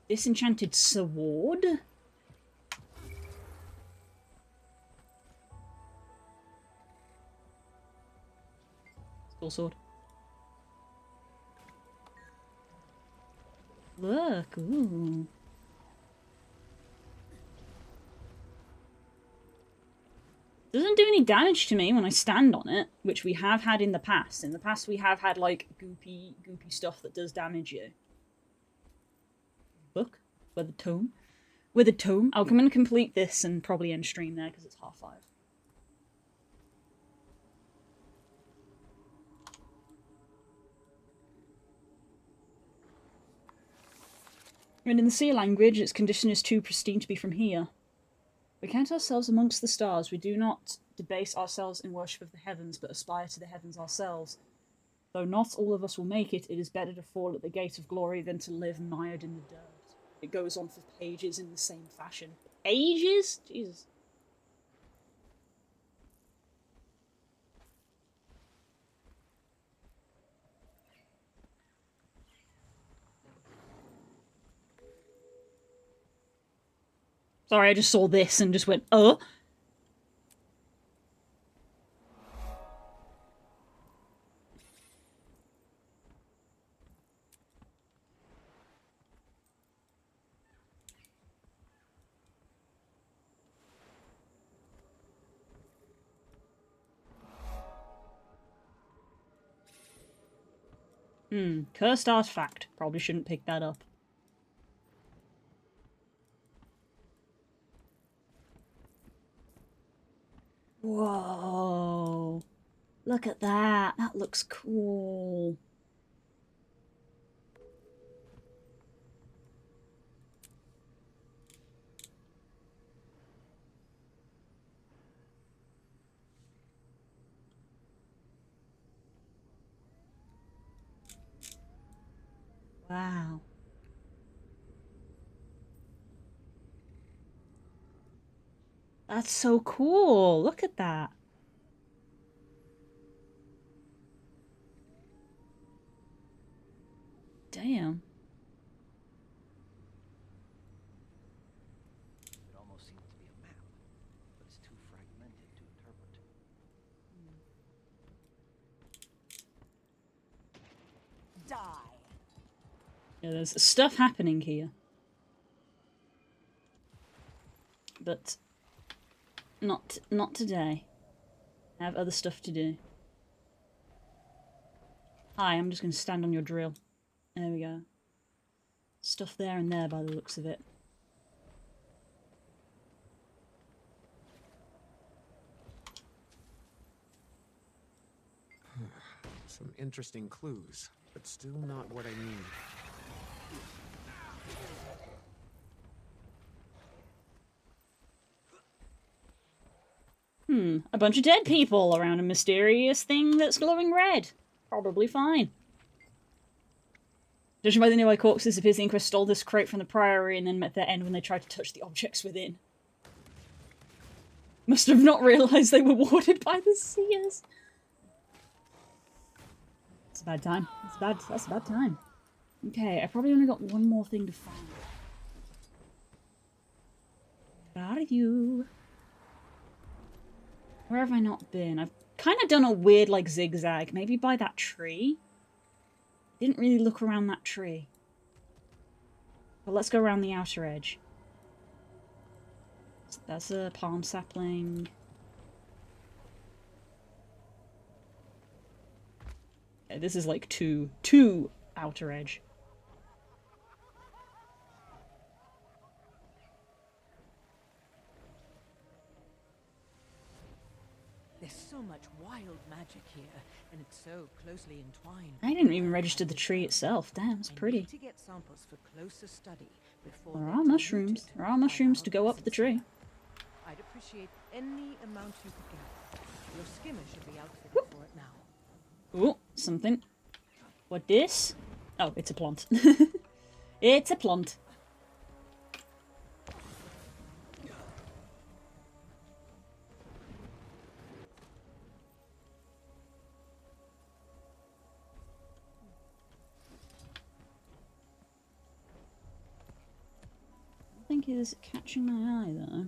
Disenchanted sword? Skull sword. Look, ooh. Doesn't do any damage to me when I stand on it, which we have had in the past. In the past we have had like goopy stuff that does damage you. Book? With a tome? With a tome? I'll come and complete this and probably end stream there because it's 5:30. And in the sea language, its condition is too pristine to be from here. We count ourselves amongst the stars. We do not debase ourselves in worship of the heavens, but aspire to the heavens ourselves. Though not all of us will make it, it is better to fall at the gate of glory than to live mired in the dirt. It goes on for pages in the same fashion. Pages? Jesus. Sorry, I just saw this and just went, oh. Cursed artifact. Probably shouldn't pick that up. Whoa. Look at that. That looks cool. Wow. That's so cool. Look at that. Damn. It almost seems to be a map, but it's too fragmented to interpret. Die. Yeah, there's stuff happening here. But not today. I have other stuff to do. Hi, I'm just going to stand on your drill. There we go. Stuff there and there by the looks of it. Some interesting clues, but still not what I need. A bunch of dead people around a mysterious thing that's glowing red. Probably fine. Judging by the nearby corpses, it appears the Inquest stole this crate from the Priory and then met their end when they tried to touch the objects within. Must have not realised they were warded by the Seers. It's a bad time. That's a bad time. Okay, I probably only got one more thing to find. Where are you? Where have I not been? I've kind of done a weird, like, zigzag. Maybe by that tree? Didn't really look around that tree. But let's go around the outer edge. That's a palm sapling. Okay, this is like two outer edge. There's so much wild magic here, and it's so closely entwined. I didn't even register the tree itself. Damn, it's pretty. To get samples for closer study before There are mushrooms. There are mushrooms to go up the tree. I'd appreciate any amount you could gather. Your skimmer should be outfitted for it now. Ooh, something. What this? Oh, it's a plant. It's a plant. Nothing is catching my eye though.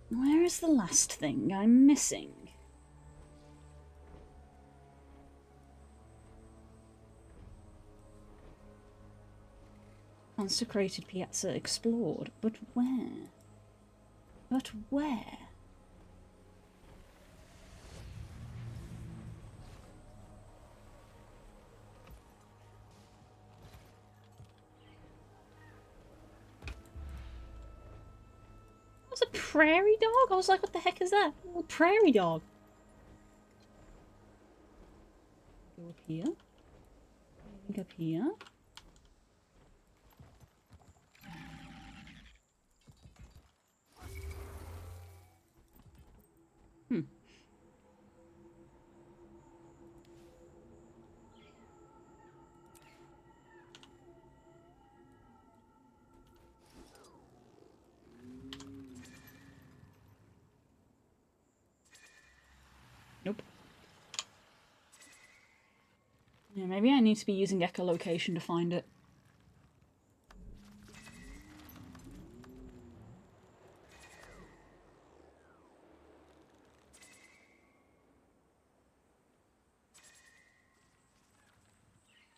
Where is the last thing I'm missing? Consecrated piazza explored, but where? But where? That was a prairie dog? I was like, what the heck is that? A little prairie dog. Go up here. Go up here. Nope. Yeah, maybe I need to be using echolocation to find it.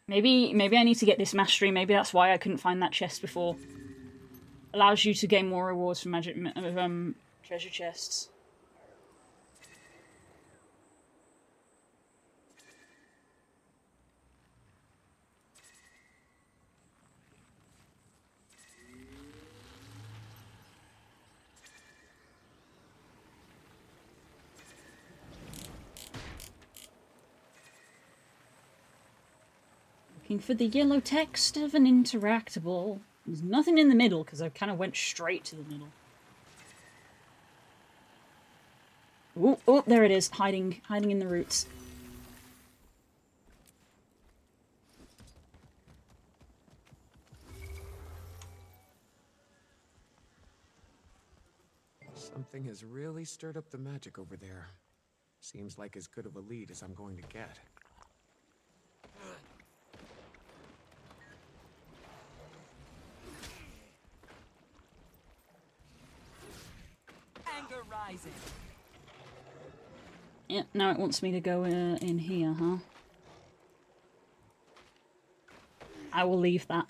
Maybe I need to get this mastery. Maybe that's why I couldn't find that chest before. Allows you to gain more rewards from magic treasure chests. Looking for the yellow text of an interactable. There's nothing in the middle because I kind of went straight to the middle. Oh, oh, there it is, hiding in the roots. Something has really stirred up the magic over there. Seems like as good of a lead as I'm going to get. Anger rising. Yeah, now it wants me to go in here, huh? I will leave that.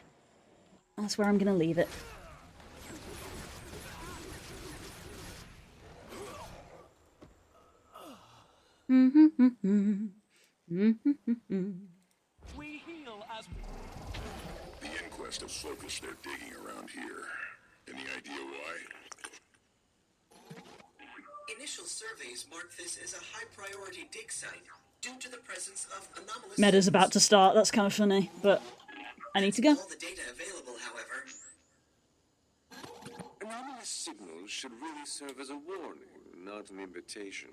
That's where I'm gonna leave it. We heal as The Inquest have focused their digging around here. Any idea why? Initial surveys mark this as a high-priority dig site due to the presence of anomalous Meta's about to start, that's kind of funny, but I need to go. all the data available, however. Anomalous signals should really serve as a warning, not an invitation.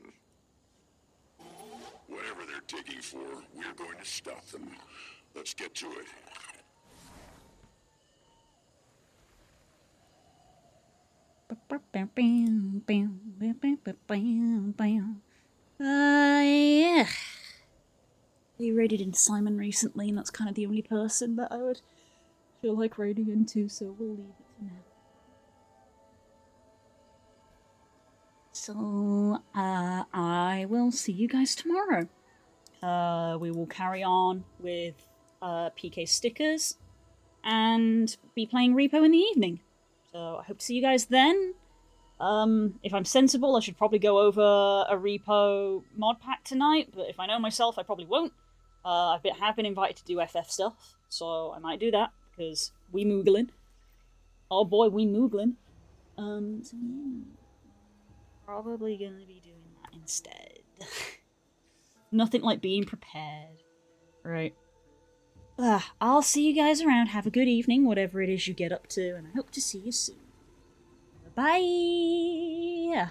Whatever they're digging for, we're going to stop them. Let's get to it. Yeah. I raided in Simon recently, and that's kind of the only person that I would feel like raiding into, so we'll leave it for now. So, I will see you guys tomorrow. We will carry on with PK stickers and be playing Repo in the evening. So I hope to see you guys then. If I'm sensible, I should probably go over a Repo mod pack tonight, but if I know myself, I probably won't. I have been invited to do FF stuff, so I might do that, because we mooglin'. Oh boy, we mooglin'. So yeah. Probably gonna be doing that instead. Nothing like being prepared. Right. I'll see you guys around. Have a good evening, whatever it is you get up to, and I hope to see you soon. Bye!